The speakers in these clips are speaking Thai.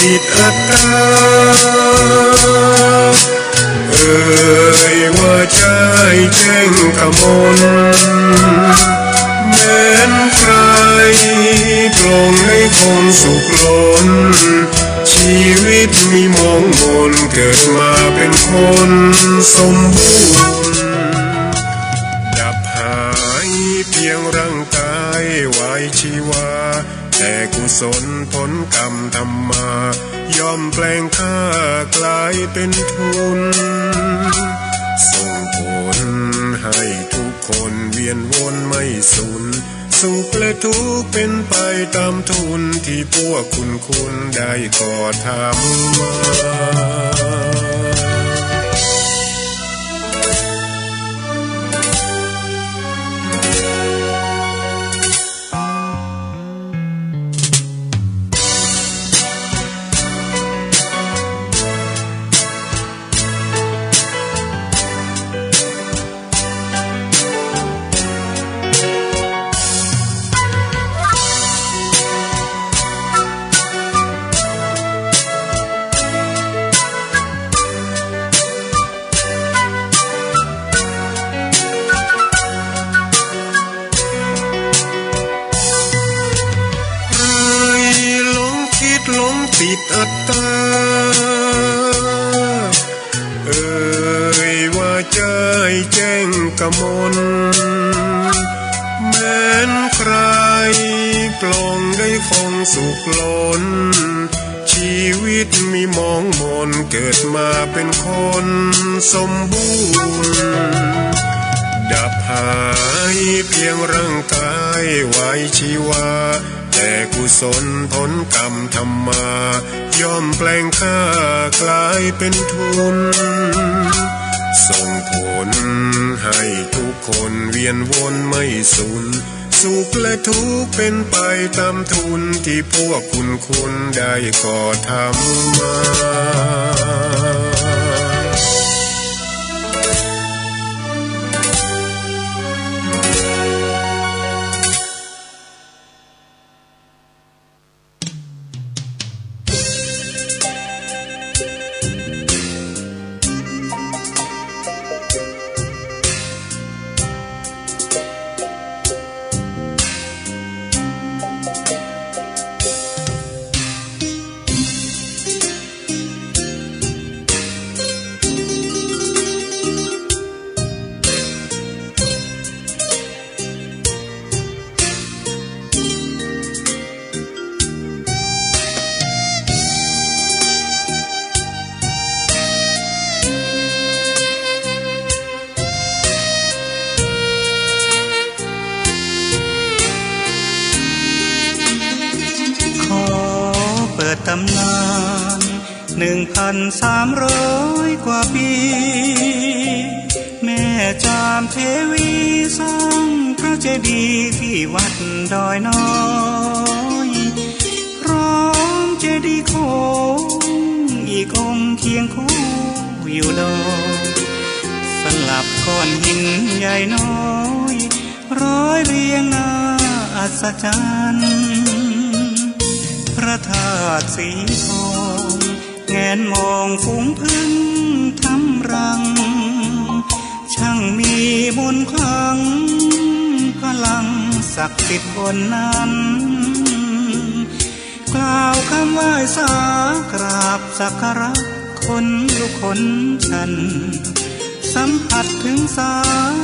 ปิดอัตตาว่าใจแจ้งกมลแม้นใครปลงให้คงสุขล้นชีวิตมีมองมนเกิดมาเป็นคนสมบูรณ์ดับหายเพียงร่างกายไว้ชีวาแต่กุศลผลกรรมทำมาย่อมแปลงค่ากลายเป็นทุนส่งผลให้ทุกคนเวียนวนไม่สูญสุขและทุกข์เป็นไปตามทุนที่พวกคุณได้ก่อทำมาหลงปิดอัตตาว่าใจแจ้งกมลแม้นใครปลงได้คงสุขล้นชีวิตมีมองมนเกิดมาเป็นคนสมบูรณ์ดับหายเพียงร่างกายไว้ชีวาแต่กุศลผลกรรมทำมาย่อมแปลงค่ากลายเป็นทุนส่งผลให้ทุกคนเวียนวนไม่สูญสุขและทุกข์เป็นไปตามทุนที่พวกคุณได้ก่อทำมาตำนาน1,300 กว่าปีแม่จามเทวีสร้างพระเจดีย์ที่วัดดอยน้อยพร้อมเจดีย์โค้งอีกองค์เคียงคู่อยู่ดอยสลับก้อนหินใหญ่น้อยร้อยเรียงน่าอัศจรรย์พระธาตุสีทองแงนมองฝูงพึ่งทำรังช่างมีมนต์ขลังพลังศักดิ์สิทธิ์บนนั้นกล่าวคำไหว้สากราบสักการะคนลุกคนชันสัมผัสถึงสา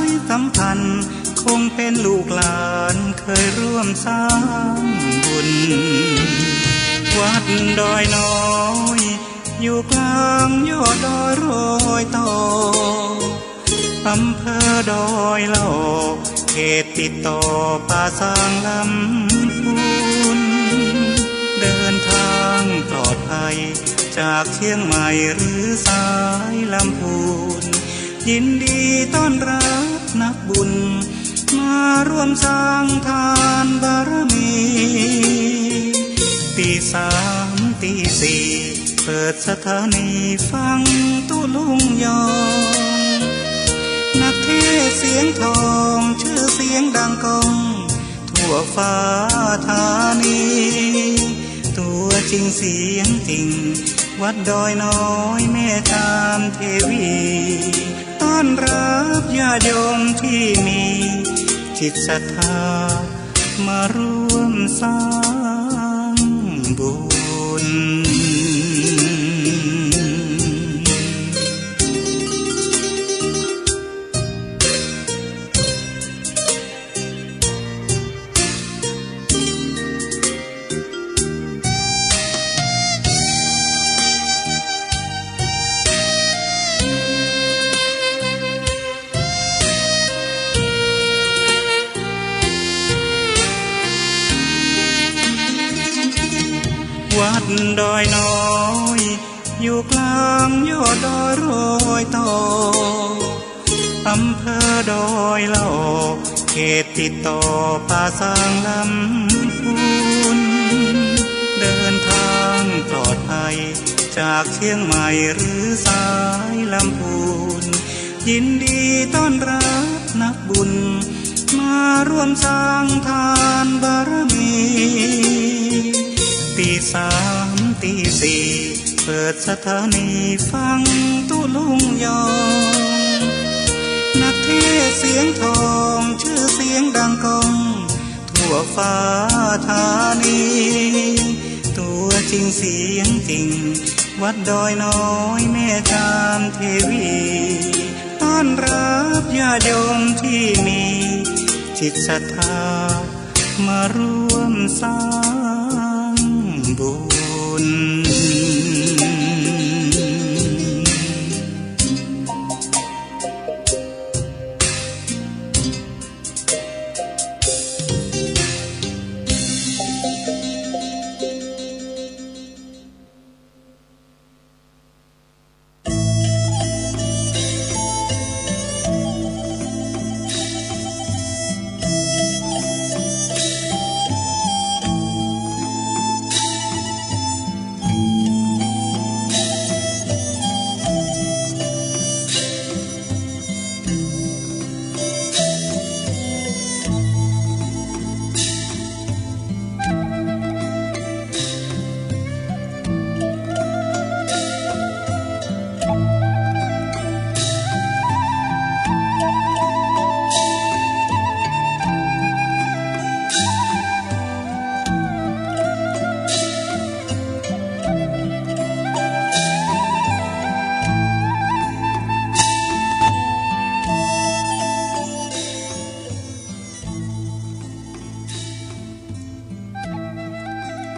ยสัมพันธ์คงเป็นลูกหลานเคยร่วมสร้างบุญวัดดอยน้อยอยู่กลางยอดดอยโรยต่ออำเภอดอยหลอกเขตติดต่อป่าสางลำพูนเดินทางปลอดภัยจากเชียงใหม่หรือสายลำพูนยินดีต้อนรับนักบุญมาร่วมสร้างทานบารมีตี3 ตี 4เปิดสถานีฟังตุลุงยองนักเทศเสียงทองชื่อเสียงดังก้องทั่วฟ้าธานี ตัวจริงเสียงจริงวัดดอยน้อยแม่ตามเทวีต้อนรับญาติโยมที่มีจิตศรัทธามาร่วมสร้างบุญวัดดอยน้อยอยู่กลางยอดดอยโรยต่ออำเภอดอยเหล่าเขตติดต่อป่าสางลำพูนเดินทางปลอดภัยจากเชียงใหม่หรือสายลำพูนยินดีต้อนรับนักบุญมาร่วมสร้างทานบารมีตีสามตีสี่เปิดสถานีฟังตุลุงยองนักเทศเสียงทองชื่อเสียงดังก้องทั่วฟ้าธานีตัวจริงเสียงจริงวัดดอยน้อยแม่จามเทวีต้อนรับญาติโยมที่มีจิตศรัทธามาร่วมสร้างบุญ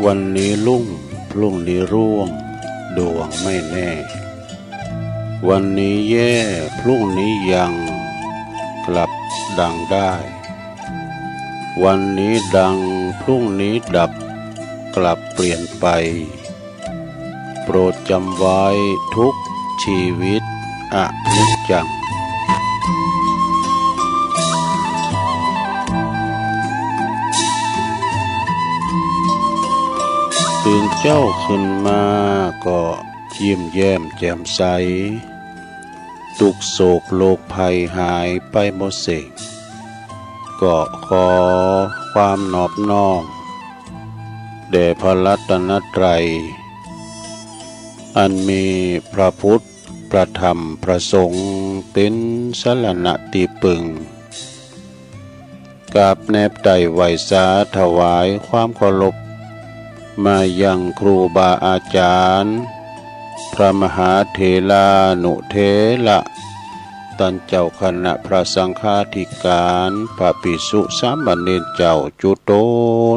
วันนี้ลุ่งพรุ่งนี้ร่วงดวงไม่แน่วันนี้แย่พรุ่งนี้ยังกลับดังได้วันนี้ดังพรุ่งนี้ดับกลับเปลี่ยนไปโปรดจำไว้ทุกชีวิตอนิจจังตื่นเจ้าขึ้นมาก็ยิ้มแย้มแจ่มใสทุกโศกโลกภัยหายไปหมดสิ้นก็ขอความนอบน้อมแด่พระรัตนตรัยอันมีพระพุทธพระธรรมพระสงฆ์เป็นสรณะที่พึ่งกราบแนบไต่ไหวสาถวายความเคารพมายังครูบาอาจารย์พระมหาเถรานุเถระท่านเจ้าคณะพระสังฆาธิการพระภิกษุสามเณรเจ้าจุโต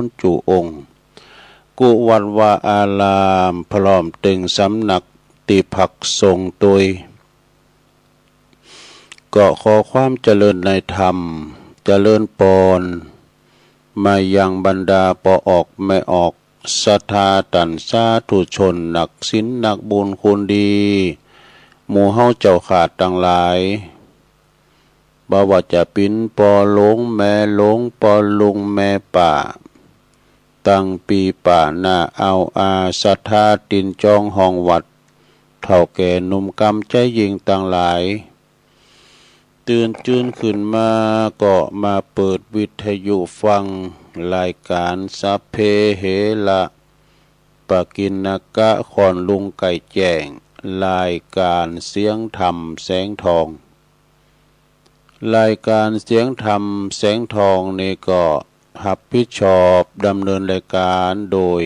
นจุองค์กุวัดวาอารามพร้อมตึงสำนักติภักทรงตุยก็ขอความเจริญในธรรมเจริญปอนมายังบรรดาปอออกไม่ออกศรัทธาตันสาธุชนนักศีลนักบุญคุณดีหมู่เฮาเจ้าขาดทั้งหลายบ่ว่าจะปินปอหลงแม่หลงปอลุงแม่ป่าตั้งปีป่าหน้าเอาอาศรัทธาตินจองห้องวัดเฒ่าแก่หนุ่มกำใจยิงทั้งหลายตื่นจื้นขึ้นมาก็มาเปิดวิทยุฟังรายการสัพเพเหระ ปกินนกะคอนลุงไก่แจ้งรายการเสียงธรรมแสงทองรายการเสียงธรรมแสงทองนี่ก็รับผิดชอบดำเนินรายการโดย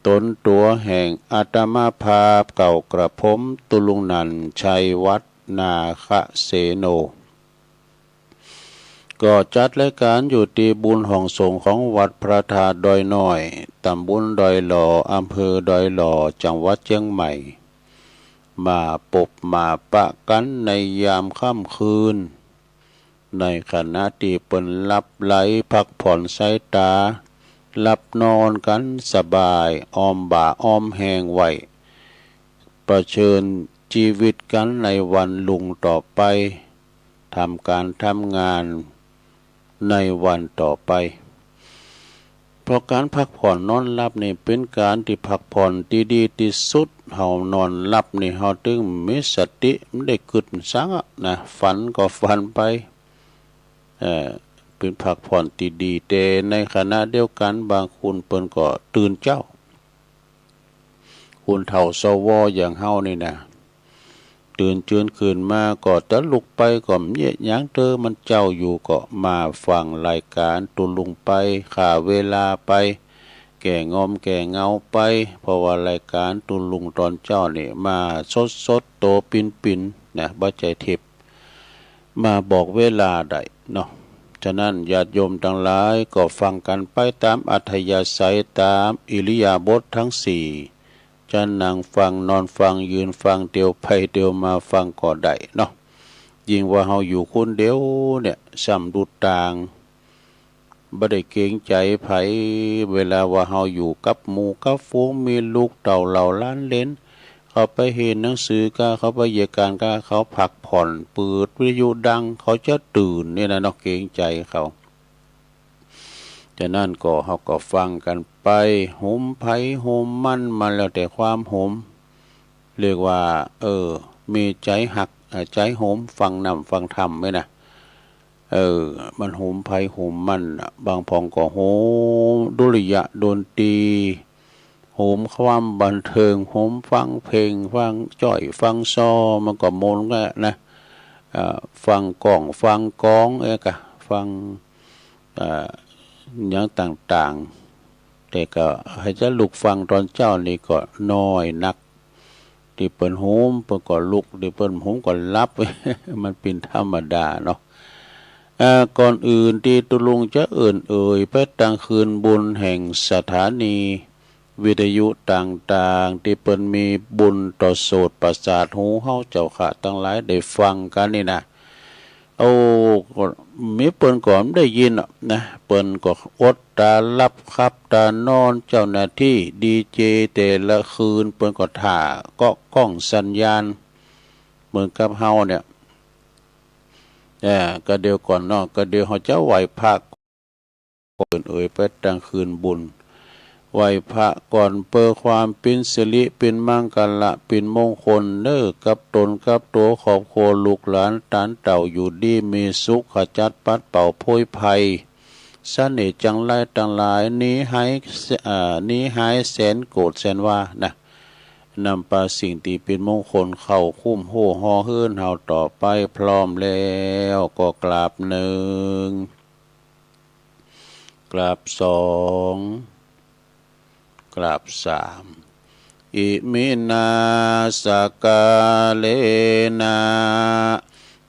ตนตัวแห่งอาตมาภาพเก่ากระผมตุลุงนันชัยวัฒนาคเสโนก็จัดรายการอยู่ที่บุญห้องสงฆ์ของวัดพระธาตุดอยน้อยตำบลดอยหล่ออำเภอดอยหล่อจังหวัดเชียงใหม่มาปบมาปะกันในยามค่ำคืนในขณะที่เปิ้นหลับไหลพักผ่อนสายตาหลับนอนกันสบายอ้อมบ่าอ้อมแหงไหวประชิญชีวิตกันในวันลุงต่อไปทำการทำงานในวันต่อไปเพราะการพักผ่อนนอนหลับนี่เป็นการที่พักผ่อนที่ดีที่สุดเฮานอนหลับนี่เฮาถึงมีสติไม่ได้กึดสังนะฝันก็ฝันไปเป็นพักผ่อนที่ดีแต่ในขณะเดียวกันบางคนเปิ้นก็ตื่นเจ้าคุณเฒ่าสวอย่างเฮานี่นะตื่นจืนคืนมาก็จะลุกไปก็เยะหยังมันเจ้าอยู่ก็มาฟังรายการตุลุงไปข่าเวลาไปแก่งอมแก่เงาไปเพราะว่ารายการตุลุงตอนเจ้านี่มาสดโตปินนะบ่ใจทิพย์มาบอกเวลาได้เนาะฉะนั้นญาติโยมทั้งหลายก็ฟังกันไปตามอัธยาศัยตามอิริยาบถทั้งสี่จะนั่งฟังนอนฟังยืนฟังเดียวไปเดียวมาฟังก็ได้เนาะยิ่งว่าเฮาอยู่คนเดียวเนี่ยซ้ำดูต่างบ่ได้เกรงใจไผเวลาว่าเฮาอยู่กับหมู่กับฝูงมีลูกเต่าเหล่าล้านเล่นเขาไปเห็นหนังสือก็เขาไปเหยียการก็เขาพักผ่อนเปิดวิทยุดังเขาจะตื่นเนี่ยนะเนาะเกรงใจเขาฉะนั้นก็เขาก็ฟังกันไปโหมไผโหมมันมาแล้วแต่ความโหมเรียกว่ามีใจหักใจโหมฟังนำฟังธรรมไหมนะมันโหมไผโหมมันบางพองก็โหมดุริยะดนตรีโหมความบันเทิงโหมฟังเพลงฟังจ้อยฟังซอมันก็มนก็นะฟังกล่องฟังกองก็ฟังอย่างต่างๆแต่ก็ให้จะลุกฟังตอนเจ้านี่ก็น้อยนักที่เปิ้นโหมเปิ้นก็ลุกที่เปิ้นโหมก็รับ มันเป็นธรรมดาเนาะก่อนอื่นที่ตุลุงจะไปตั้งคืนบุญแห่งสถานีวิทยุต่างๆที่เปิ้นมีบุญต่อโสตประสาทหูเฮาเจ้าค่ะทั้งหลายได้ฟังกันนี่นะมีเปิ้นก็ได้ยินนะเปิ้นก็อดตาลับครับตานอนเจ้าหน้าที่ดีเจแต่ละคืนเปิ้นก็ถ่าก็กล้องสัญญาณเหมือนกับเฮาเนี่ยก็เดียวก่อนเนาะก็เดียวเฮาจะไหว้พระก่อนไปตั้งคืนบุญไหว้พระก่อนเพื่อความเป็นสิริเป็นมังกรเป็นมงคลกับตนกับตัวครอบครัวลูกหลานตานเต่าอยู่ดีมีสุขขจัดปัดเป่าโพยภัยเสน่ห์จังไรต่างหลายนี้หายแสนโกรธแสนว่านะนำปาสิ่งที่เป็นมงคลเข้าคุ้มโห่ฮอเฮือนเฮาต่อไปพร้อมแล้วก็กราบหนึ่งกราบสองกราบสามอิมินาสกาเลนะ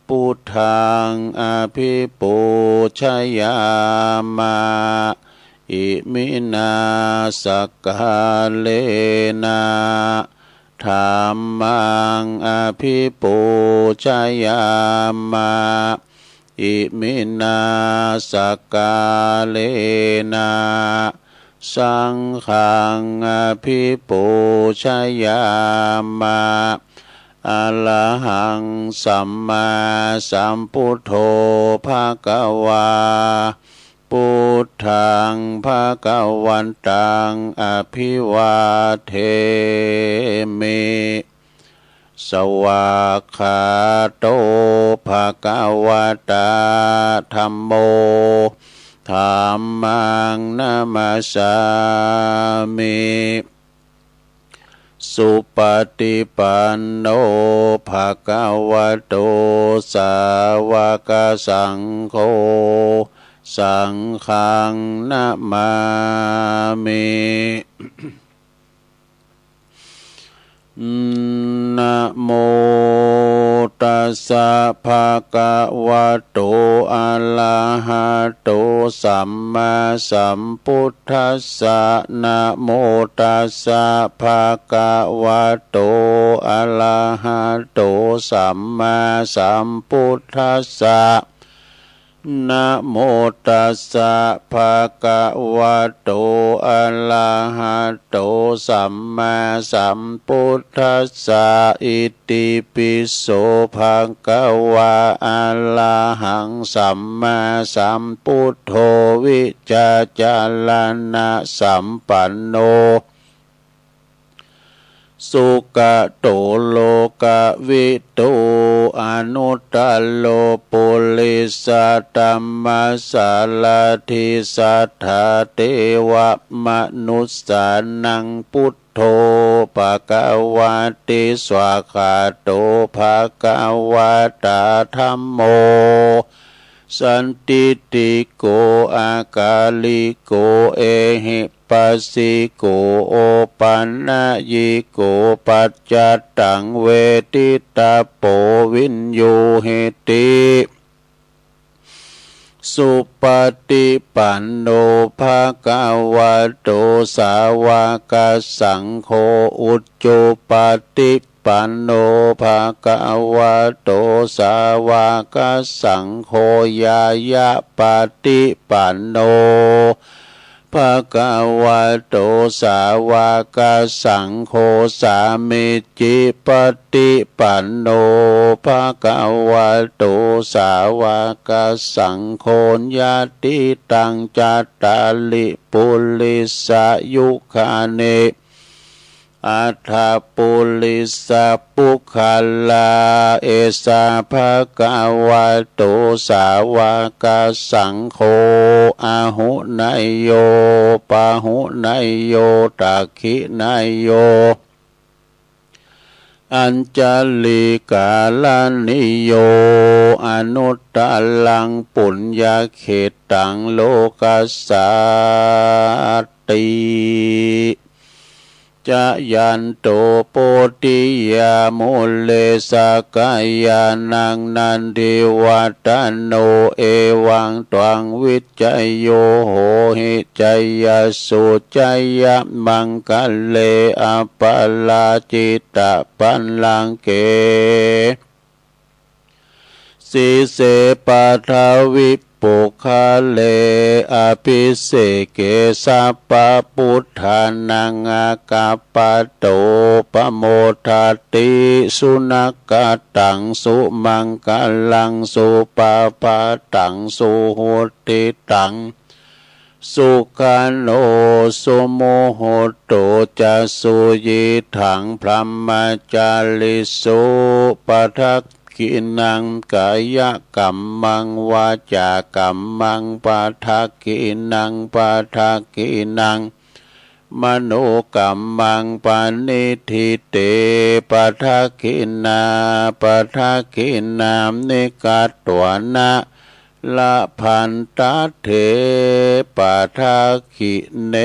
พุทธังอภิปูชยามาอิมินาสกาเลนะธัมมังอภิปูชยามาอิมินาสกาเลนะสังฆังอภิปูชยามาอะระหังสัมมาสัมพุทโธภะคะวาพุทธังภะคะวันตังอภิวาเทมิสวากขาโตภะคะวะตาธัมโมธัมมังนามัสสามิ สุปฏิปันโนภะคะวะโตสาวกสังโฆสังฆังนะมามินะโมตัสสะภะคะวะโตอะระหะโตสัมมาสัมพุทธัสสะนะโมตัสสะภะคะวะโตอะระหะโตสัมมาสัมพุทธัสสะนะโมตัสสะภะคะวะโตอะระหะโตสัมมาสัมพุทธัสสะอิติปิโสภะคะวะอะระหังสัมมาสัมพุทโธวิจาจารณะสัมปันโนสุกะโตโลกะวิโตอนุตตโลปุริสตัมมัสสาลาธิสัทธาเทวมนุสสานังพุทโธภะคะวะติสวากขาโตภะคะวะตาธัมโมสันติติโกอากาลิโกเอหิปัสสิโกโอปันนะยิโกปัจจัตตังเวทิตาโปวินโยเหติสุปฏิปันโนภะคะวะโตสาวกสังโฆอุจจุปฏิปันโนภะคะวะโตสาวกสังโฆยายะปฏิปันโนภะคะวะโตสาวกสังโฆสามิจิปฏิปันโนภะคะวะโตสาวกสังโฆญาติตังจัตตาลิปุริสายุคาเนอัฏฐปุริสปุคคลาเอสาภะคะวะโตสาวกสังโฆอาหุนายโยปาหุนายโยตักขินายโยอัญจลิกาลานิโยอนุตตลังปุญญาเขตังโลกัสสาติจะยันโตโปติยามุเลสกายานังนันทิวัตโนเอวังตวังวิจัยโยโหหิจัยยสุจัยยมังคะเลอปาลาจิตะปันลังเกสิเสปัทวิปุคาเลอภิเสเกสัพพพุทธานังอากาปโตปโมทัตติสุนักตังสุมังคลังสุปาปาตังสุโหติตังสุขันโนสุโมโหโตจะสุยิถังพรหมจาริสุปทักขินังกายกัมมังวาจากัมมังปะทักขินังปะทักขินังมโนกัมมังปานิทิเตปะทักขินาปะทักขินามนิกัตตวนะละพันตาเถปะทักขิเน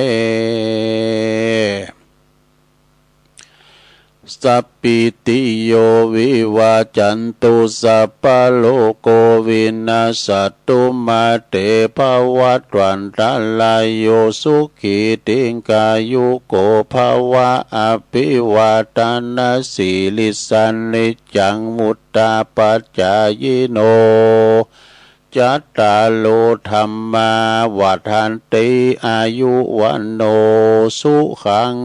สัพพิติโยวิวาจันตุสัพพะโลกโควินาศตุมาเตภวัตวันตาลายโยสุขีติงกายุโกภวะอภิวาทนาสีลิสันนิจังมุตตาปัจจายโนจัตตาโลธรรมาวัฏันติอายุวันโนสุขัง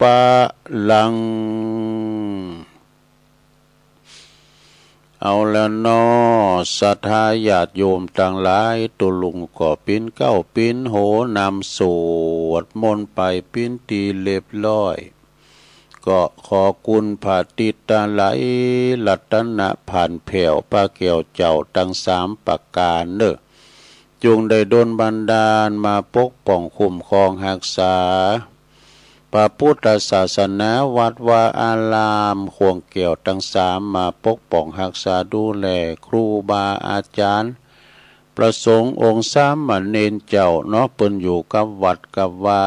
ปะลังเอาแล้วนอศรัทธาญาติโยมต่างหลายตุลุงก็ปิ้นเก้าปิ้นโหนำสวดมนต์ไปปิ้นตีเรียบร้อยก็ขอคุณพระติตาไหลรัตนะผ่านแผ่วปาเกี่ยวเจ้าตั้ง3ประการเนอะจงได้ดลบันดาลมาปกป้องคุ้มครองรักษา พระพุทธศาสนาวัดวาอารามขวงเกี่ยวทั้งสามมาปกป้องรักษาดูแลครูบาอาจารย์ประสงค์องค์สามเณรเจ้าเนาะเปิ้นอยู่กับวัดกับว่า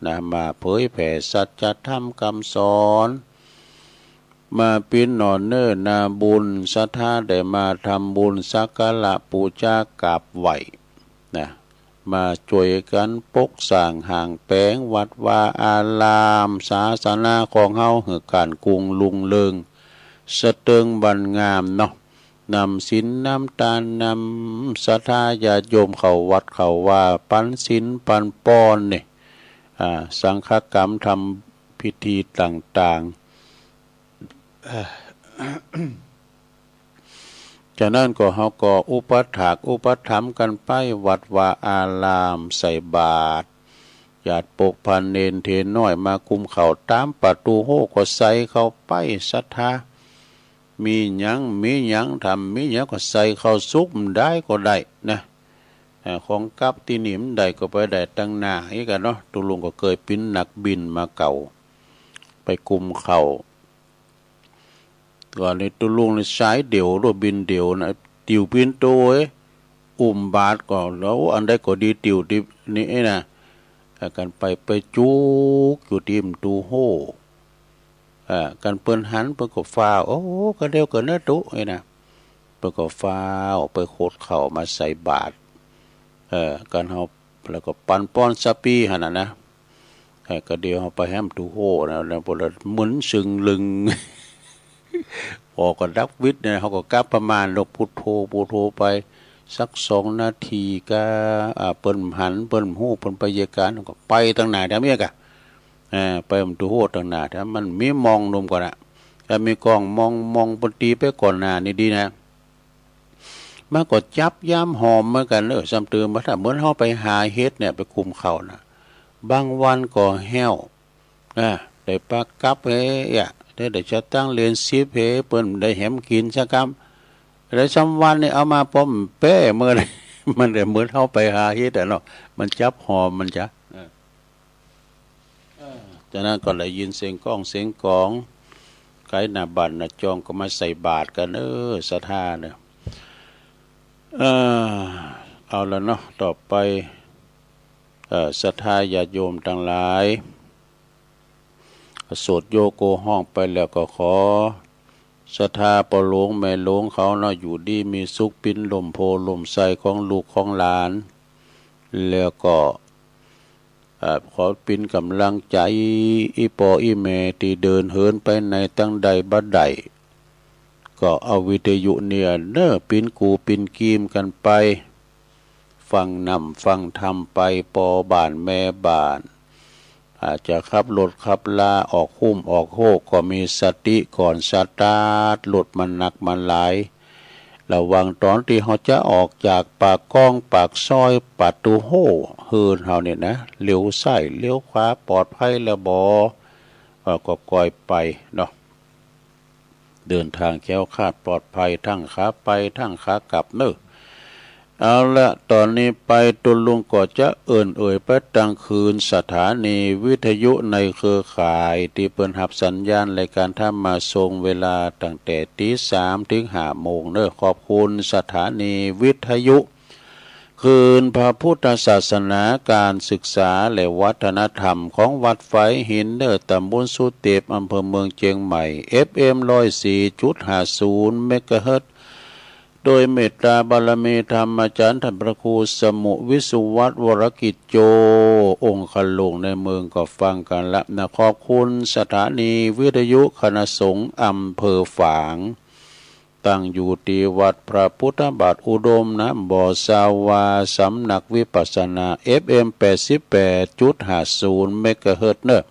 นะมาเผยแผ่สัจธรรมคำสอนมาปินหนอนเนิ่นนาบุญศรัทธาได้มาทำบุญสักการะปูชากราบไหว้นะมาช่วยกันปกสร้างห่างแปลงวัดวาอารามศาสนาของเฮาเหือการกรุงลุงเลิงสะเติงบันงามเนาะนำศีลนำทานนำศรัทธาญาติโยมเข้าวัดเข้าว่าปันศีลปันป้อนเนี่ยสังฆกรรมทำพิธีต่างๆจากนั้นก็เขาก็อุปถากอุปถัมภ์กันไปวัดวาอารามใส่บาตรญาติปกพันเนนเทนน้อยมาคุมเข่าตามประตูโหก็ใส่เข้าไปศรัทธามีหยังทำมีหยังก็ใส่เข้าซุกได้ก็ได้นะของกับที่หนิมได้ก็ไปได้ตั้งหน้าอีกกันเนาะตุลุงก็เคยปิ้นนักบินมาเก่าไปคุมเข่าก่อนในตุลุงในสายเดี่ยวรถบินเดี่ยวนะติวปินโตยบาทก่อนแล้วอันใดก็ดีติวที่นี่นะกันไปจุกอยู่ทีมตูโฮกันเปิ้นหันเปิ้นก็ฟ้าวโอ้ก็เดียวกันนะตุไอ้นะเปิ้นก็ฟ้าวไปโคดเข่ามาใส่บาทกันเฮาแล้วก็ปันป้อนสปีหั่นน่ะนะก็เดียวเฮาไปแฮมตูโฮนะแล้วบ่ละหมุนซึงลึงพอก็ดับวิทย์เนี่ยเขาก็กลับประมาณลกพุทโธไปสัก2 นาทีก็เปิ้นหันเปิ้นฮู้เปิ้นไปเยการก็ไปตั้งหน้าแถวเมียกะไปมันตูโหตั้งหน้าแถวมันมีมองนมก่อนอ่ะถ้ามีกล้องมองปนตีไปก่อนหน้านี่ดีนะมันก็จับย่ำหอมเหมือนกันซ้ำเติมว่าถ้าเหมือนเฮาไปหาเฮ็ดเนี่ยไปคุมเขานะบางวันก็แห้วได้ปลากับได้จะตั้งเรียนซีเพเปิ้นได้แหมกินสักคำแล้วซ้ำวันนี่เอามาป้อมเป้เมื่อไรมันได้เหมือนเข้าไปหาเฮ็ดแต่เนาะมันจับหอมมันจะจากนั้นก็ได้ยินเสียงก้องเสียงกองไกหน้าบันนะจองก็มาใส่บาตรกันศรัทธาเนี่ยเอาละเนาะต่อไปศรัทธาญาติโยมทั้งหลายสวดโยโกห้องไปแล้วก็ขอศรัทธาปอหลวงแม่หลวงเขาเนาะอยู่ดีมีสุขปิ้นลมโพลมใสของลูกของหลานแล้วก็ขอปิ้นกำลังใจอีปออีเมที่เดินเหินไปในตั้งใดบัดใดก็เอาวิทยุเนี่ยปิ้นกูปิ้นกีมกันไปฟังนำฟังธรรมไปปอบ้านแม่บ้านอาจจะขับรถขับลาออกหุ้มออกโหกก็มีสติก่อนสตาร์ทรถมันหนักมันหลายระวังตอนที่เขาจะออกจากปากก้องปากซอยประตูโหเฮินเขาเนี่ยนะเลี้ยวซ้ายเลี้ยวขวาปลอดภัยแล้วก็ก่อยไปเนาะเดินทางแคล้วคลาดปลอดภัยทั้งขาไปทั้งขากลับเอาละตอนนี้ไปตุลุงก็จะเอ่ยไปตั้งคืนสถานีวิทยุในเครือข่ายที่เปิ้นรับสัญญาณรายการทำมาทรงเวลาตั้งแต่ตี 3 ถึง 5 โมงขอบคุณสถานีวิทยุคืนพระพุทธศาสนาการศึกษาและวัฒนธรรมของวัดไฟหินตำบลสุเทพอำเภอเมืองเชียงใหม่ FM 104.50 เมกะเฮิรตซ์โดยเมตตาบารมีธรรมอาจารย์ท่านพระครูสมุวิสุวัตวรกิจโจองค์ขลุงในเมืองก็ฟังกันละนะขอบคุณสถานีวิทยุคณะสงฆ์อำเภอฝางตั้งอยู่ที่วัดพระพุทธบาทอุดมนะบ่อสาวาสำนักวิปัสสนา FM 88.50 เมกะเฮิรตซ์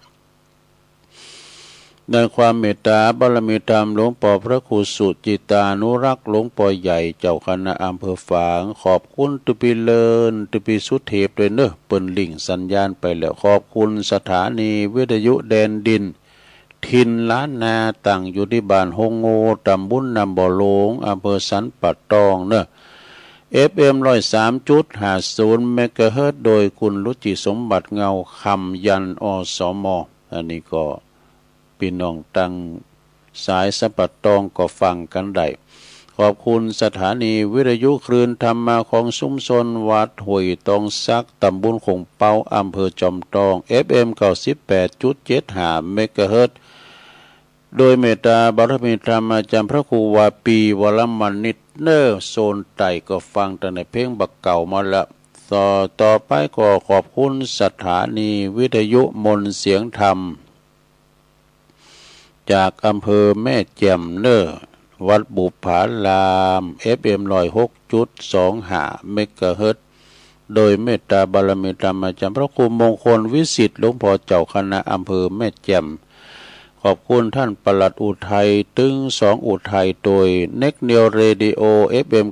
ในความเมตตาบารมีธรรมหลวงพ่อพระครูสุจิตานุรักษ์หลวงพ่อใหญ่เจ้าคณะอำเภอฝางขอบคุณตุปีเลินตุปีสุเทพด้วยเปิ้นลิงสัญญาณไปแล้วขอบคุณสถานีวิทยุแดนดินทินล้านนาตั้งอยู่ที่บ้านฮงโงตำบลนำบ่อหลวงอำเภอสันป่าตองFM 103.50 เมกะเฮิรตซ์โดยคุณรุจิสมบัติเงาคำยันอสม อันนี้ก็พี่น้องตั้งสายสัปตองก็ฟังกันได้ขอบคุณสถานีวิทยุคลื่นธรรมาของชุมชนวัดห้วยตองซักตำบลคงเปาอำเภอจอมทอง FM 98.75 เมกะเฮิรตซ์โดยเมตตาบารมีธรรมอาจารย์พระครูวาปีวรมันนิตเนอร์โซนไต่ก็ฟังแต่ในเพลงบักเก่ามาละต่อไปก็ขอบคุณสถานีวิทยุมนต์เสียงธรรมจากอำเภอแม่แจ่มเนอร์วัดบุพาราม FM 106.25 เมกะเฮิรตซ์โดยเมตตาบารมีธรรมอาจารย์พระครูมงคลวิสิทธิ์หลวงพ่อเจ้าคณะอำเภอแม่แจ่มขอบคุณท่านปลัดอุทัยตึง2อุทัยโดยเน็กเนียวเรดิโอ FM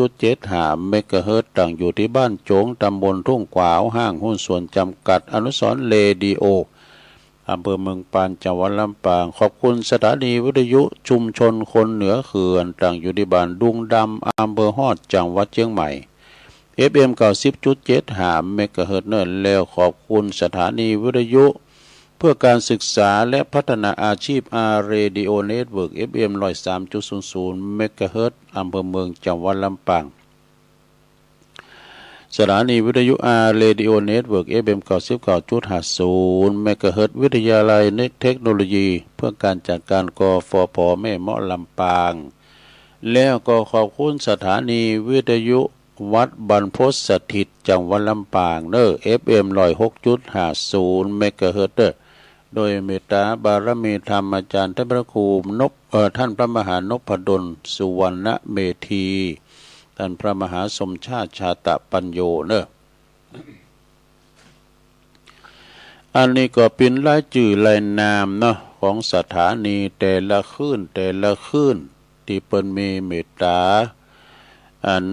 96.75 เมกะเฮิรตซ์ตั้งอยู่ที่บ้านโจงตำบลทุ่งกวาวห้างหุ้นส่วนจำกัดอนุสรณ์เรดิโออำเภอเมืองปานจังหวัดลำปางขอบคุณสถานีวิทยุชุมชนคนเหนือเขื่อนตั้งอยู่ที่บ้านดุงดำอำเภอฮอดจังหวัดเชียงใหม่ FM 90.75 เมกะเฮิรตซ์เนินแล้วขอบคุณสถานีวิทยุเพื่อการศึกษาและพัฒนาอาชีพอาร์เรดิโอเน็ตเวิร์ก FM 103.00 เมกะเฮิรตซ์อำเภอเมืองจังหวัดลำปางสถานีวิทยุอาร์เรดิโอเน็ตเวิร์ก FM 99.50 เมกะเฮิรตซ์วิทยาลัยเทคโนโลยีเพื่อการจัดการกฟผ.แม่เมาะลำปางแล้วก็ขอบคุณสถานีวิทยุวัดบรรพตสถิตจังหวัดลำปางเนอ FM 106.50 เมกะเฮิรตซ์โดยเมตตาบารมีธรรมอาจารย์ท่านพระครูท่านพระมหานพดลสุวรรณเมธีท่านพระมหาสมชาติชาตปัญโยเนอะอันนี้ก็เป็นรายชื่อรายนามเนาะของสถานีแต่ละคืนที่เปิ้นมีเมตตา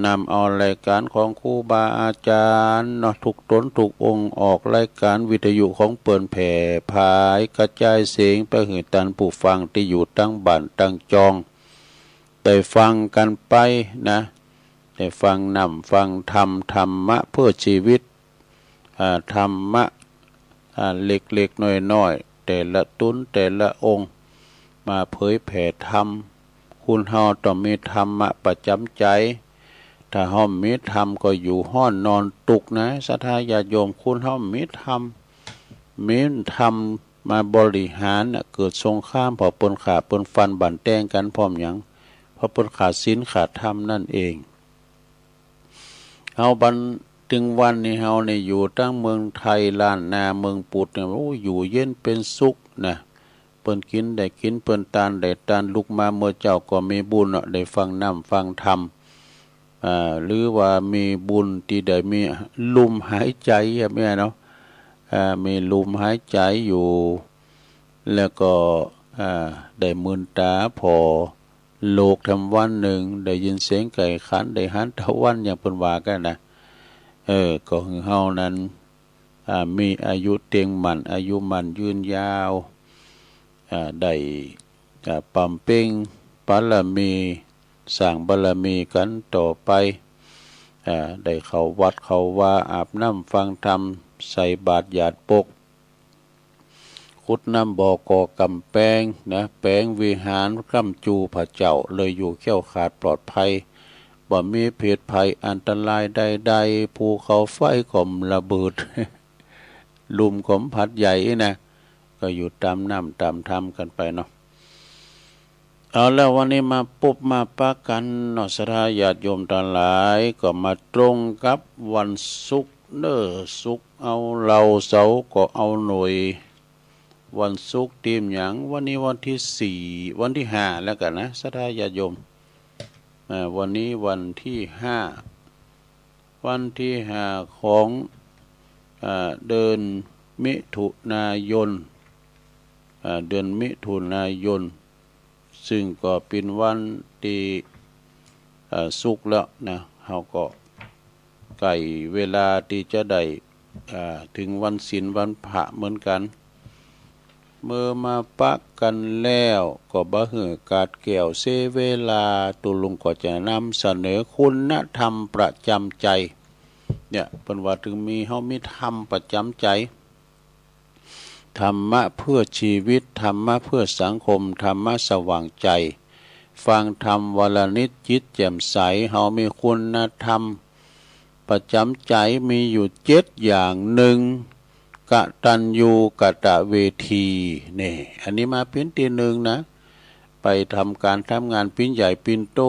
นำเอารายการของครูบาอาจารย์เนาะทุกตนทุกองค์ออกรายการวิทยุของเปิ้นแผ่พายกระจายเสียงไปให้ท่านผู้ฟังที่อยู่ตั้งบ้านตั้งจองได้ฟังกันไปนะได้ฟังฟังธรรมะเพื่อชีวิตธรรมะเล็กๆน้อยๆแต่ละตุนแต่ละองค์มาเผยแผ่ธรรมคุณเฮาต้องมีธรรมะประจำใจถ้าเฮามีธรรมก็อยู่ห้อนนอนตุกนะศรัทธาญาติโยมคุณเฮามีธรรมมาบริหารเกิดสงครามพอเปิ้นขาเปิ้นฟันบั่นแต้งกันพร้อมหยังเพราะเปิ้นขาดศีลขาดธรรมนั่นเองเฮาบันถึงวันนี้เฮาเนี่ยอยู่ตั้งเมืองไทยล้านนาเมืองปุตเนี่ยโอ้อยู่เย็นเป็นสุขนะเปิ้นกินได้กินเปิ้นทานได้ทานลุกมาเมื่อเจ้าก็มีบุญได้ฟังฟังธรรมหรือว่ามีบุญที่ได้มีลมหายใจแม่เนาะมีลมหายใจอยู่แล้วก็ได้มืนตาพอโลกทำวันหนึ่งได้ยินเสียงไก่ขันได้หันตะวันอย่างเพิ่นว่ากันนะก็คือเฮานั้นมีอายุเตียงมันอายุมันยืนยาวได้ปั๊มเป้งบารมีสร้างบารมีกันต่อไปได้เข้าวัดเข้าว่าอาบน้ำฟังธรรมใส่บาตรหยาดปกขุดน้ำบ่อก่อกำแพงนะแปลงวิหารคร่ำจูพระเจ้าเลยอยู่แข็งขาดปลอดภัยบ่มีเพศภัยอันตรายใดๆภูเขาไฟก็ระเบิด ลุมขมพัดใหญ่นะก็อยู่ตามน้ำตามธรรมกันไปเนาะเอาแล้ววันนี้มาปุ๊บมาปะกันเนาะศรัทธาญาติโยมทั้งหลายก็มาตรงกับวันศุกร์ศุกร์เอาเราเสาร์ก็เอาหน่วยวันศุกร์ทีมหยังวันนี้วันที่4วันที่5แล้วกันนะศรัทธาญาติโยมวันนี้วันที่5ของเดือนมิถุนายนซึ่งก็เป็นวันที่ศุกร์แล้วนะเฮาก็ใกล้เวลาที่จะได้ถึงวันศีลวันพระเหมือนกันเมื่อมาปะกันแล้วก็บ่ฮื้อกาดแก้วเสเวลาตุลุงก็จะนำเสนอคุณธรรมประจำใจเนี่ยเพิ่นว่าถึงมีเฮามีธรรมประจำใจ ธรรมะเพื่อชีวิตธรรมะเพื่อสังคมธรรมะสว่างใจฟังธรรมวันละนิดจิตแจ่มใสเฮามีคุณธรรมประจำใจมีอยู่7อย่างหนึ่งกตัญญูกตเวทีนี่อันนี้มาเป็นที่หนึ่งนะไปทำการทำงานปิ้นใหญ่ปิ้นโต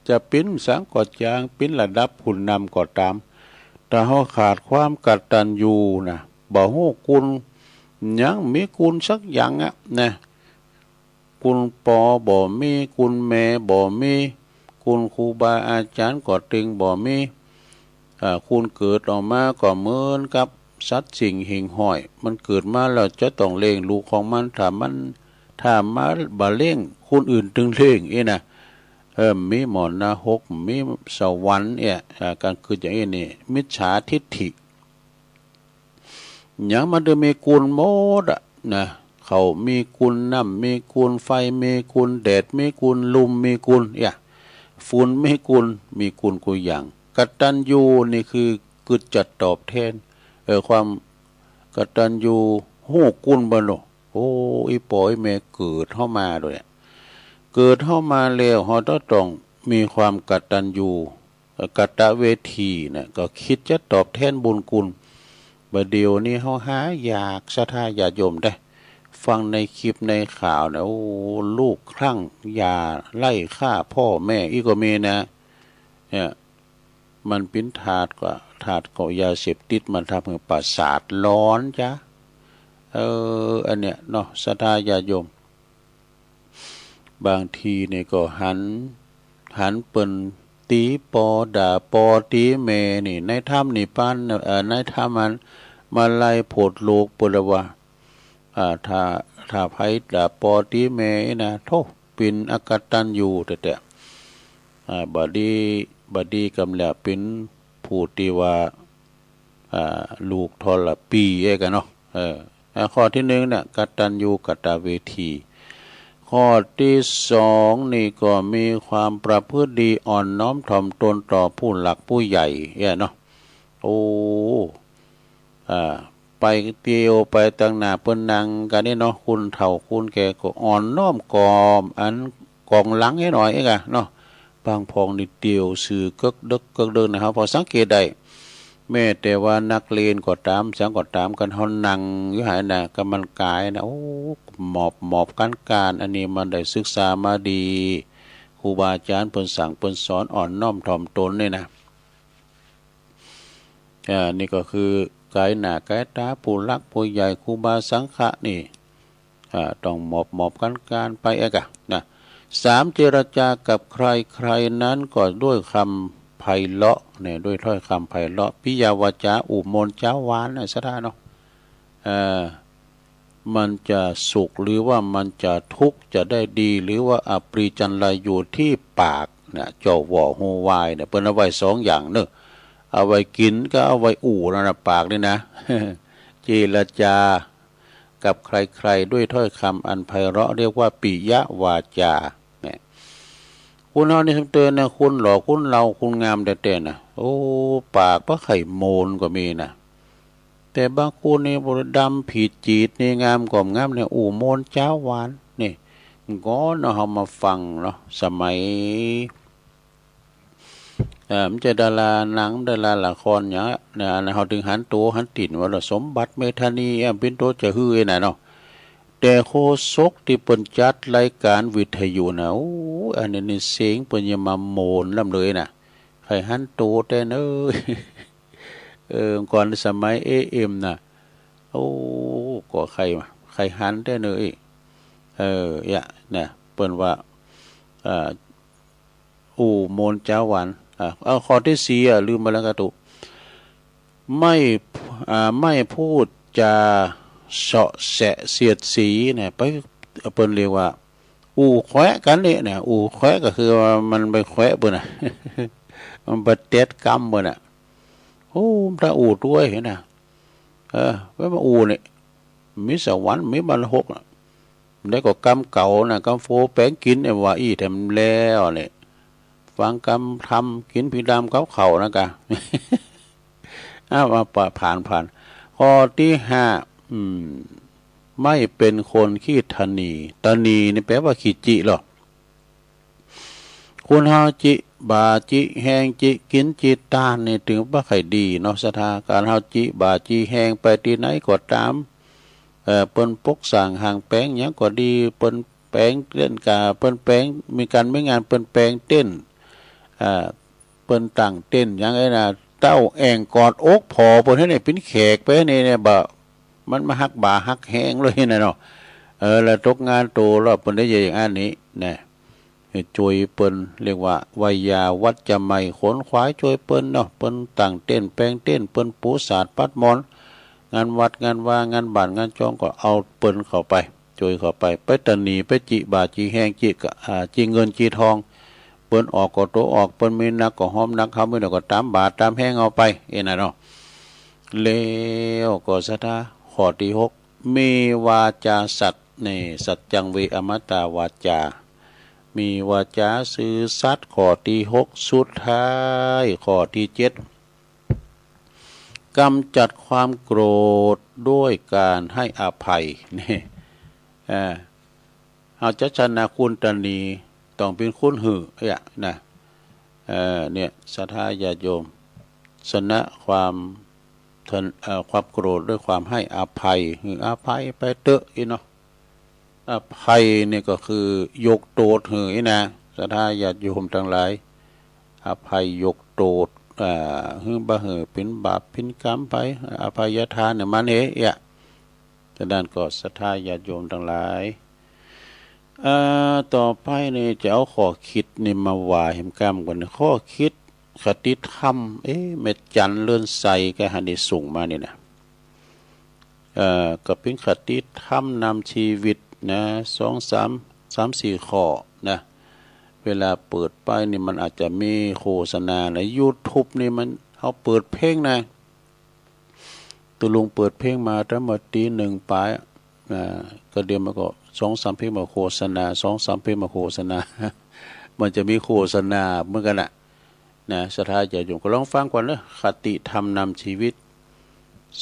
จะปิ้นสังกอดจางปิ้นระดับผู้นำก็ตามแต่เฮาขาดความกตัญญูนะบ่ฮู้คุณยังมีคุณสักอย่างอ่ะนะคุณปอบ่มีคุณแม่บ่มีคุณครูบาอาจารย์ก็ตึงบ่มีคุณเกิดออกมาก็เหมือนกับสัตว์สิ่งหิ่งห้อยมันเกิดมาแล้วจะต้องเลี้ยงลูกของมันถ้ามาบ่เลี้ยงคนอื่นถึงเลี้ยงนะมีหมอนหกมีสวรรค์การคืออย่างนี้มิจฉาทิฏฐิอย่างมันจะมีกุลหมดนะเขามีกุลน้ำมีกุลไฟมีกุลแดดมีกุลลมมีกุลฝุ่นมีกุลมีกุลกูอย่างกตัญญูนี่คือกุศลตอบแทนความกตัญญูฮู้กุลบ่เนาะโอ้อีปอยแม่เกิดเข้ามาด้วยเกิดเข้ามาแล้วเฮาต้องมีความกตัญญูกตเวทีเนี่ยก็คิดจะตอบแทนบุญคุณบัดเดี๋ยวนี้เฮาหาอยากศรัทธาญาติโยมได้ฟังในคลิปในข่าวนะโอ้ลูกคลั่งยาไล่ฆ่าพ่อแม่อีกก็มีนะเนี่ยมันเป็นถาดก็ยาเสพติดมันทำให้ประสาทร้อนจ้ะอันเนี้ยเนาะศรัทธาญาติโยมบางทีเนี่ยก็หันเปิ้นตีปอด่าปอตีเมนี่ในถ้ำนี่ป้านในถ้ำมันมาไล่โพดโลกปุระว่าถ้าไผด่าปอตีเมนะโทปินอกตัญญูแต่บดีกำแล้วเป็นผู้ที่ว่าลูกทรปีกันเนาะข้อที่หนึ่งเนี่ยกตัญญูกตเวทีข้อที่สองนี่ก็มีความประพฤติดีอ่อนน้อมถ่อมตนต่อผู้หลักผู้ใหญ่เนาะโอ้ไปเตียวไปตั้งหน้าเปิ้นนางกันนี่เนาะคุณเฒ่าคุณแก่ก็อ่อนน้อมกอมอันกองหลังให้หน่อยเนาะบางพองนี่เตียวสื่อเกิกเดินนะครับพอสังเกตได้แม้แต่ว่านักเรียนก็ตามสังก็ตามกันเฮานั่งอยู่หายน่ะกำมันกายนะโอ้หมอบการอันนี้มันได้ศึกษามาดีครูบาอาจารย์เพิ่นสั่งเพิ่นสอนอ่อนน้อมถ่อมตนนี่นะนี่ก็คือกายหน้ากายตาผู้รักผู้ใหญ่ครูบาสังฆะนี่ต้องหมอบการไปนะ3เจรจากับใครนั้นก็ด้วยคำไพเราะเนี่ยด้วยถ้อยคำไพเราะปิยวาจาอุมนเจ้าหวานสะท่าเนาะมันจะสุขหรือว่ามันจะทุกข์จะได้ดีหรือว่าอปรีจันไรอยู่ที่ปากเนี่ยเจ้าว่อหูวายเนี่ยเปิ้นเอาไว้2อย่างเนอะเอาไว้กินก็เอาไว้อู่นั่นน่ะปากนี่นะ เจรจากับใครด้วยถ้อยคำอันไพเราะเรียกว่าปิยวาจาคุณเฮานี่เตือนนะคุณหล่อคุณเราคุณงามแต่นะโอ้ปากพระไข่โมนก็มีนะแต่บางคนนี่บ่ดำผิดจีดนี่งามกว่างามเนี่ยอู่โมนเจ้าหวานนี่ก็เนาะเฮามาฟังเนาะสมัยมันจะดาราหนังดาราละครอย่างเนี่ยเฮาถึงหันโตหันติ่นว่าสมบัติเมธานีเป็นโตจะฮือน่ะเนาะแต่โฆษกที่เปิ้นจัดรายการวิทยุนะโอ้อันนี้เสียงเปิ้นอย่ามาโมนลำเลยนะใครหันโตแต่เอ้ยก่อนสมัย AM น่ะโอ้ก็ใครหันแต่เอ้ยเนี่ยเปิ้นว่าอู่โมนเจ้าหวานเอาข้อที่4ลืมไปแล้วกะตุไม่พูดจาเสาะแสะเสียดสีเนี่ยไปเปิ้นเรียกว่าอู่แขวะกันเนี่ยอู่แขวะก็คือว่ามันไปแขวะเปิ้นน่ะ มันบ่เต็ดกรรมเปิ้นน่ะโอ้ถ้าอู่ด้วยเห็นน่ะไว้มาอู่นี่มีสวรรค์มีบรรหกน่ะได้ก็กรรมเก่าน่ะกรรมโฟแป้งกินเนี่ยว่าอีแถมแล้วนี่ฟังกรรมทำกินผีดำเขานะกะ มาผ่านข ข้อที่ห้าไม่เป็นคนขี้ตนีตนีนี่แปลว่าขี้จิหรอคุณเฮาจิบาจิแหงจิกินจิตานนี่ถึงว่าใครดีเนาะสถาการเฮาจิบาจิแหงไปที่ไหนก็ตามเปิ้นปกสั่งห่างแป้งหยังก็ดีเปิ้นแป้งเล่นกาเปิ้นแป้งมีการไม่งานเปิ้นแป้งเต้นเปิ้นตั้งเต้นหยังไงน่ะเต้าแองกอดอกพอเปิ้นให้ได้เป็นแขกไปเนี่ยบ่มันมาฮักบ่าฮักแหงเลยนะเนาะแล้วตกงานโตแล้วเปิ้นได้อย่างอันนี้นะช่วยเปิ้นเรียกว่าวัยยาวัดจะไม่ขนขวายช่วยเปิ้นเนาะเปิ้นตั้งเต้นแป้งเต้นเปิ้นปูศาสตร์ปัดมอนงานวัดงานว่างานบ้านงานจองก็เอาเปิ้นเข้าไปช่วยเข้าไปตะหนีไปจิบาจิแหงจิกะจิเงินจิทองเปิ้นออกก็โตออกเปิ้นมีนักก็หอมนักเขาไม่ได้ก็ตามบาทตามแห้งเอาไปน่ะเนาะแล้วก็สถาข้อที่6มีวาจาสัตย์นี่สัจจังเวอมตาวาจามีวาจาซื่อสัตย์ข้อที่6สุดท้ายข้อที่7กำจัดความโกรธด้วยการให้อภัยนี่เอาจะชนะคุณตนีต้องเป็นคุณหือนะเนี่ยศรัทธาญาติโยมชนะความโกรธด้วยความให้อภัยหืออภัยไปเตอะเนาะอภัยนี่ก็คือยกโทษหือนะศรัทธาญาติโยมทั้งหลายอภัยยกโทษหือบะหือเป็นบาปเป็นกรรมไปอภัยทานเนี่ยมันฉะนั้นก็ศรัทธาญาติโยมทั้งหลายต่อไปนี่จะเอาข้อคิดนี่มาว่าเห็นกรรมก่อนข้อคิดคติธรรมเม็ดจันเลื่อนใสแกหันได้ส่งมานี่นะก็เป็นคติธรรมนำชีวิตนะ3-4ข้อนะเวลาเปิดไปนี่มันอาจจะมีโฆษณาใน YouTube นี่มันเขาเปิดเพลงนะตัวลุงเปิดเพลงมาตั้งแต่ตี 1ปลายก็เดี๋ยวมันก็2-3เพลงมาโฆษณา2-3เพลงมาโฆษณามันจะมีโฆษณาเหมือนกันนะศรัทธาญาติโยมก็ลองฟังก่อนนะคติธรรมนำชีวิต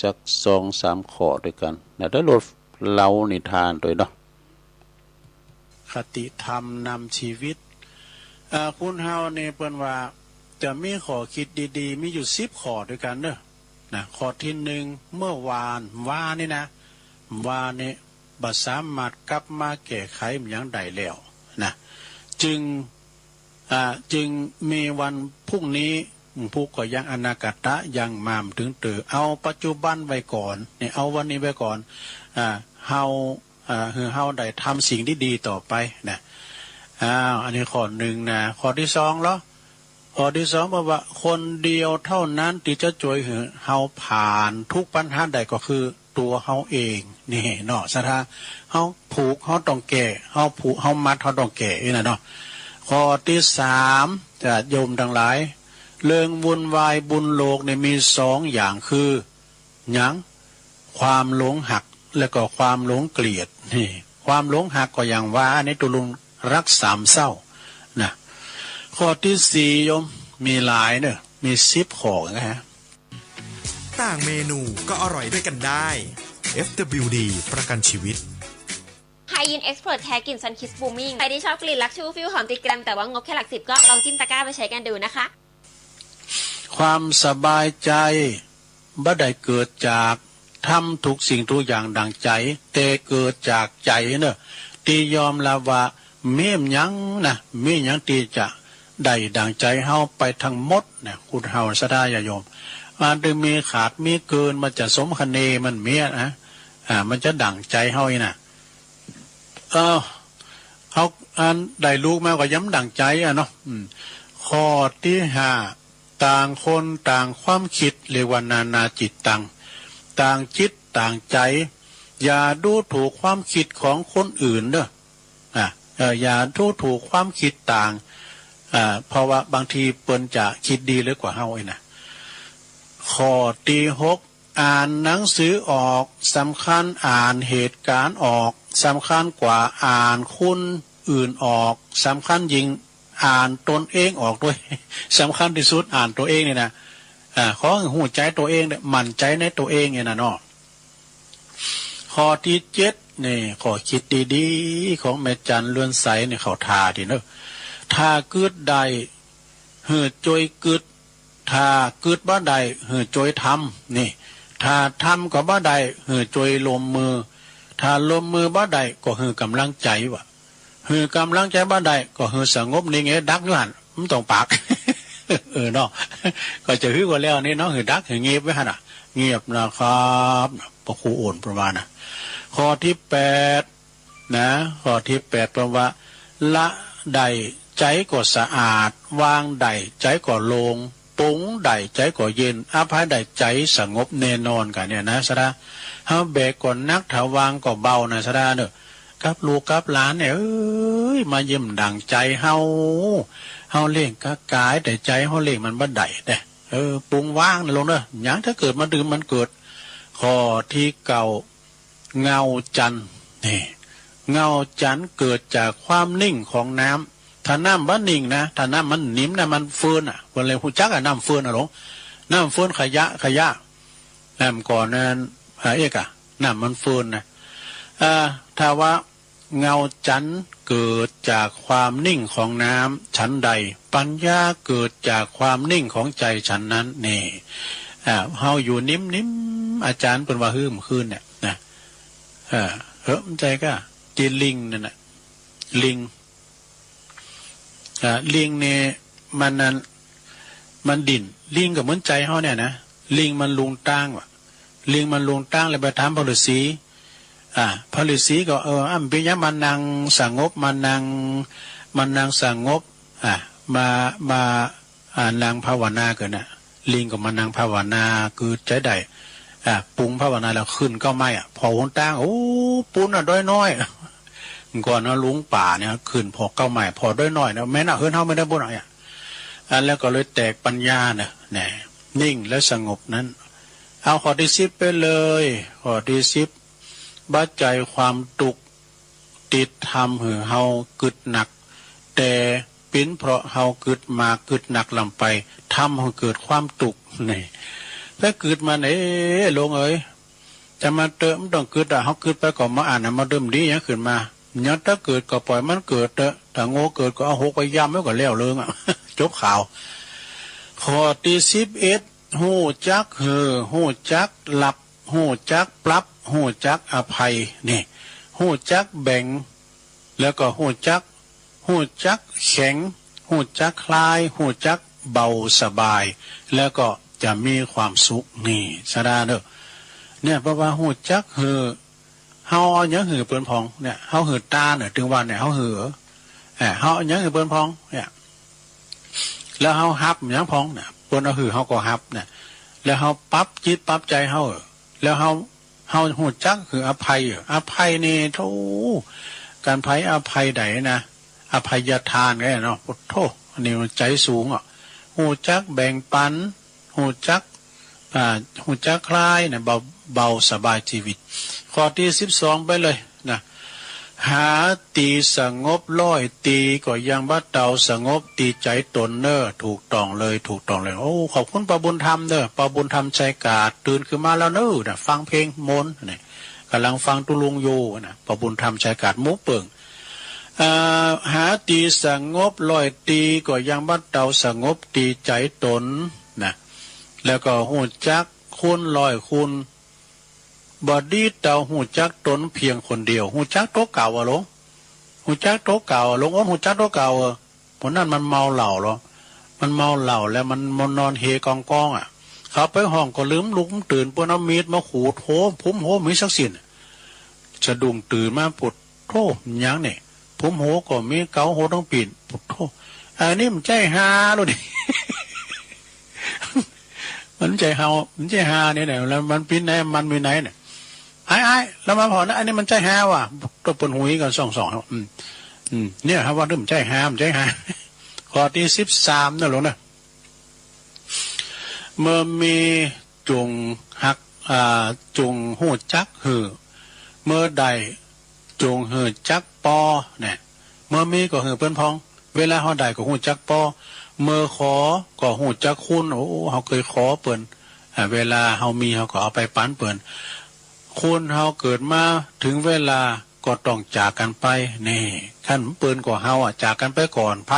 สัก2-3ข้อด้วยกันนะได้ลดเล่านิทานด้วยเนาะคติธรรมนำชีวิตคุณเฮาเนี่ยเปิ้นว่าจะมีข้อคิดดีๆมีอยู่10ข้อด้วยกันเด้อนะข้อที่1เมื่อวานนี่นะวานนี่บ่สามารถกลับมาแก้ไขอย่างใดแล้วนะจึงมีวันพรุ่งนี้ผู้ก็ยังอนาคตะยังมามถึงเอาปัจจุบันไว้ก่อนเนี่ยเอาวันนี้ไว้ก่อนเฮาได้ทำสิ่งที่ดีต่อไปนะอันนี้ข้อหนึ่งนะข้อที่2แล้วข้อที่2บอกว่าคนเดียวเท่านั้นที่จะช่วยเฮาผ่านทุกปัญหาใดก็คือตัวเฮาเองนี่เนาะศรัทธาเฮาผูกเฮาต้องแก่เฮาผูกเฮามัดเฮาต้องแก่นี่นะเนาะข้อที่3จะโยมทั้งหลายเรื่องวุ่นวายบุญโลกเนี่ยมี2อย่างคือหยังความหลงหักและก็ความหลงเกลียดนี่ความหลงหักก็อย่างว่าในตุลุงรัก3เศร้านะข้อที่4โยมมีหลายเนอะมี10ข้อนะฮะต่างเมนูก็อร่อยด้วยกันได้ FWD ประกันชีวิตไฮยินเอ็กซ์เพรสแท้กลิ่นซันคิสบูมิ่งใครที่ชอบกลิ่นลักชูฟิลหอมติดแกรมแต่ว่างบแค่หลัก10ก็ลองจิ้มตะกร้าไปใช้กันดูนะคะความสบายใจบ่ได้เกิดจากทำทุกสิ่งทุกอย่างดังใจแต่เกิดจากใจเนอะที่ยอมรับว่าเมี่ยมยังนะมีหยังที่จะได้ดังใจเฮาไปทั้งหมดนะคุณเฮาศรัทธาญาติโยมมันจะมีขาดมีเกินมันจะสมคะเนมันเมียนะมันจะดั่งใจเฮาอีน่ะเขาได้ลูกมากกว่าย้ำดั่งใจเนาะข้อที่5ต่างคนต่างความคิดเรียกว่านาจิตต่างจิตต่างใจอย่าดูถูกความคิดของคนอื่นเด้ออย่าดูถูกความคิดต่างเพราะว่าบางทีเปิ้นจะคิดดีเลยกว่าเฮาอีน่ะข้อที่6อ่านหนังสือออกสำคัญอ่านเหตุการณ์ออกสำคัญกว่าอ่านคุณอื่นออกสำคัญยิ่งอ่านตนเองออกด้วยสำคัญที่สุดอ่านตัวเองเนี่ยนะขอหูใจตัวเองเนี่ยมั่นใจในตัวเองเนี่ยนะเนาะ ข้อที่7นี่ข้อคิดดีๆของแม่จันเลื่อนใสนี่เขาทาทีเนอะถ้าเกิดใดเหือจอยเกิดถ้าเกิดบ่ใดเหือจอยทำนี่ถ้าทำก็บ่ใดเหือจอยลมมือถ้าลมมือบ่ใดก็เหือกำลังใจวะเหือกำลังใจบ่ใดก็เหือสงบนี่ไงดักอยู่หั่นมันต้องปาก เนาะก็จะฮือว่าแล้วนี่เนาะหือดักหือเงียบไว้หั่นน่ะเงียบนะครับพระครูโอนประมาณนะข้อที่8นะข้อที่8แปลว่าละใดใจก็สะอาดวางใดใจก็โลงปุ้งใดใจก็เย็นอภัยใดใจสงบแน่นอนกันเนี่ยนะสระเฮาแบกก่อนนักถ้าวางก็เบานะสระเนอะกับลูกกับหลานเนี่ยเอ้ยมาเยี่ยมดังใจเฮาเล่งกะกายแต่ใจเฮาเล่งมันบ่ได้เด้ปุ้งว่างนะลงเด้อหยังถ้าเกิดมาดื่มมันเกิดข้อที่เก่าเงาจันทร์นี่เงาจันทร์เกิดจากความนิ่งของน้ำถ้าน้ำมันนิ่งนะถ้าน้ำมันนิ่มนะมันเฟื่อนวันเลยหูจักน้ำเฟื่อนหรอน้ำเฟื่อนขยะน้ำก่อนนั้นเอกน้ำมันเฟื่อนนะถ้าว่าเงาจันทร์เกิดจากความนิ่งของน้ำชั้นใดปัญญาเกิดจากความนิ่งของใจฉันนั้นนี่เฮาอยู่นิ่มอาจารย์เป็นว่าฮื้มคืนเนี่ยนะใจก็จีลิงนั่นน่ะลิงเนี่ยมันดิ่นลิงกับเหมือนใจเฮาเนี่ยนะลิงมันลุงตั้งว่ะลิงมันลุงตั้งเลยไปถามพระฤาษีพระฤาษีก็อ้ำปิยะมันนางสงบมันนางสงบมานางภาวนาเกินน่ะลิงกับมันนางภาวนาคือใจใดปรุงภาวนาแล้วขึ้นก็ไม่พอหนตั้งโอ้ปุ้นด้อยน้อยก่อนนะลุงป่าเนี่ยขึ้นพอเก้าใหม่พอด้อยน้อยนะแม้น่ะเฮือนเฮาไม่ได้บ่หน่อยแล้วก็เลยแตกปัญญาเนี่ยนิ่งและสงบนั้นเอาข้อที่10ไปเลยข้อที่10บัดใจความตุกติดทำหือเฮากึดหนักแต่ปิ้นเพราะเฮากึดมากึดหนักลำไปทำให้เกิดความตุกนี่ถ้าเกิดมาลงจะมาเติมต้องเกิดเฮาเกิดไปก็มาอ่านมาเดิมดีอย่างขึ้นมาเนี่ยถ้าเกิดก็ปล่อยมันเกิดเถอะถ้าโง่เกิดก็เอาหกไปย่ำแล้วก็แล้วเรื่องจบข่าวข้อที่11หู้จักหู้จักหลับหู้จักปรับหู้จักอภัยนี่หู้จักแบ่งแล้วก็หู้จักแข็งหู้จักคลายหู้จักเบาสบายแล้วก็จะมีความสุขนี่สะดาเด้อเนี่ยเพราะว่าหู้จักเฮาเอาหยังหือเปิ้นพองเนี่ยเฮาหือตาเนี่ยถึงวันเนี่ยเฮาหือเฮาเอาหยังหือเปิ้นพองเนี่ยแล้วเฮาฮับหยังพองเนี่ยเปิ้นเอาหือเฮาก็ฮับเนี่ยแล้วเฮาปรับจิตปรับใจเฮาแล้วเฮาหู้จักคืออภัยนี่โธ่การให้อภัยใดนะอภัยทานไงเนาะโธ่อันนี้มันใจสูงหู้จักแบ่งปันหู้จักคลายเนี่ยเบาสบายชีวิตข้อที่12ไปเลยนะหาตีสงบร้อยตีก็ยังบ้าเตาสงบตีใจตนเนอถูกต้องเลยโอ้ขอบคุณป้าบุญธรรมเด้อป้าบุญธรรมใจกาดตื่นขึ้นมาแล้วเนอะฟังเพลงมนต์นี่กำลังฟังตุลุงอยู่นะป้าบุญธรรมใจกาดมุกเปิงหาตีสงบร้อยตีก็ยังบ้าเตาสงบตีใจตนนะแล้วก็หูจักคุณร้อยคุณบอดี้เต่าหูจักตนเพียงคนเดียวหูจักโต๊ะเก่าลงหูจักโต๊ะเก่าลงอ้นหูจักโต๊ะเก่าผลนั้นมันเมาเหล้าหรอมันเมาเหล้าแล้วมันนอนเฮกองเขาไปห้องก็ลืมลุกตื่นเพื่อนเอามีดมาขูดโหผมโหมีสักสินจะดุงตื่นมาปวดโธ่ยังเนี่ยผมโหก็มีเกาโหต้องปีนปวดโธ่อันนี้มันใจฮาลูดิมันใจฮาเนี่ยแล้วมันปีนไหนมันมีไหนเนี่ยไอ้แล้วมาพอนะอันนี้มันใจฮาว่ะตัวปนหุยกันสองเนี่ยครับว่าเริ่มใจฮาข้อที่13นั่นหรอนะเมื่อมีจุงหักจุงหูจักหือเมื่อใดจุงหือจักปอเนี่ยเมื่อมีก็หือเปิ้นพองเวลาเขาใดก็หูจักปอเมื่อขอก็หูจักคุณโอ้เขาเคยขอเปิ้นเวลาเขามีเขาก็เอาไปปั้นเปิ้น คนเฮาเกิดมาถึงเวลาก็ต้องจากกันไปนี่ขั้นเปิ้นกว่าเฮาจากกันไปก่อนไผ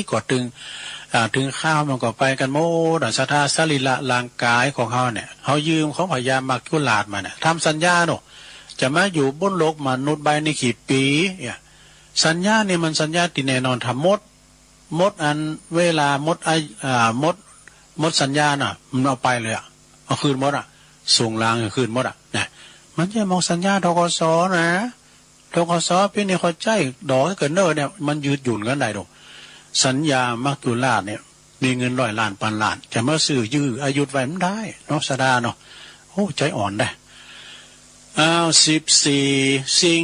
ก็ถึงข้าวมันก็ไปกันโมดศรัทธาสรีระร่างกายของเฮาเนี่ยเฮายืมของพญามัจจุราชมาเนี่ยทำสัญญาเนาะจะมาอยู่บนโลกมนุษย์ใบในกี่ปีเนี่ยสัญญาเนี่ยมันสัญญาที่แน่นอนทำหมดอันเวลาหมดสัญญาน่ะมันเอาไปเลยเอาคืนหมดส่งลางคืนหมดเนี่ยมันจะมองสัญญาธกสนะธกสพี่นี่เขาใจดอกให้เกิดเน้อเนี่ยมันยืดหยุ่นกันได้ดอกสัญญามัจจุราชเนี่ยมีเงิน100 ล้านพันล้านจะมาซื้อยื้ออายุไว้มันได้เนาะสดาเนาะโอ้ใจอ่อนได้14สิ่ง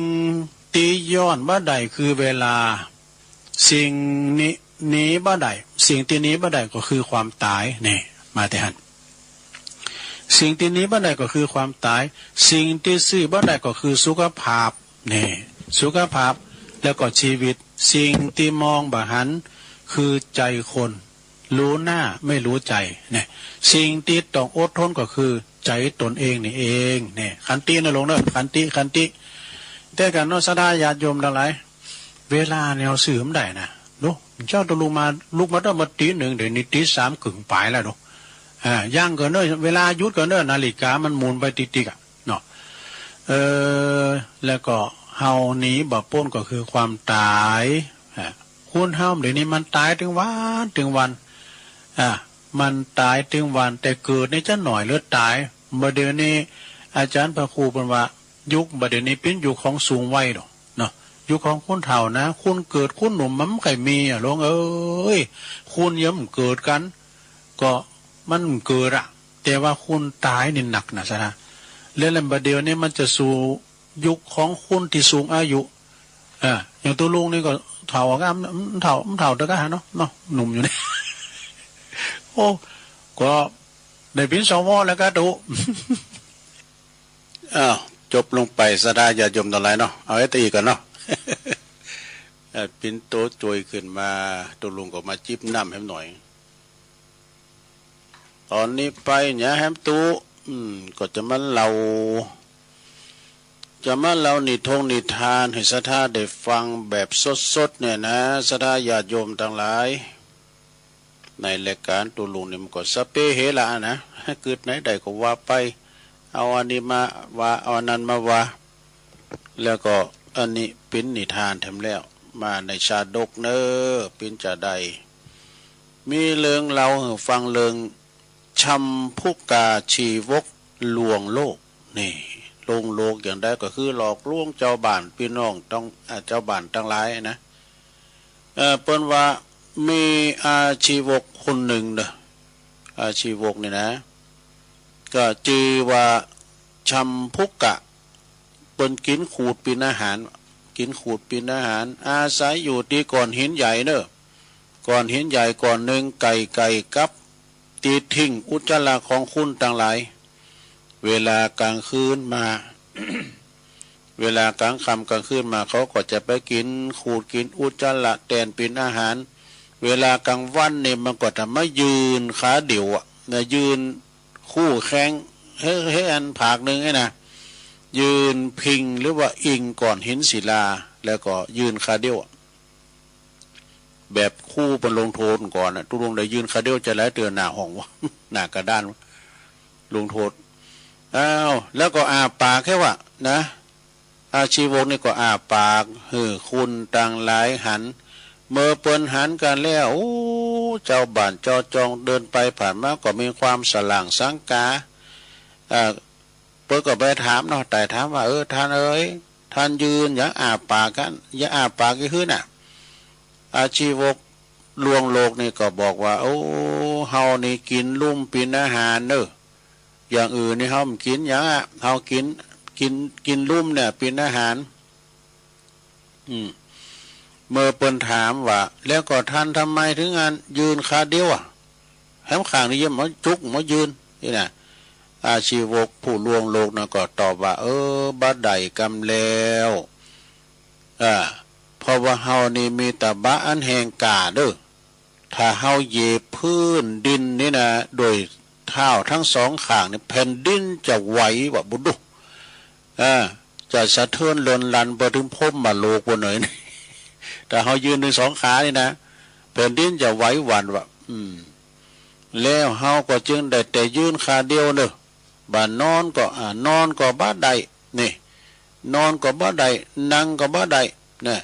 ที่ย้อนบ่ได้คือเวลาสิ่งนี้บ่ได้สิ่งที่นี้บ่ได้ก็คือความตายนี่มาแต่หันสิ่งที่นี้บ่ได้ก็คือความตายสิ่งที่ซื้อบ่ได้ก็คือสุขภาพนี่สุขภาพแล้วก็ชีวิตสิ่งที่มองบ่หันคือใจคนรู้หน้าไม่รู้ใจเนี่ยสิ่งที่ต้องอดทนก็คือใจตนเองนี่เองเนี่ยขันตินะลงเนอะขันติแต่กันเนาะสดาญาติโยมทั้งหลายเวลาแนวสื่อมได้นะดูเจ้าต้องลุกมาต้องมาตี 1เดี๋ยวนี้ตี 3 กึ่งปลายแล้วดูย่างก่อนเนอะเวลาหยุดก่อนเนอะนาฬิกามันหมุนไปติกเนาะแล้วก็เฮานี้บ่พ้นก็คือความตายคุณเฮาเดี๋ยวนี้มันตายถึงวันมันตายถึงวันแต่เกิดในจะหน่อยหรือตายบ่เดี๋ยวนี้อาจารย์พระครูเพิ่นว่ายุคบ่เดี๋ยวนี้เป็นยุคของสูงวัยดอกเนาะยุคของคนเฒ่านะคุณเกิดคุณหนุ่มมันค่อยมีหลวงเอ้ยคุณย่ำเกิดกันก็มันเกิดแต่ว่าคุณตายนี่หนักนะซะนะเรื่องบ่เดี๋ยวนี้มันจะสู่ยุคของคุณที่สูงอายุอย่างตัวลุงนี่ก็เฒ่าก็เฒ่าตะกะเนาะหนุ่มอยู่นี่โอ้ก็ได้เป็นสวแล้วก็ดูจบลงไปสดาญาติโยมทั้งหลายเนาะเอาไว้ตีกันเนาะปิ่นโตจวยขึ้นมาตัวลุงก็มาจิบน้ำให้หน่อยตอนนี้ไปเนี่ยแฮมตูก็จะมาเล่านิทานให้ศรัทธาได้ฟังแบบสดๆเนี่ยนะศรัทธาญาติโยมทั้งหลายในรายการตัวลุงนี่มันก็สเปเฮละนะเกิดไหนใดก็ว่าไปเอาอันนี้มาว่าเอาอันนั้นมาว่าแล้วก็อันนี้เป็นนิทานทำแล้วมาในชาดกเนอเป็นจะใดมีเรื่องเราฟังเรื่องชัมพุกาชีวกลวงโลกนี่ลวงโลกอย่างใดก็คือหลอกลวงเจ้าบ้านพี่น้องต้องเจ้าบ้านทั้งหลายนะเปิ้นว่ามีอาชีวกคนหนึ่งเด้ออาชีวกนี่นะก็ชื่อว่าชัมพุกะเปิ้นกินขูดเป็นอาหารอาศัยอยู่ที่ก้อนหินใหญ่เนอะก้อนหินใหญ่ก้อนหนึ่งไก่กับตีทิ้งอุจจาระของคุณต่างหลายเวลากลางคืนมา เวลากลางค่ำกลางคืนมาเขาก็จะไปกินขูดกินอุจจาระแทนเป็นอาหารเวลากลางวันเนี่ยมันก็ทำให้ยืนขาเดี่ยวนะยืนคู่แข้งให้อันผากหนึ่งนะยืนพิงหรือว่าอิงก่อนหินศิลาแล้วก็ยืนขาเดี่ยวแบบคู่เป็นลงโทษก่อนนะทุกลงได้ยืนขาเดี่ยวจะแล้วเตือนหน้าห้องวะหน้ากระด้านลงโทษแล้วก็อาปากแค่ว่านะอาชีวกนี่ก็อาปากคุณต่างหลายหันเมื่อเปิ้นหันกันแล้วเจ้าบ้านเจ้าจองเดินไปผ่านมาก็มีความสล่างสังกาเปิ้นก็ไปถามเนาะแต่ถามว่าท่านเอ้ยท่านยืนอย่าอาปากกันอย่าอาปากกี่คืนน่ะอาชีวกลวงโลกนี่ก็บอกว่าเฮานี่กินลุ่มเป็นอาหารเนอะอย่างอื่นนี่เฮากินอย่างเฮากินลุ่มเนี่ยเป็นอาหารเมื่อเปิ้นถามว่าแล้วก็ท่านทำไมถึงงานยืนขาเดียวแถมข้างนี้ยังมาจุกมายืนนี่นะอาชีวกผู้ลวงโลกนะก็ตอบว่าบัดใดกำแล้วเพราะว่าเฮานี่มีตะบะอันแห่งกาเด้อถ้าเฮาเหยียบพื้นดินนี่นะโดยเท้าทั้งสองข้างนี่แผ่นดินจะไหวว่าบุดุ จะสะเทือนเลินลันไปถึงพมมาโลกบนหน่อยนี่แต่เขายืนถึงสองขานี่นะแผ่นดินจะไหวหวั่นวะแล้วเฮาก็จึงได้แต่ยืนขาเดียวเนอะบ้านนอนก็นอนก็บ้าใดนี่นอนก็บ้าใดนั่งก็บ้าใดเนี่ย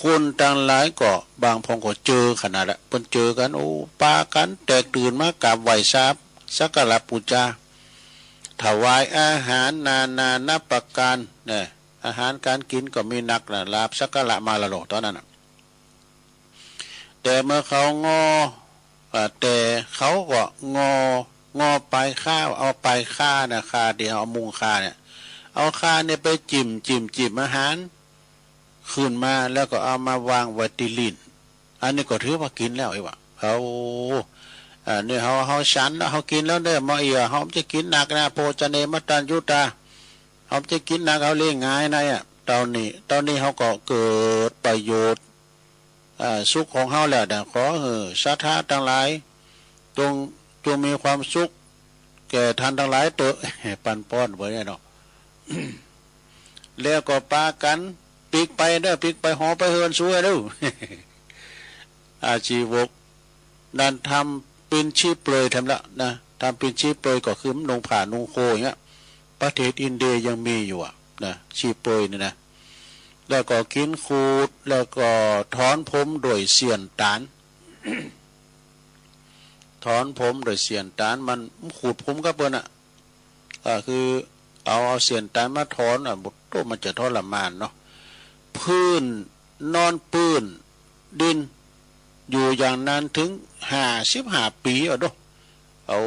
คนต่างหลายก็บางพงก็เจอขนาดละเพิ่นเจอกันโอ้ปากันแตกตื่นมากราบไหว้ทราบสักการะบูชาถวายอาหารนานับประการเนี่ยอาหารการกินก็มีนักนะลาบสักการะมาละโลตอนนั้นแต่เมื่อเขาแต่เขาก็งอปลายข้าวเอาปลายข้านะข้าเดียวเอามุงข้าเนี่ยเอาข้าเนี่ยไปจิ้มอาหารขึ้นมาแล้วก็เอามาวางไว้ที่ลิ้นอันนี้ก็ถือว่ากินแล้วไอ้วะเขาเนี่ยเขาฉันแล้วเขากินแล้วเนี่ยมาเขาจะกินหนักนะโภชเนมัตตัญญุตาเขาจะกินหนักเขาเลี้ยงง่ายนะตอนนี้เขาก็เกิดประโยชน์สุขของเขาแล้วแต่ขอศรัทธาทั้งหลายจงมีความสุขแก่ท่านทั้งหลายเตอะปันป้อนไว้เนาะ แล้วก็ปากันปีกไปเด้อปีกไปหอไปเฮินช่วยเด้อ อาชีวกนั่นทำเป็นชีพเปลยทำละนะทำเป็นชีพเปลยก็คือนุ่งผ้านุ่งโคอย่างเงี้ยประเทศอินเดียยังมีอยู่นะชีพเปลยนี่นะแล้วก็กินขูดแล้วก็ถอนผมโดยเสียนตาน ถอนผมโดยเสียนตานมันขูดผมก็เปิ้นก็คือเอาเสียนตานมาถอนบุตรมันจะทรมานเนาะพื้นนอนปื้นดินอยู่อย่างนั้นถึง55 ปีด้วยเอา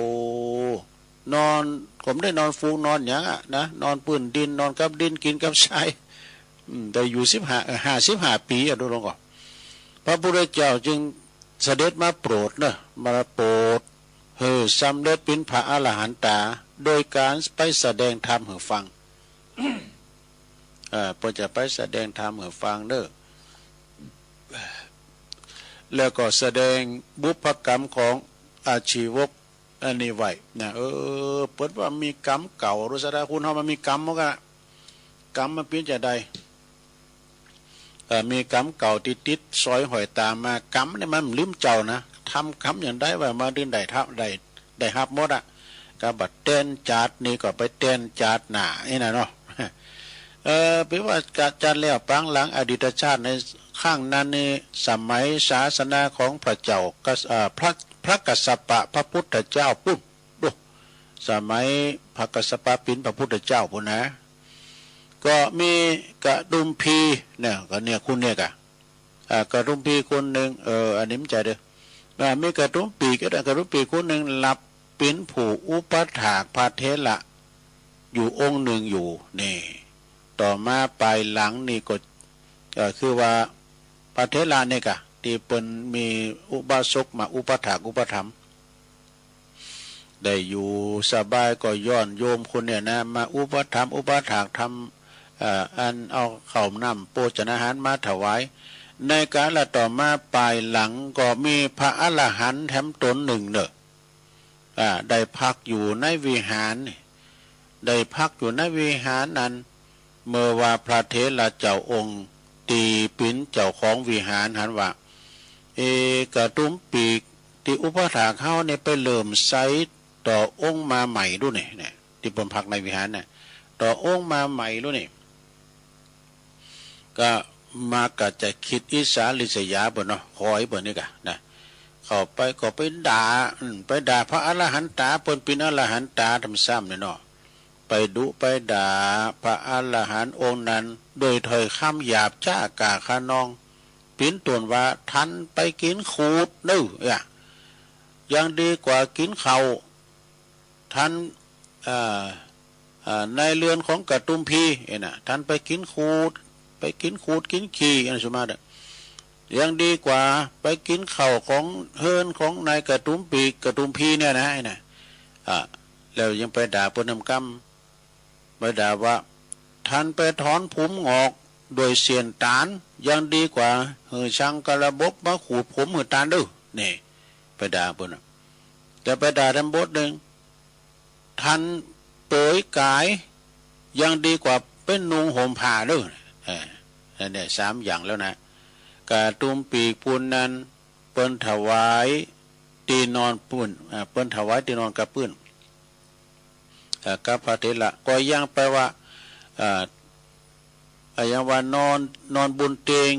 นอนผมได้นอนฟูงนอนอย่างนะนอนปื้นดินนอนกับดินกินกับทรายแต่อยู่55 ปีด้วยลงก่อนพระพุทธเจ้าจึงเสด็จมาโปรดนะมาโปรดสำเร็จเป็นพระอรหันตาโดยการไปแสดงธรรมให้ฟังเพื่อจะไปแสดงธรรมให้ฟังเด้อแล้วก็แสดงบุพกรรมของอาชีวกอันนี้ไว้นะเปิดว่ามีกรรมเก่ารู้สะดาคุณเฮามันมีกรรมมั้งกันกรรมมันเป็นจะใดมีกรรมเก่าติดซอยหอยตามมากรรมเนี่ยมันลืมเจ้านะทำกรรมอย่างได้ว่ามาดินได้ทับได้ฮับหมดก็บัดเต้นจัดนี่ก็ไปเต้นจัดหนานี่นะเนาะแปลว่าจัดแล้วปางหลังอดีตชาติในข้างนั้นนี่สมัยศาสนาของพระเจ้าพระกัสสปะพระพุทธเจ้าปุ๊บดูสมัยพระกัสสปะเป็นพระพุทธเจ้าพุ่นนะก็มีกระดุมพีเนี่ยก็เนี่ยคุณเนี่ยกระดุมพีคนหนึ่งอันนี้มันใจเด้อมีกระดุมปีก็ได้กระดุมปีคนหนึ่งหลับเป็นผู้อุปถากพระเถระอยู่องค์หนึ่งอยู่นี่ต่อมาปลายหลังนี่ก็คือว่าพระเถระเนี่ยก็ที่เป็นมีอุบาสกมาอุปถากอุปถัมภ์ได้อยู่สบายก็ย้อนโยมคนเนี่ยนะมาอุปถัมภ์อุปถากทำอันเอาข้าวน้ำโภชนาหารมาถวายในกาลต่อมาปลายหลังก็มีพระอรหันต์แถมตนหนึ่งเนอะได้พักอยู่ในวิหารได้พักอยู่ในวิหารนั้นเมื่อว่าพระเถระเจ้าองค์ตีปิ่นเจ้าของวิหารหันว่ากระตุ้มปีกที่อุปถากเขาเนี่ยไปเริ่มไซต่อองค์มาใหม่ด้วยเนี่ยที่ผมพักในวิหารเนี่ยต่อองค์มาใหม่ด้วยนี่ก็มาก็จะคิดอิสาลิษยาบ่เนาะคอยบ่นี่กะนะเข้าไปก็ไปด่าพระอรหันตาเปิ้นเป็นอรหันตาทำซ้ำเนี่ยเนาะไปดุไปด่าพระอรหันต์องค์นั้นโดยถ้อยคำหยาบจ้ากาขานองปิ้นตวนว่าท่านไปกินขูดเด้อยังดีกว่ากินข้าวท่านในเรือนของกระตุ้มพีน่ะท่านไปกินขูดกินขี้อันสมาเด้อยังดีกว่าไปกินข้าวของเฮิรนของนายกระตุ้มพีเนี่ยนะแล้วยังไปด่าปนกรรมไปด่าว่าท่านไปถอนผมงอกโดยเสียนตานยังดีกว่าช่างกระบบมาขูดผมตานด้วยนี่ไปด่าปนแต่ไปด่าทำบทหนึ่งท่านเปยกาย ยังดีกว่าเป็นนุงห่มผ้าด้วยนั่นเนี่ย3อย่างแล้วนะกาตุ้มปีกปูนนั้นเปิ้นถวายตีนอนปื้นเปิ้นถวายตีนอนกับปื้นกับพระเถระก็ยังแปลว่าอย่างว่านอนบนเตียง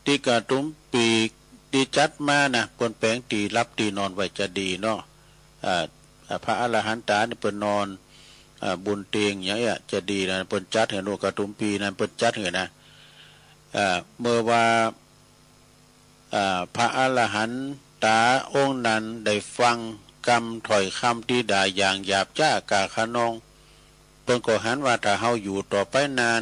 ที่กาตุ้มปีกที่จัดมานะเปิ้นแปลงตีรับตีนอนไว้จะดีเนาะพระอรหันตานี่เปิ้นนอนบุญเตียงอย่างเงี้ยจะดีนะเปิ้นจัดเห็นว่ากระตุ้มปีนั้นเปิ้นจัดเห็นนะเมื่อว่าพระอรหันตาองค์นั้นได้ฟังคำถ้อยคำที่ด่าอย่างหยาบจ้ากาขนองเปิ้นก็หันว่าถ้าเฮาอยู่ต่อไปนาน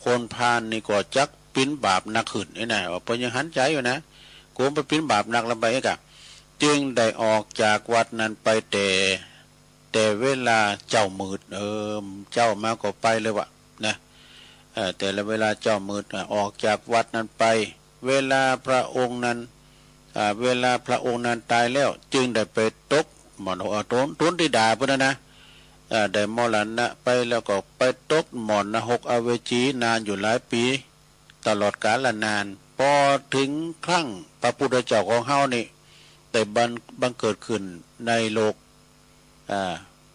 คนพาลนี่ก็จักปิ้นบาปหนักขึ้นนี่นะเปิ้นยังหันใจอยู่นะโกมไปปิ้นบาปหนักลำไปกะจึงได้ออกจากวัดนั้นไปแต่เวลาเจ้ามืดเจ้ามาก็ไปเลยวะนะแต่ละเวลาเจ้ามืดออกจากวัดนั้นไปเวลาพระองค์นั้นตายแล้วจึงได้ไปตกหมอนต้นที่ด่าเพื่อนนะได้มรณะไปแล้วก็ไปตกหมอนหกอเวจีนานอยู่หลายปีตลอดกาลนานพอถึงครั้งพระพุทธเจ้าของเฮานี่ได้บังเกิดขึ้นในโลก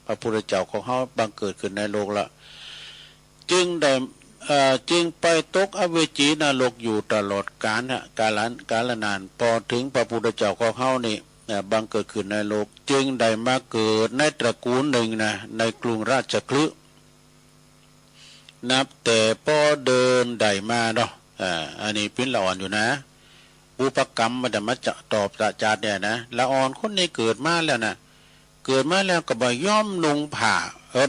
พระพุทธเจ้าของเฮาบังเกิดขึ้นในโลกละจึงไปตกอเวจีนรกอยู่ตลอดกาลนานพอถึงพระพุทธเจ้าของเฮานี่บังเกิดขึ้นในโลกจึงได้มาเกิดในตระกูลหนึ่งนะในกรุงราชคฤห์นับแต่พอเดินได้มาเนาะอันนี้ปิ้นละอ่อนอยู่นะอุปกรรมมันจะมาตอบประจาดเนี่ยนะละอ่อนคนนี้เกิดมาแล้วนะเกิดมาแล้วก็บ่ย่อมนุ่งผ้า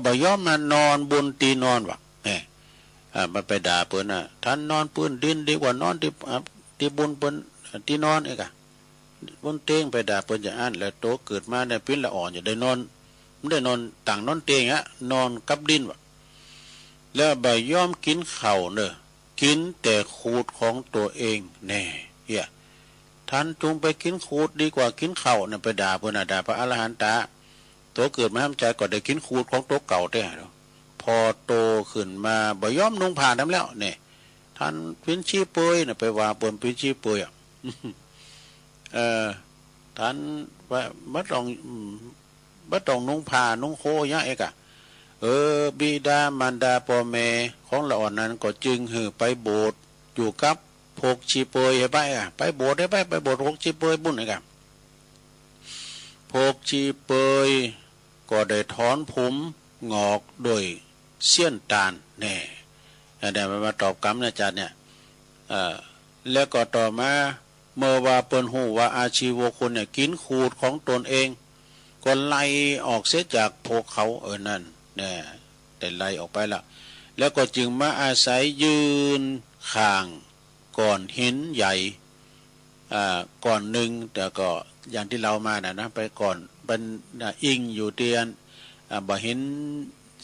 บ่ย่อมมานอนบนตีนอนวะมันไปด่าเปิ้นท่านนอนปืนดินดีกว่านอนที่บนเปิ้นที่นอนเองอะบนเตียงไปด่าเปิ้นจะอ่านแล้วโตเกิดมาเนี่ยปิ้นละอ่อนจะได้นอนไม่ได้นอนต่างนอนเตียงนอนกับดินวะแล้วบ่ย่อมกินข้าวเนอะกินแต่ขูดของตัวเองแน่เหี้ยท่านจงไปกินขูดดีกว่ากินข้าวน่ะไปด่าเพิ่นด่าพระอรหันตาตัวเกิดมาทำใจก็ได้กินขูดของตัวเก่าได้พอโตขึ้นมาบ่ยอมนุ่งผ้าทำแล้วเนี่ยท่านพินชีเปยน่ะไปว่าเปิ้นพินชีเปยท่านว่าบ่ต้องนุ่งผ้านุ่งโคยะเอกบิดามารดาพ่อแม่ของละอ่อนนั้นก็จึงไปโบสถ์อยู่กับพกชีเปยไปโบสถ์ไปโบสถ์พกชีเปยบุญนะครับพกชีเปยก็ได้ถอนผมงอกโดยเสี้ยนตาลแน่ได้มาตอบกรรมนะอาจารย์เนี่ยแล้วก็ต่อมาเมื่อว่าเปิ้นฮู้ว่าอาชีวะคนเนี่ยกินขูดของตนเองก็ไล่ออกเสียจากพวกเขานั่นเนี่ยได้ไล่ออกไปแล้วก็จึงมาอาศัยยืนข้างก้อนหินใหญ่ก้อนหนึ่งแต่ก็อย่างที่เรามานะไปก่อนเป็นอิงอยู่เตียนบ่เห็น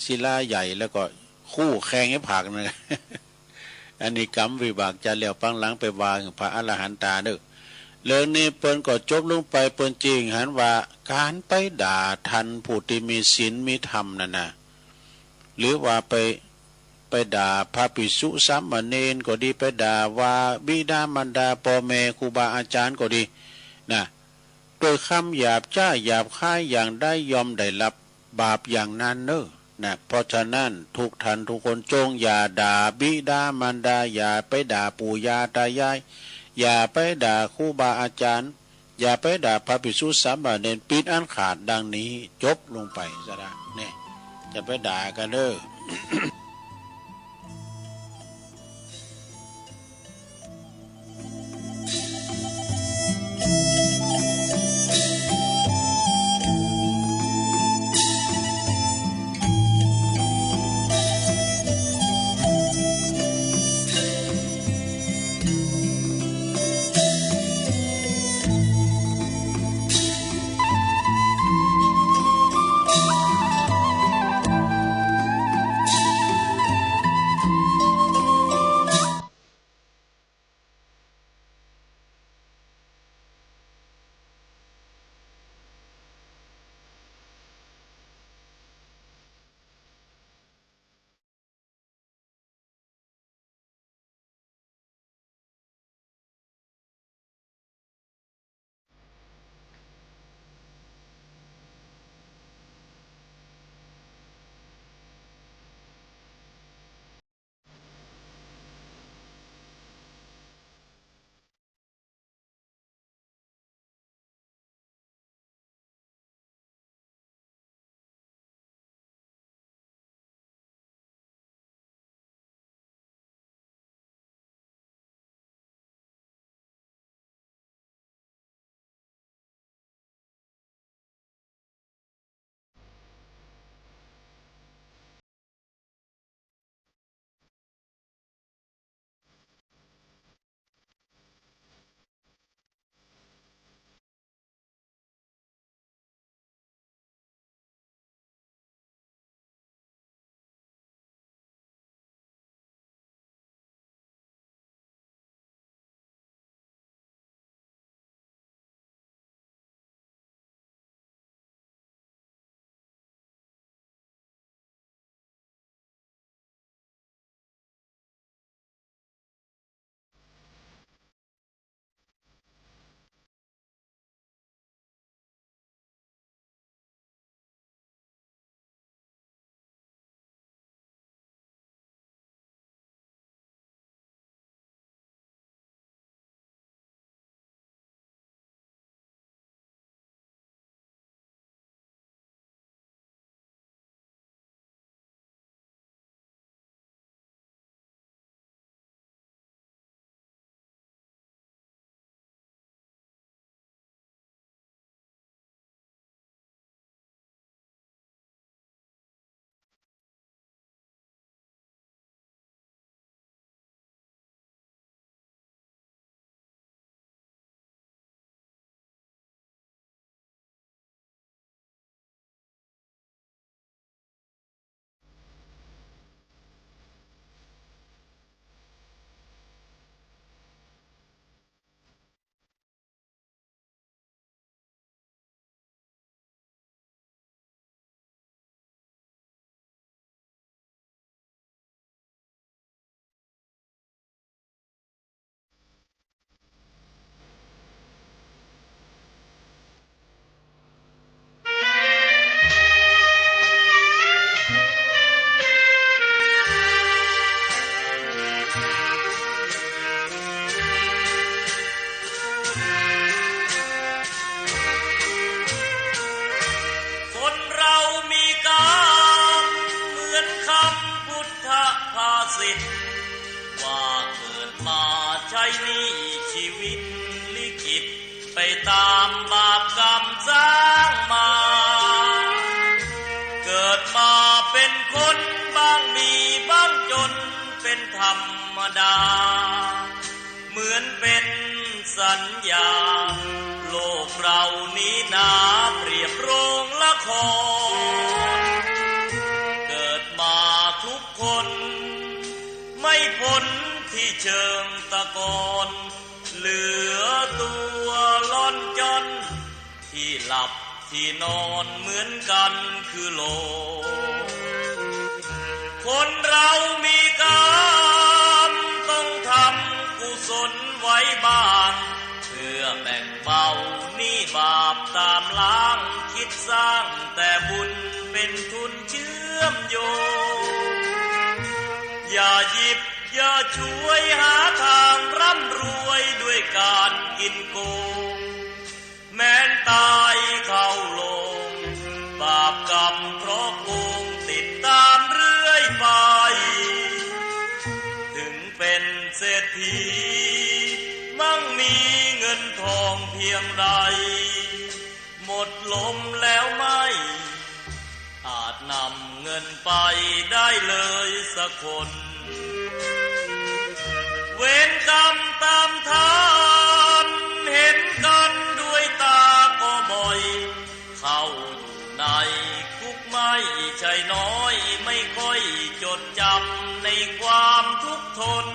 ศิลาใหญ่แล้วก็คู่แข่งให้ผักนะ อันนี้กรรมวิบากจะเลี้ยวปังหลังไปวางพระอรหันตาเด้อเรื่องนี้เปิ้นก็จบลงไปเปิ้นจริงหันว่าการไปด่าทันผู้ที่มีศีลมีธรรมนั่นนะหรือว่าไปด่าพระภิกษุสามเณรก็ดีไปด่าว่าบิดามารดาพ่อแม่ครูบาอาจารย์ก็ดีนะโดยคำหยาบจ้าหยาบคายอย่างได้ยอมได้รับบาปอย่างนั้นเนอะนะเพราะฉะนั้นทุกท่านทุกคนจงอย่าด่าบิดามารดาอย่าไปด่าปู่ย่าตายายอย่าไปด่าครูบาอาจารย์อย่าไปด่าพระภิกษุสามเณรปิดอันขาดดังนี้จบลงไปซะละเนี่ยจะไปด่ากันเด้อ สิทธิ์ว่าเกิดมาใช้นี่ชีวิตลิขิตไปตามบาปกรรมสร้างมาเกิดมาเป็นคนบางมีบางจนเป็นธรรมดาเหมือนเป็นสัญญาโลกเรานี้นาเปรียบโรงละครเกิดมาทุกคนไม่พ้นที่เชิงตะกอนเหลือตัวล่อนจอนที่หลับที่นอนเหมือนกันคือโลกคนเรามีกรรมต้องทำกุศลไว้บ้างเพื่อแบ่งเบาหนี้บาปตามล้างคิดสร้างแต่บุญเป็นทุนเชื่อมโยงอย่าหยิบอย่าช่วยหาทางร่ำรวยด้วยการกินโกงแม้นตายเข้าลงบาปกรรมเพราะโกงติดตามเรื่อยไปถึงเป็นเศรษฐีมั่งมีเงินทองเพียงใดหมดลมแล้วไม่อาจนำเงินไปได้เลยสักคนเวรกรรมตามทันเห็นกันด้วยตาก็บ่อยเข้าอยู่ในคุกไม่ใช่น้อยไม่ค่อยจดจำในความทุกข์ทน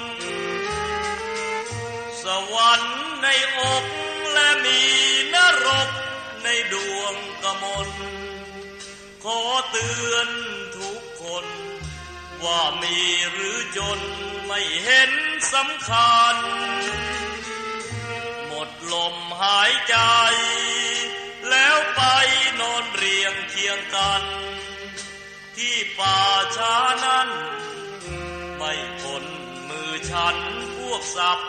สวรรค์ในอกและมีนรกในดวงกมลขอเตือนทุกคนว่ามีหรือจนไม่เห็นสำคัญหมดลมหายใจแล้วไปนอนเรียงเคียงกันที่ป่าช้านั้นไม่พ้นมือฉันพวกสับ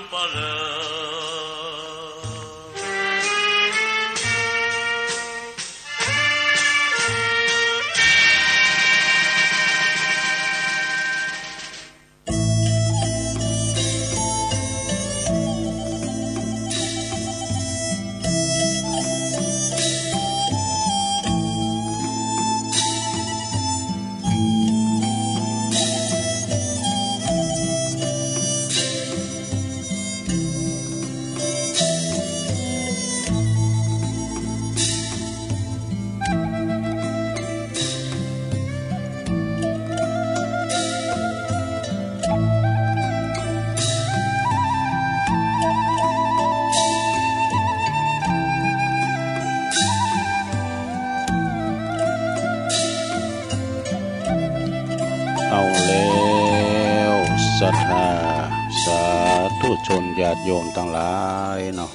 เปลือเอาแล้วศรัทธาสาธุชนญาติโยมทั้งหลายเนาะ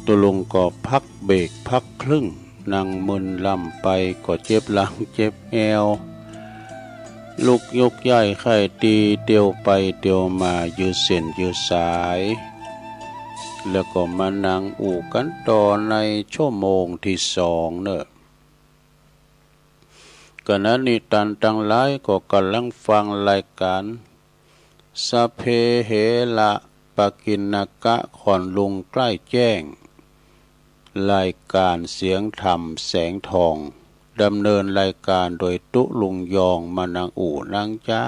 ตุลุงก็พักเบรกพักครึ่งนั่งมึนลำไปก็เจ็บหลังเจ็บแอวลุกยกย้ายไข้ตีเตียวไปเตียวมายืดเส้นยืดสายแล้วก็มานั่งอู่กันต่อในชั่วโมงที่2เนอะขณะนี้ท่านทั้งหลายก็กำลังฟังรายการสัพเพเหระปกิณกะขอนลุงใกล้แจ้งรายการเสียงธรรมแสงทองดำเนินรายการโดยตุลุงยองมานางอู่นางจ้า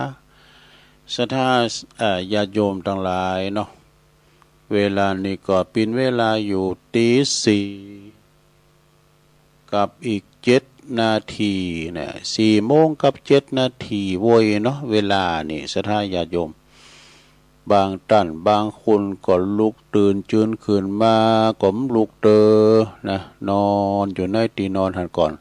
ศรัทธาญาติโยมทั้งหลายเนาะเวลานี้ก็เป็นเวลาอยู่ตี4กับอีก7 นาทีเนี่ย4 โมงกับ7 นาทีโวยเนาะเวลานี่ศรัทธาญาติโยมบางท่านบางคนก็ลุกตื่นจืนขึ้นมาก็ลุกเตอนะนอนอยู่ในที่นอนหันก่อน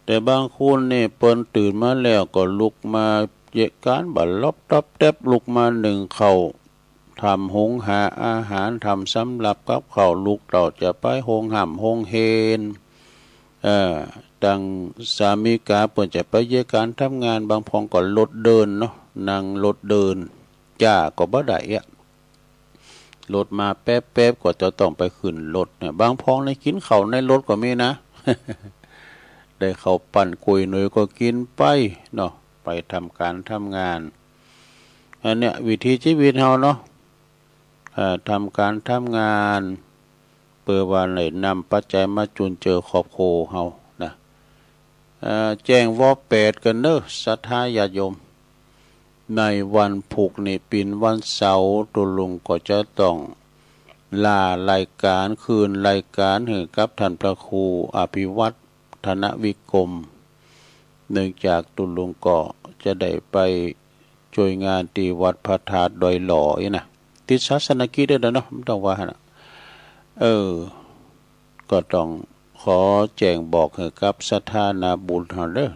แต่บางคนนี่เปิ้นตื่นมาแล้วก็ลุกมาเยะการบัดลบตับแทบลุกมานึ่งข้าวทำหุงหาอาหารทำสำหรับกับข้าวลุกเราจะไปโฮงห่ำโฮงเฮนดังสามีกาเปิ้นจะไปเยะการทำงานบางพองก็รถเดินเนาะนั่งรถเดินจ้าก็บ่ได้อะรถมาแป๊บๆก็จะต้องไปขึ้นรถเนี่ยบางพองในกินข้าวในรถก็มีนะ ได้ข้าวปั่นกุยหน่อยก็กินไปเนาะ ไปทำการทำงานอันเนี้ยวิถีชีวิตเฮาเนาะทำการทำงานเพื่อว่าไหนนำปัจจัยมาจุนเจือครอบครัวเฮานะแจ้งวอ8กันเด้อศรัทธาญาติโยมในวันพุกนี่เป็นวันเสาร์ตุลุงก็จะต้องลารายการคืนรายการให้กับท่านพระครูอภิวัตธนวิกรมเนื่องจากตุลุงก็จะได้ไปช่วยงานที่วัดพระธาตุดอยหล่อนี่นะติดศาสนกิจด้วยเนาะไม่ต้องว่านะก็ต้องขอแจ้งบอกให้กับศรัทธานาบุญเฮาเด้อ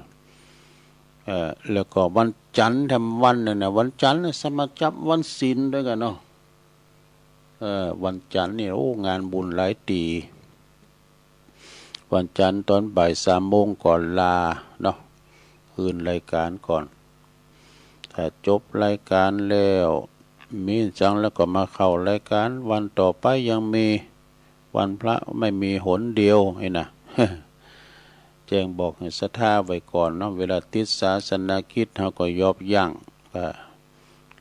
แล้วก็วันจันทร์ทำวันเนี่ยนะวันจันทร์สมาจับวันศีลด้วยกันเนาะวันจันทร์นี่โอ้งานบุญหลายตีวันจันทร์ตอนบ่าย3 โมงก่อนลาเนาะคืนรายการก่อนถ้าจบรายการแล้วมีจังแล้วก็มาเข้ารายการวันต่อไปยังมีวันพระไม่มีหนเดียวไอ้นะ แจ้งบอกให้ศรัทธาไว้ก่อนเนาะเวลาติดศาสนกิจเขาก็ยอบยั้ง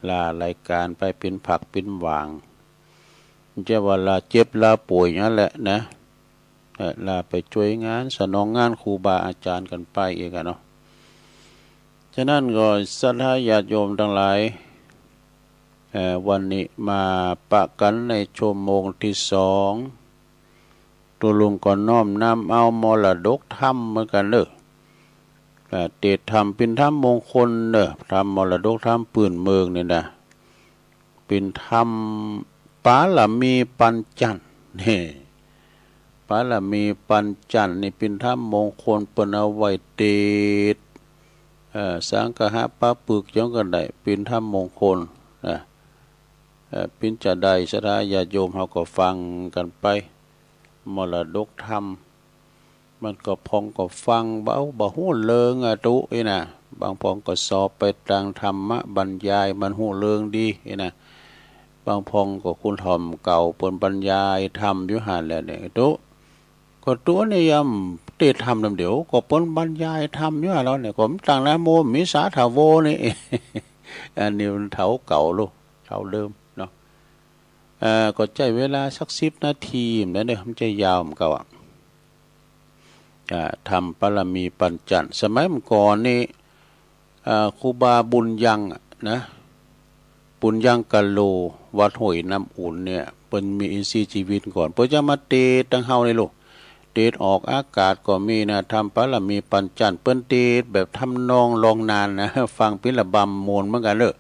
ลารายการไปเป็นผักเป็นหวางจะว่าลาเจ็บลาป่วยนั่นแหละนะลาไปช่วยงานสนองงานครูบาอาจารย์กันไปเองเนาะฉะนั้นก็ศรัทธาญาติโยมทั้งหลายวันนี้มาปะกันในชั่วโมงที่2ตัวลุงก็น้อมนำเอามรดกธรรมเหมือนกันเด้อเตธรรมเป็นธรรมมงคลเด้อธรรมมรดกธรรมปืนเมืองนี่นะเป็นธรรมปาลมีปัญจันนี่ปาลมีปัญจันนี่เป็นธรรมมงคลเปิ้นเอาไว้เตดสังฆะปะปึกจังกันได้เป็นธรรมมงคลนะเป็นจะได้ศรัทธาญาติโยมเฮาก็ฟังกันไปมรดกธรรมมันก็พองก็ฟังเบาบ่ฮู้เลิงตุนี่นะบางพองก็สอบไปตามธรรมะบรรยายมันฮู้เลิงดีนี่นะบางพองก็คุณธรรมเก่าเปิ้นบรรยายธรรมอยู่หั่นแหละเนี่ยตุก็ตัวนี่ยำติดธรรมนำเดี๋ยวก็เปิ้นบรรยายธรรมอยู่แล้วเนี่ยก็ตั้งนะโมมิสาทาโวนี่ อันนี้มันเฒ่าเก่าลูกเฒ่าเดิมเนาะก็ใช้เวลาสัก10 นาทีนั่นเด้อมันจะยาวมันก็ทำปรมีปัญจันสมัยเมื่อก่อนนี่ครูบาบุญยังนะบุญยังกะโลวัดห้วยน้ำอุ่นเนี่ยเปิ้นมีอินทรีย์ชีวิตก่อนเพิ่นจะมาเตะตั้งเฮานี่ลูกเตะออกอากาศก็มีนะทำปรมีปัญจันเปิ้นเตะแบบทำนองลองนานนะฟังเป็นระบำโมนเหมือนกันเด้อ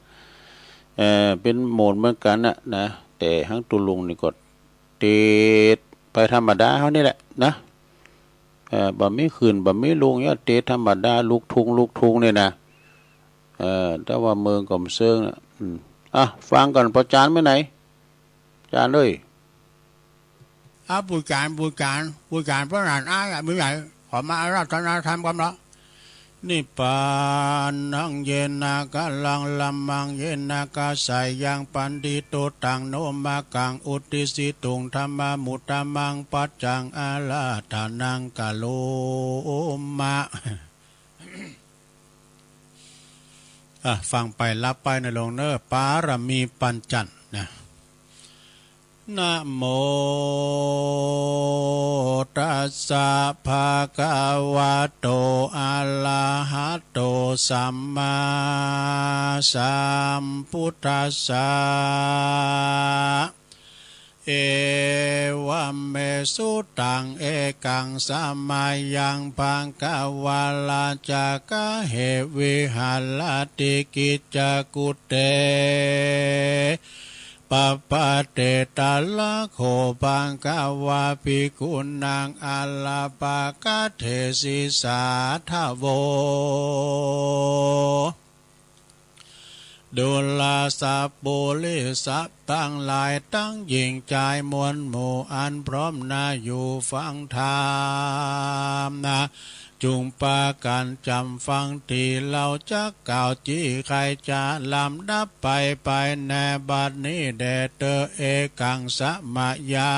เป็นโมนเหมือนกันนะแต่ทั้งตุลุงนี่ก็เตะไปธรรมดาเฮานี่แหละนะบ่มีคืนบ่มีลุงเนี่ยเตะธรรมดาลูกทุ่งนี่นะแต่ว่าเมืองก็เซิงนะฟังก่อนพอจานไปไหนจานเลยผู้การพระนานอ้ายมือใหญ่ขอมาอาราธนาธรรมกันเนาะนิพพานังเยนะกะลังลัมมังเยนะกะไสยังปันติโตตังโนมากังอุติสิตุงธรรมมุตตมังปัจจังอาลาธานังกะโลมะ ฟังไปรับไปในหลวงเนอปารมีปัญจันนะนะโมตัสสะภะคะวะโตอะระหะโตสัมมาสัมพุทธัสสะเอวะเมสุตังเอกังสัมมายังภังคะวะลาจักะเหวิหัลลติกิจจกุเตปปะเตตาละโคปังกาวาภิกขุนังอัลลปะกะเทศิสาทะโวดุลาสัพปุริสัพตั้งหลายตั้งยิ่งใจมวลหมู่อันพร้อมนาอยู่ฟังธรรมนะจุงปากันจำฟังที่เราจะกล่าวจี้ใครจะลำดับไปแน่บัดนี้แด่เตอเอกังสะมะยั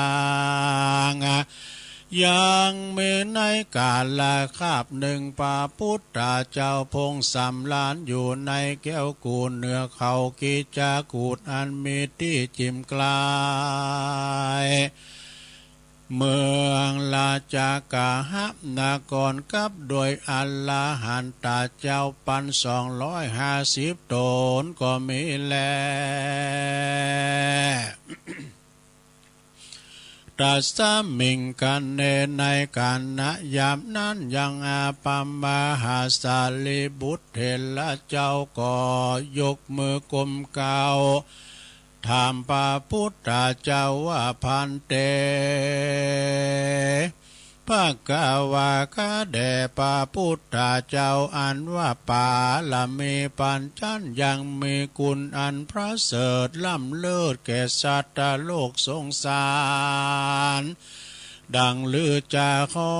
ง ยังมีในกาลาคาบหนึ่งพระพุทธเจ้าพงสำลานอยู่ในแก้วกูลเหนือเขากิจากูดอันมีที่จิมกลายเมืองลาจากาหับนากรกับโดยอัลลาหันตาเจ้าปัน250 ตนก็มีแลตรัสมิงกันในการณยามนั้นยังอาปัมมหาสาลีบุตรเถระเจ้าก็ยกมือกลมเกาถามพระพุทธเจ้าว่าพันเตภะคะวะคะแด่พระพุทธเจ้าอันว่าปาละมีปัญจันยังมีคุณอันพระเสริฐล้ำเลิศแก่สัตว์โลกสงสารดังลือจาขอ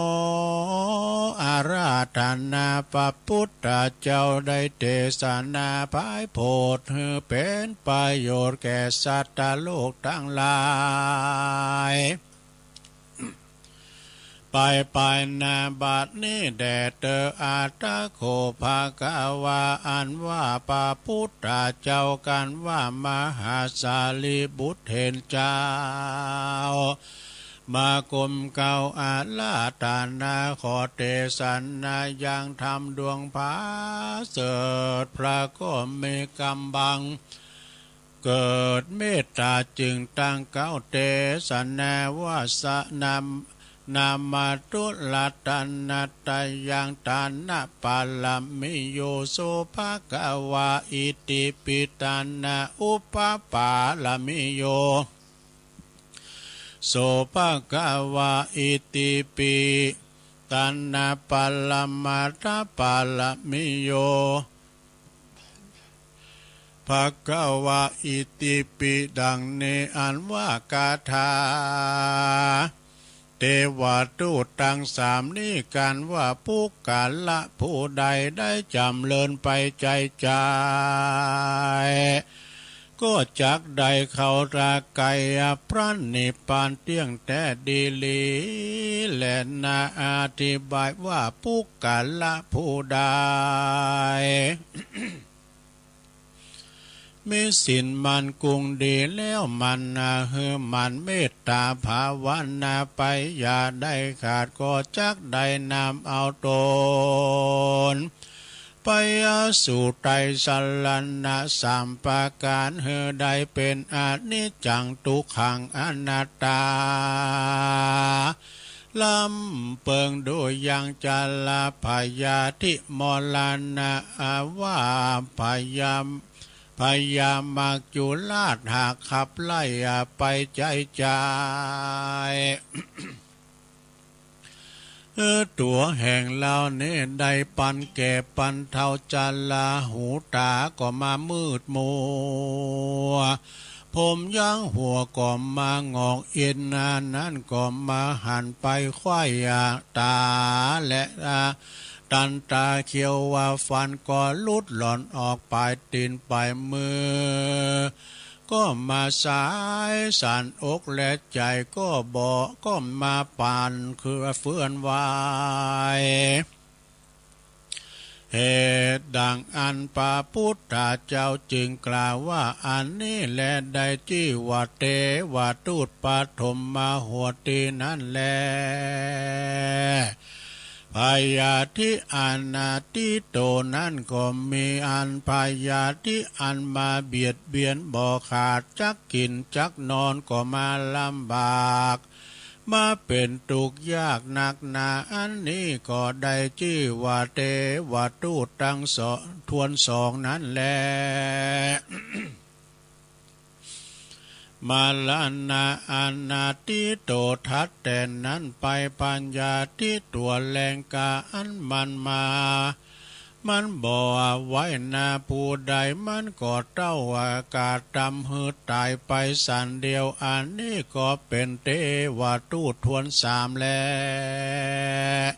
อาราธนาพระพุทธเจ้าได้เทศนาภายโพธิให้เป็นประโยชน์แก่สัตว์โลกทั้งหลายไปนาบัดนี้แด่เตออาตะโคภาคาวาอันว่าพระพุทธเจ้ากันว่ามหาสาลีบุตรเห็นเจ้ามากรมเก่าอาลาตานาขอเทศนายังทำดวงผาเสดพระก็มีกำบังเกิดเมตตาจึงตั้งเก้าเทศนาวาสนามาตุลาตันนาตายังตานะปาลามิโยโสภะกวาอิติปิตานะอุปปาลามิโยโสภะกวาอิติปิตานะปาลามาตาปาลามิโยภะคะวะอิติปิดังนี้อันว่ากาถาเทวทูตทั้งสามนี้กันว่าผู้กาละผู้ใดได้จำเลินไปใจใจก็จักได้เขาราไกยพระนิพพานเที่ยงแต่ดีลีและนาอธิบายว่าผู้กาละผู้ใดมีสินมันกุงดีแล้วมันมันเมตตาภาวนาไปอย่าได้ขาดก็จักได้นำเอาตนไปสู่ไตรสรณะสามประการได้เป็นอนิจจังทุกขังอนัตตาลำเปิงโดยยังจัลลาพยาธิมลานะว่าพยามักจุลาดหากขับไล่ไปใจตัวแห่งเราเนี่ยได้ปันแก่ปันเท่าจันลาหูตาก็มามืดมัวผมย่างหัวก็มางอกเอ็นนั้นก็มาหันไปควายตาและตันตาเขียวว่าฟันก็ลุดหล่อนออกปลายตีนปลายมือก็มาสายสั่นอกและใจก็บอกก็มาปานคือเฟื่อนวายเหตุดังอันพระพุทธเจ้าจึงกล่าวว่าอันนี้แลได้ที่ว่าเทวทูตปฐมมาหัวตีนั่นแลพยาธิอนาติโตนั้นก็มีอันพยาธิอันมาเบียดเบียนบ่ขาดจักกินจักนอนก็มาลำบากมาเป็นทุกข์ยากหนักหนาอันนี้ก็ได้ชื่อว่าเทวทูตทั้งทวนสองนั้นแล มาลานาอนาติโตทัดแต่นั้นไปปัญญาที่ตัวแรงกาอันมันมามันบ่ไว้นาผู้ใดมันก็เต้าอากาศดำหืดตายไปสันเดียวอันนี้ก็เป็นเทวทูตทวนสามแล้ว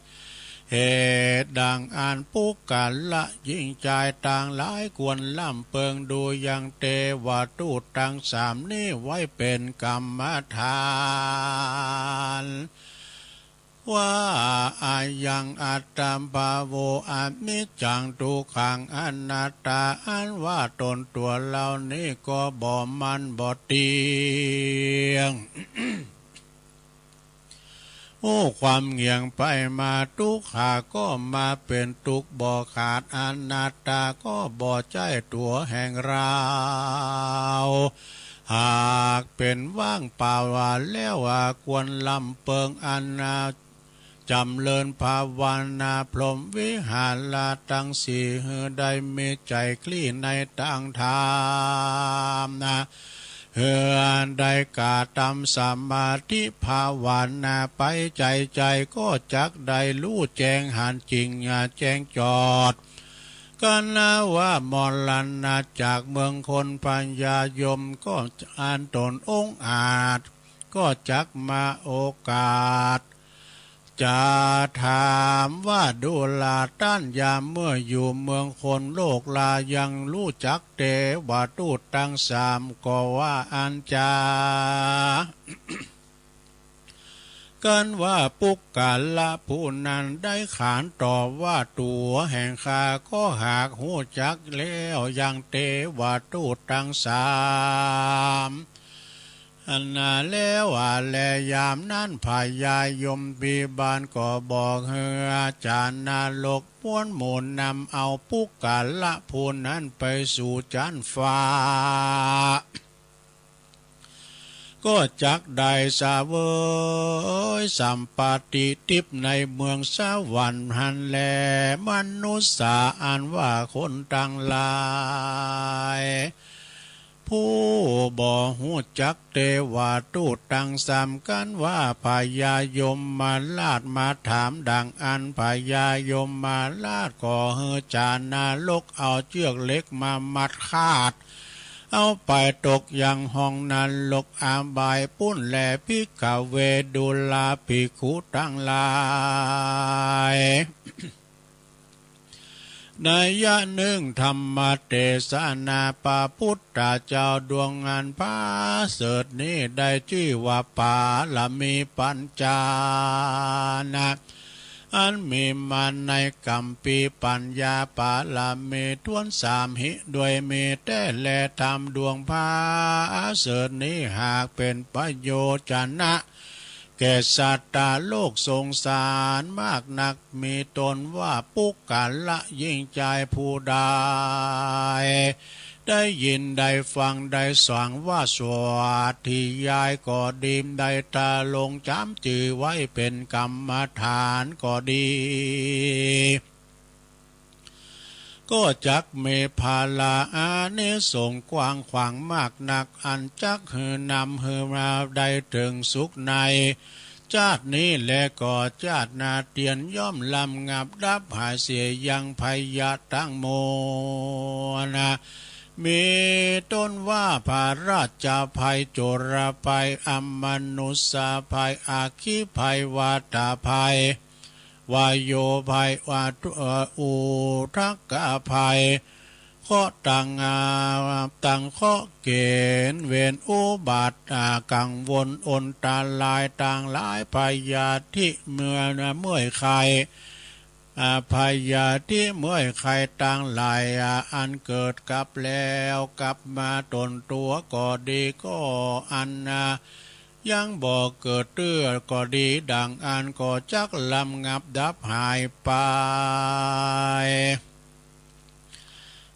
เหตุดังอันปุกกาละยิ่งใจต่างหลายควรล่ำเปิงดูยังเทวทูตทั้งสามนี้ไว้เป็นกรรมฐาน ว่าอายังอัตตาภาโวอานิจจังทุกขังอนัตตาอันว่าตนตัวเรานี้ก็บ่มันบ่เที่ยง โอ้ความเงียงไปมาทุกขาก็มาเป็นทุกบ่ขาดอนัตตาก็บ่ใจตัวแห่งเราหากเป็นว่างเปล่าว่าแล้วว่าควรลำเปิงอันนาจำเลินภาวนาพรหมวิหารลาตั้งสี่หือได้มีใจคลี่ในต่างธรรมนะเฮือได้กาตำสมาธิภาวนาไปใจก็จักได้รู้แจ้งหันจริงแจ้งจอดก็นาว่ามรณะจากเมืองคนปัญญายมก็อ่านตนองค์อาจก็จักมาโอกาสจะถามว่าดูลาต้านยามเมื่ออยู่เมืองคนโลกลายังรู้จักเตว่าตูดตั้งสามก็ว่าอันจา กันว่าปุกกาละผู้นั้นได้ขานตอบว่าตัวแห่งข้าก็หากหูจักแล้วยังเตว่าตูดตั้งสามอันนาแล้วแลยามนั้นพายายมปีบานก็บอกเฮือจานนาลกป้วนหมุนนำเอาปุกกาละผู้นั้นไปสู่จันฟ้าก็จักได้สาเวยสัมปติทิพในเมืองสวรรค์หันแลมนุษย์สาอันว่าคนต่างหลายผู้บ่หูจักเตวาตูตังสามกันว่าพญายมมาลาดมาถามดังอันพญายมมาลาดก็เฮจานาลกเอาเชือกเล็กมามัดคาดเอาไปตกยังห้องนั้นลกอาบายปุ้นแลพิกาเวดุลาภิกขุตั้งหลายในยะหนึ่งธรรมเทศนาปาพุทธเจ้าดวงงานพาเสดนี้ได้ชื่อว่าปาละมีปัญจานะอันมีมาในกัมปีปัญญาปาละเมทวนสามหิด้วยเมแต่แลธรรมดวงพาเสดนี้หากเป็นประโยชน์จนะแก่สัตว์โลกสงสารมากนักมีตนว่าปุกกาละยิ่งใจผู้ใดได้ยินได้ฟังได้สว่างว่าสวัสดิยายก็ดีมได้ตาลงจำจือไว้เป็นกรรมฐานก็ดีก็จักเมพาลาอานิสงส์กว้างขวางมากนักอันจักหือนำหือมาได้ถึงสุขในชาตินี้และก็ชาตินาเตียนย่อมลำงับดับหายเสียยังพยาตั้งโมนะมีต้นว่าพระราชภัยโจรภัยอมนุษยภัยอาคีภัยวาตาภัยวายโยภัยวาอุทักกะภัยข้อต่างข้อเกณฑ์เวนอุบัติกังวลอนตาลายต่างหลายพยาธิเมื่อยไข้พยาธิเมื่อยไข้ต่างหลายอันเกิดกับแล้วกลับมาตนตัวก็ดีก็อันยังบ่เกิดเตื้อก็ดีดังอันก็จักลำงับดับหายไป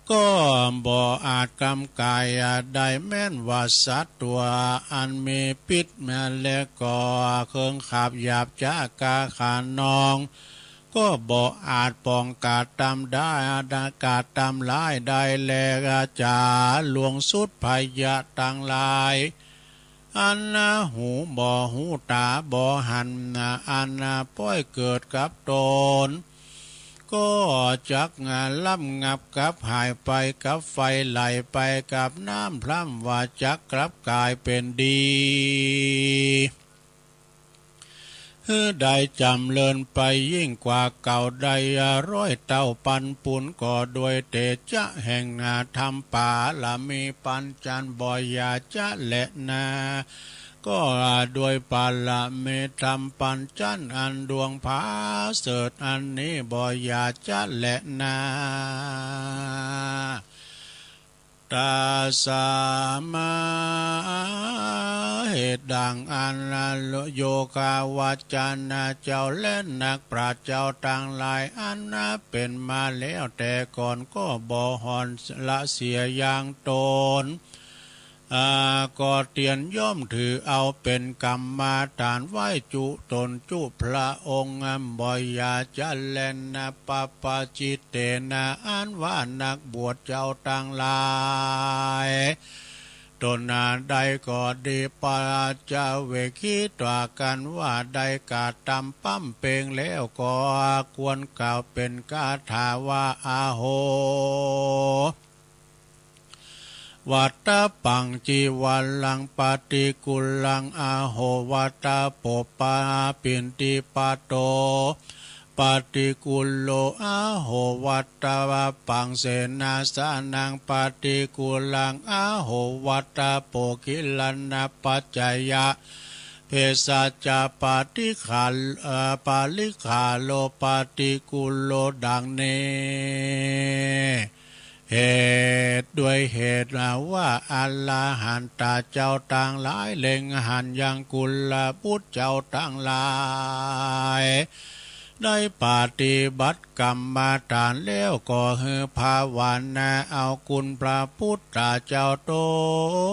ก็บ่อาจกำกายได้แม้นว่าสัตว์ตัวอันมีพิษแม้และก็เครื่องขับหยาบจากาขานองก็บ่อาจป้องกาดตำได้กาดตำลายได้แลจาลวงสุดพยะต่างลายอันหูบ่หูตาบ่หันอันป้อยเกิดกับตนก็จักงานล่ำงับกับหายไปกับไฟไหลไปกับน้ำพร่ำว่าจักกลับกลายเป็นดีได้จำเลินไปยิ่งกว่าเก่าได้ร้อยเต้าปันปุนก็ด้วยเตจะแห่งธรรมป่าละมีปัญจันบ่อยาจะและนา ก็ด้วยปาละเมธรรมปัญจันอันดวงผาเสดอันนี้บ่อยาจะและนาตาสามาเหตุดังอันโยกาวาจานาเจ้าเล่นนักปราชญ์เจ้าต่างหลายอันนาเป็นมาแล้วแต่ก่อนก็บ่หอนละเสียอย่างตนก็เตียนย่อมถือเอาเป็นกรรมาฐานไหว้จุตนจุพระองค์บ่อยาจะแลนนะปะปะจิตเตนะอันว่านักบวชเจ้าต่างหลายตนใดก็ดีปาจะเวคิดว่ากันว่าใดกาตำปั้มเปงแล้วก็ควรกล่าวเป็นคาถาว่าอาโหวัตตะปังจีวันลังปฏิกุลังอาโหวัตตะโปปาปินติปะโตปฏิกุลโลอาโหวัตตะปังเสนาสานังปฏิกุลังอาโหวัตตะโปกิลันนาปัจจยะเพสัจจปฏิขาปาลิขาโลปฏิกุลโลดังเนเหตุด้วยเหตุว่าอัลลาหันตาเจ้าต่างหลายเล็งหันยังกุลบุตรเจ้าต่างหลายได้ปฏิบัติกรรมฐานแล้วก็ฮือภาวนาเอาคุณพระพุทธเจ้าต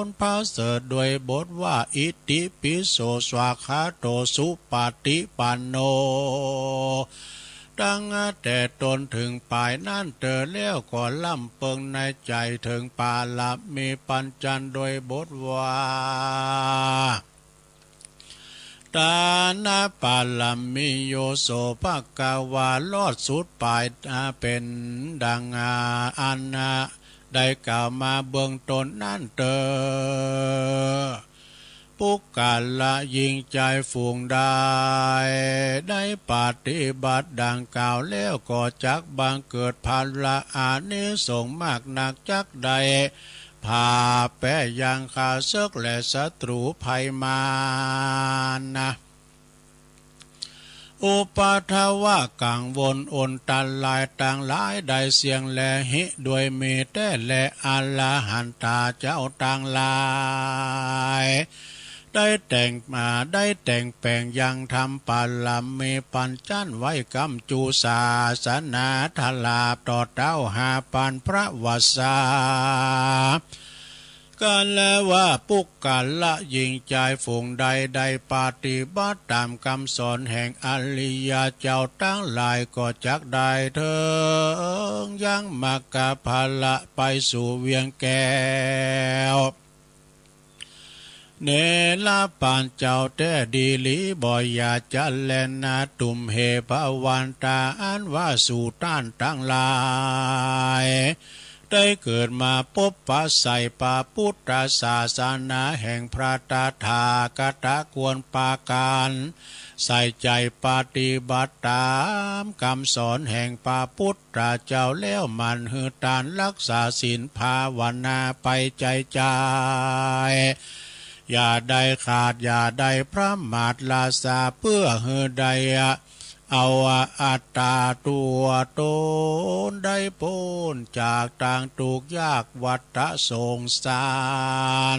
นพระเสด็จด้วยบทว่าอิติปิโสสวากขาโตสุปฏิปันโนตั้งแต่ตนถึงปลายนั่นเตอแล้วก็ล่ำเปิงในใจถึงปาละมีปัญจันโดยบทว่าตานาปาละมิโยโสภะกาวาลอดสุดปลายเป็นดังอันได้กล่าวมาเบื้องต้นนั่นเตอปุกกาละยิงใจฝูงได้ปฏิบัติดังกล่าวแล้วก็จักบังเกิดภาละอานิสงส์มากหนักจักใดพาแปะยังข้าศึกและศัตรูภัยมานะอุปาทวะกังวลอนตันลายต่างหลายได้เสียงแลหิด้วยมีแต่แลอัลลาหันตาเจ้าต่างหลายได้แต่งแปลงยังทำปาละมีปัญจันไว้กำจูศาสนาทลาบต่อเต้าหาปันพระวสากันแล้วว่าปุกกาละยิงใจฝูงใดได้ปฏิบัติตามคำสอนแห่งอริยเจ้าทั้งหลายก็จักได้เถิงยังมักกะภาละไปสู่เวียงแก้วเนลาปานเจ้าแต่ดีลีบ่อยาจะแลนาตุมเหภวันตาอันว่าสู่ต้านทั้งหลายได้เกิดมาพบปะใส่ปาพุทธศาสนาแห่งพระตถาคตควรปาการใส่ใจปฏิบัติตามคำสอนแห่งพระพุทธเจ้าแล้วมันหือตานรักษาศีลภาวนาไปใจใจอย่าได้ขาดอย่าได้พระมาทลาสาเพื่อหือใดเอาอัตตาตัวตนได้พ้นจากต่างทุกข์ยากวัฏสงสาร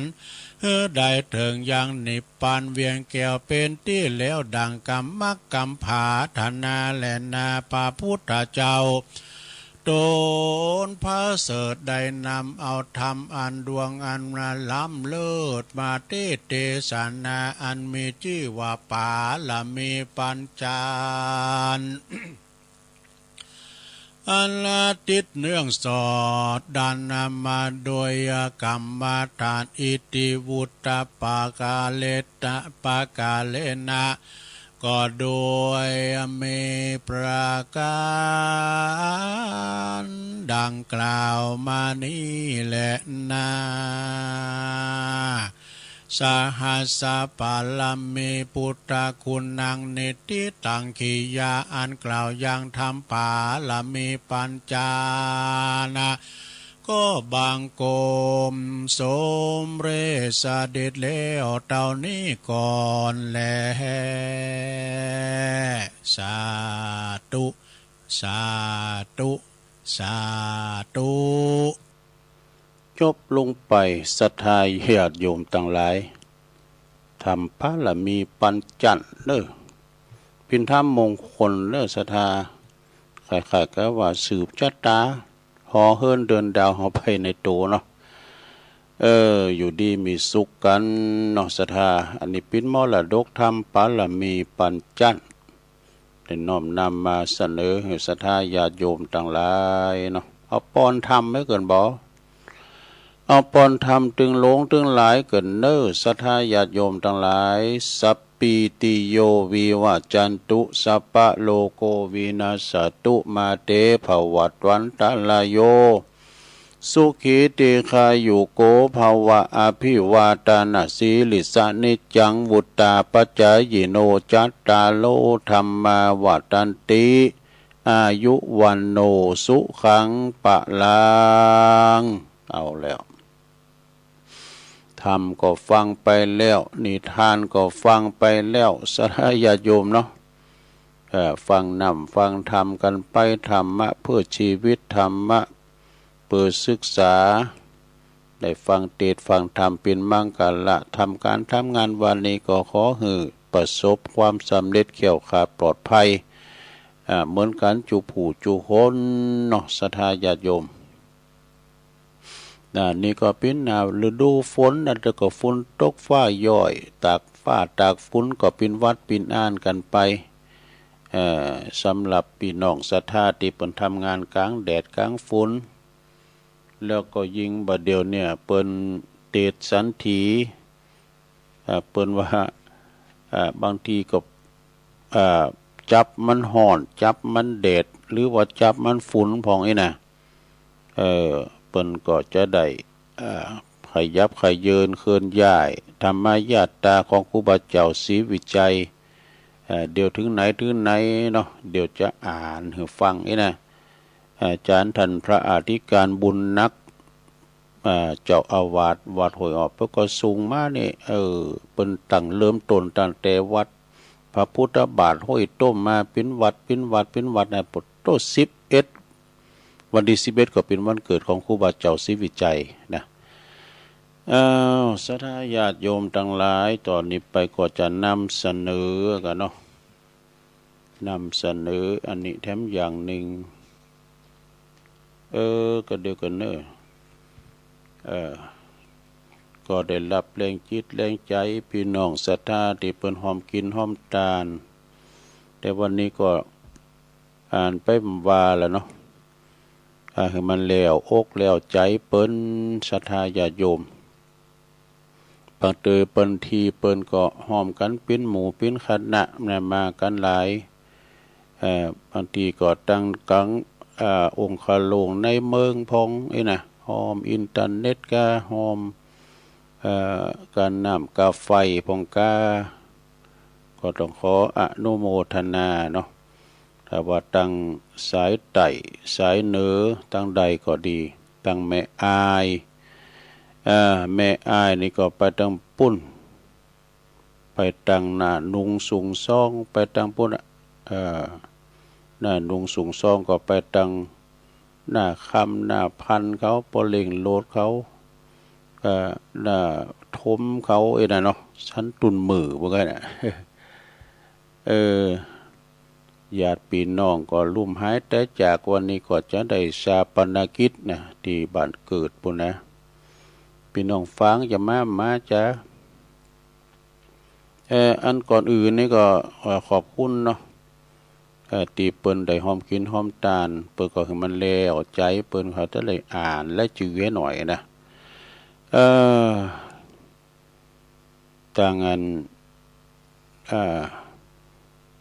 ได้ถึงยังนิพพานเวียงแก้วเป็นที่แล้วดังกรรมกรรมผาธนาและนาพระพุทธเจ้าตนพระเสด็จได้นำเอาธรรมอันดวงอันล้ำเลิศมาเทศนาอันมีชื่อว่าปาละมีปัญจานอันติดเนื่องสอดดันนำมาโดยกรรมฐานอิติวุตตปากาเลตะปากาเลนะก็โดยมีประการดังกล่าวมานี้แหละนะสหัสสะปาลมีพุทธคุณนังนิติตังขียาอันกล่าวยังทำปาลมีปัญจานะ ก็บางโกมสมเรสเด็จแล้วเต่านี้ก่อนแลสาธุสาธุสาธุจบลงไปศรัทธาญาติโยมทั้งหลายทำพระละมีปัญจันเด้อพินธรรมมงคลเด้อศรัทธาใครๆก็ว่าสืบชะตาหอเฮิรนเดินดาวหอไปในตัวเนาะอยู่ดีมีสุขกันเนาะศรัทธาอันนี้เป็นมรดกธรรมพระละมีปัญจันได้น้อมนำมาเสนอให้ศรัทธาญาติโยมทั้งหลายเนาะเอาปอนธรรมไม่เกินบ่เอาปอนธรรมตึงหลงตึงหลายเกินเน้อศรัทธาญาติโยมทั้งหลายสัพปีติโยวิวัจจันตุสัพพะโลโกวินาศตุมาเตภวัตวันตลายโยสุขีติคายุโกภวะอภิวาตานาสีลิสานิจังวุตตาปัจจายโนจัตตาโลธรรมาวัตันติอายุวันโนสุขังปะลังเอาแล้วธรรมก็ฟังไปแล้วนิทานก็ฟังไปแล้วสาธุญาติโยมเนาะฟังนำฟังธรรมกันไปธรรมะเพื่อชีวิตธรรมะเพื่อศึกษาได้ฟังเทศน์ฟังธรรมเป็นมังกรละทำการทำงานวันนี้ก็ขอให้ประสบความสำเร็จเขียวขาดปลอดภัยเหมือนกันจูผู้จูคนเนาะสาธุญาติโยมนี่ก็เป็นฤดูฝนแล้วก็ฝนตกฟ้าย่อยตากฟ้าตากฝนก็เป็นวัดเป็นอ่านกันไปสำหรับพี่น้องศรัทธาที่เพิ่นทำงานกลางแดดกลางฝนแล้วก็ยิงบัดเดียวเนี่ยเปิ้นเตดสันถีเปิ้นว่าบางทีก็จับมันห่อนจับมันแดดหรือว่าจับมันฝนพองไอ้น่ะเปิ้นก็จะได้ขยับขยืนเคลื่อนย้ายธรรมญาตาของครูบาเจ้าศรีวิจัยเดี๋ยวถึงไหนเนาะเดี๋ยวจะอ่านให้ฟังนี่นะอาจารย์ท่านพระอธิการบุญนักเจ้าอาวาสวัดห้วยออกเพิ่นก็สูงมานี่เปิ้นตั้งเริ่มต้นตั้งแต่วัดพระพุทธบาทห้วยต้มมาเป็นวัดนะปุตโต11วันที่11ก็เป็นวันเกิดของครูบาเจ้าศรีวิจัยนะศรัทธาญาติโยมทั้งหลายตอนนี้ไปก็จะนำเสนอกันเนาะนำเสนออันนี้แถมอย่างหนึ่งก็เดียวกันเนอะก็ได้รับแรงจิตแรงใจพี่น้องศรัทธาที่เพิ่นหอมกินหอมทานแต่วันนี้ก็อ่านไปว่าแล้วเนาะให้มันแล้วอกแล้วใจเปิ้นศรัทธาญาติโยมบางเตยเปิ้นทีเปิ้นก็หอมกันเป็นหมู่เป็นคณะมากันหลายบางทีก็ตั้งกังองค์คาลงในเมืองพองน่ะหอมอินเทอร์เน็ตกาหอมการน้ำกาไฟพองกาก็ต้องขออนุโมทนาเนาะถ้าว่าตั้งสายไต่สายเหนือตั้งใดก็ดีตั้งแม่อายแม่อายนี่ก็ไปตั้งปุ้นไปตั้งหน้านุงสูงซ่องไปตั้งปุ้นหน้านุงสูงซ่องก็ไปตั้งหน้าคำหน้าพันเขาปเล่งโลดเขาหน้าทมเขาน่ะเนาะชั้นตุนมือพวกนั้นน่ะญาติพี่น้องก็ลุ่มหายแต่จากวันนี้ก็จะได้ชาปนกิจนะที่บ้านเกิดปุ่นนะพี่น้องฟังจะมาจ้ะอันก่อนอื่นนี่ก็ขอบคุณเนาะตีเปิ้นได้หอมกินหอมตาลเปิ้นก็ให้มันแล้วใจเปิ้นเขาจะได้อ่านและจื้อหน่อยนะต่างอัน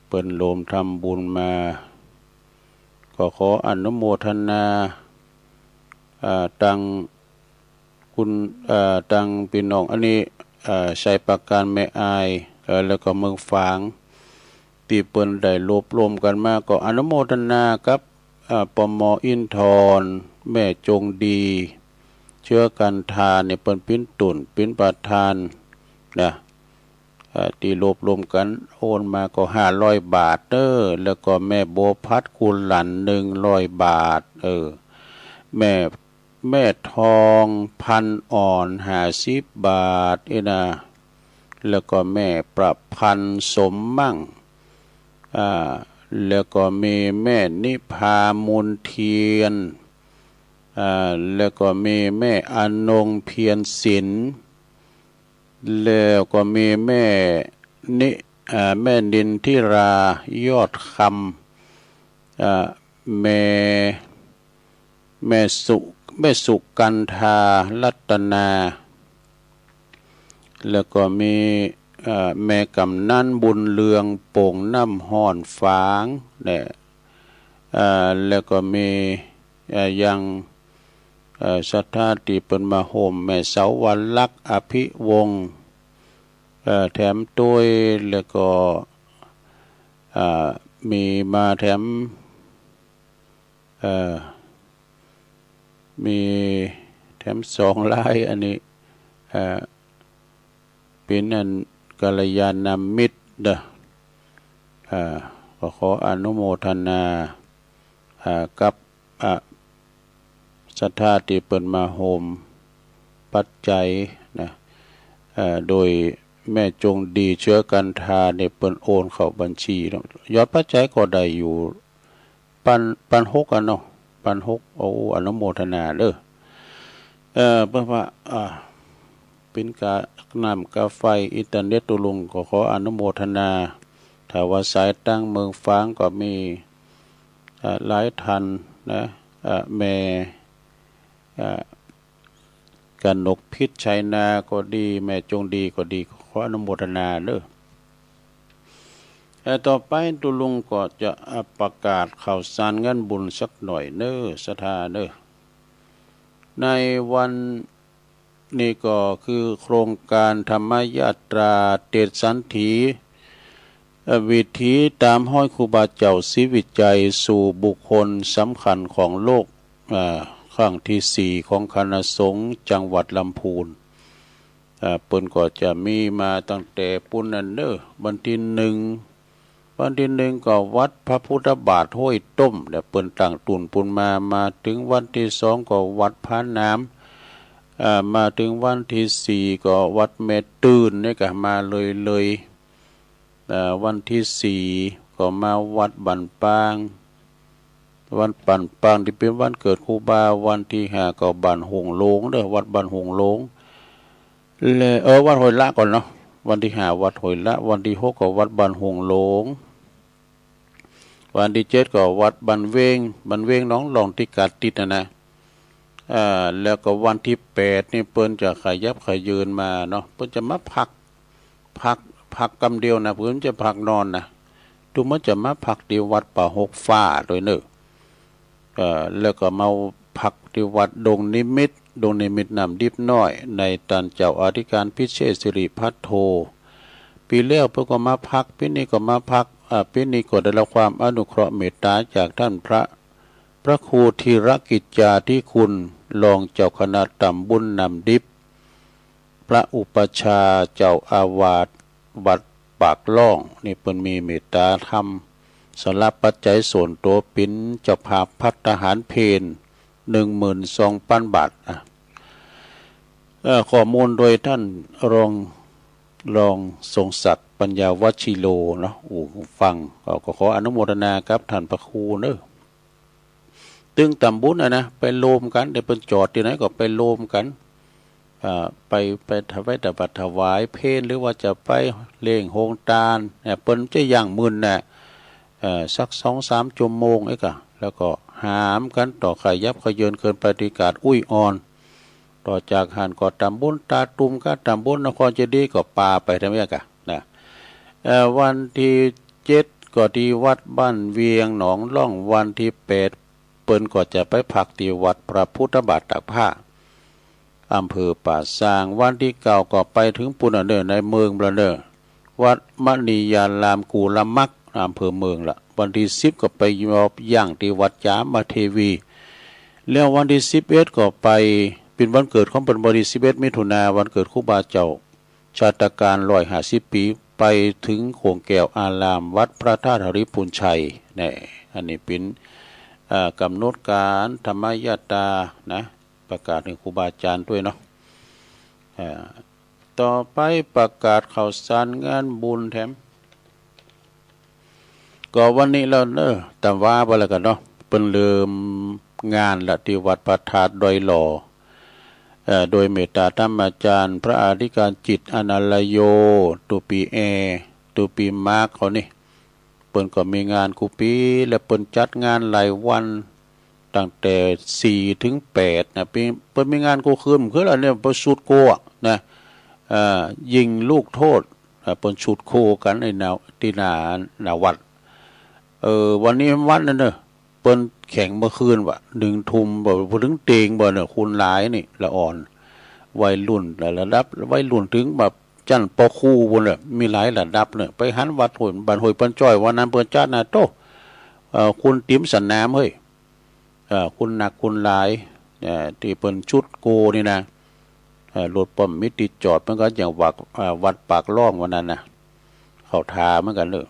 เปิ้นโลมทำบุญมาก็ขออนุโมทนาตังคุณตังพี่น้องอันนี้ใช้ประการแม่อายแล้วก็เมืองฝางตีเปิ้นได้รวบรวมกันมาก็อนุโมทนากับปมอินทร แม่จงดีเชื้อกันทาเนี่ยเปิ้นปิ้นตุ่นปิ้นประธานนะตีรวบรวมกันโอนมาก็500 บาทแล้วก็แม่โบพัดคุณหลัน100 บาทแม่ทองพันอ่อน50 บาทนะแล้วก็แม่ประพันธ์สมมั่งแล้วก็มีแม่นิพามุนเทียนแล้วก็มีแม่อนงเพียรศิลป์แล้วก็มีแม่นินทิรายอดคำแม่สุกันธารัตนาแล้วก็มีแม่กำนันบุญเรืองโป่งน้ำห้อนฝางเนี่ยแล้วก็มียังศรัทธาติเปินมาโฮมแม่เสาวันลักษณ์อภิวงศ์แถมต้วยแล้วก็มีมาแถมมีแถม2 ลายอันนี้เป็นอันกัลยาณมิตรก็ขออนุโมทนากับศรัทธาที่เปิดมาโฮมปัจจัยนะโดยแม่จงดีเชื้อกันทาในเปิดโอนเข้าบัญชียอดปัจจัยก็ได้อยู่ปัน6เนาะปัน6โอ้อนุโมทนาเด้อเพื่อว่าเป็นกาน้ำกาไฟอินเทอร์เน็ตตุลุงก็ขออนุโมทนาถ้าว่าสายตั้งเมืองฟางก็มีหลายทันนะแม่กันนกพิษชัยนาก็ดีแม่จงดีก็ดีขออนุโมทนาเด้อต่อไปตุลุงก็จะประกาศข่าวสารงานบุญสักหน่อยเด้อศรัทธาเด้อในวันนี่ก็คือโครงการธรรมยาตราเตสันถีวิถีตามห้อยครูบาเจ้าศิวิจัยสู่บุคคลสำคัญของโลกครั้งที่4ของคณะสงฆ์จังหวัดลำพูนเปิ้นก็จะมีมาตั้งแต่ปุณนันเด้อวันที่1ก็วัดพระพุทธบาทห้วยต้มเดี๋ยวเปิ้นตั้งตุนปุนมาถึงวันที่2ก็วัดพระน้ำมาถึงวันที่4ก็วัดแม่ตื่นนี่ก็มาเลยวันที่4ก็มาวัดบันปางวันปันปางที่เป็นวันเกิดครูบาวันที่5ก็บ้านหงโลงเด้อวัดบ้านหงโลงและวัดห้วยละก่อนเนาะวันที่5วัดห้วยละวันที่6ก็วัดบ้านหงโลงวันที่7ก็วัดบ้านเวงน้องหลองที่กาดติดนะแล้วก็วันที่8นี่เปิ้นจะขยับขยืนมาเนาะเปิ้นจะมาพักกำเดียวนะเปิ้นจะพักนอนนะทุกมันจะมาพักที่วัดป่า6ฟ้าโดยเนอะแล้วก็มาพักที่วัดดงนิมิตน้ำดิบน้อยในตันเจ้าอธิการพิเชษสิริพัทโทปีแล้วเพิ่นก็มาพักปีนี้ก็มาพักปีนี้ก็ได้รับความอนุเคราะห์เมตตาจากท่านพระครูธีรกิจจาธิคุณรองเจ้าคณะตำบลน้ำดิบพระอุปัชฌาย์เจ้าอาวาสวัดปากล่องนี่เพิ่นมีเมตตาธรรมสำหรับปัจจัยส่วนตัวปิ้นเจ้าภาพภัตตาหารเพล 12,000 บาทข้อมูลโดยท่านรองทรงศักดิ์ปัญญาวชิโลเนาะฟังก็ขออนุโมทนากับท่านพระครูเด้อตึงตำบุญนะไปโลมกันได้เป็นจอดที่ไหนก็ไปโลมกันไปถวายแต่บัตรถวายเพลหรือว่าจะไปเล่งโฮงตาลเนี่ยเปิ้นจะย่างมึนน่ะสัก 2-3 ชั่วโมงไอ้กะแล้วก็หามกันต่อขยับขยืนเกินปฏิกาศอุ้ยอ่อนต่อจากหันก็ตำบุญตาตุมก็ตำบุญนครเจดีย์ก็ปาไปทำไมกะนะวันที่7ก็ที่วัดบ้านเวียงหนองล่องวันที่8เปิ้นก็จะไปพักที่วัดพระพุทธบาทตากผ้าอำเภอป่าซางวันที่9ก็ไปถึงปุณณเนอในเมืองประเนอวัดมณียารามกูละมักอำเภอเมืองละวันที่10ก็ไปยอบย่างที่วัดจามเทวี แล้ววันที่11ก็ไปเป็นวันเกิดของเปิ้นบริ11มิถุนาวันเกิดครูบาเจ้าชาตการ150ปีไปถึงโขงแก้วอารามวัดพระธาตุหริพูนชัยนี่อันนี้เป็นกำหนดการธรรมยตรานะประกาศถึงครูบาอาจารย์ด้วยเนาะต่อไปประกาศข่าวสารงานบุญแถมก็วันนี้เราตามว่าไปแล้วกันเนาะเปิ้นเริ่มงานละที่วัดพระธาตุดอยหล่อโดยเมตตาธรรมอาจารย์พระอธิการจิตอนัลโยตุปีตุปีมาร์คเขานี่เปิ้นก็มีงานคุปีและเปิ้นจัดงานหลายวันตั้งแต่4ถึง8นะเปิ้นมีงานกูคืนคืออะไรเนี่ยเปิ้นชุดโกะนะยิงลูกโทษเปิ้นชุดโคกันในแนวที่หน้าวัดวันนี้วัดนั่นเด้อเปิ้นแข่งเมื่อคืนว่ะ1 ทุ่มบ่พูดถึงเตงบ่เนี่ยคุณหลายนี่ละอ่อนวัยรุ่นระดับวัยรุ่นถึงแบบจันปอคู่พุ่นน่ะมีหลายระดับเนี่ยไปหันวัดห้วยบ้านห้วยปันจ้อยวันนั้นเปิ้นจัดน่ะโตคุณติ๋มสันน้ำเฮ้ยคุณหนักคุณหลายที่เปิ้นชุดโกนี่นะรถป้อมมิติจอดมันก็อย่างวัดปากล่องวันนั้นน่ะเข้าทาเหมือนกันเลย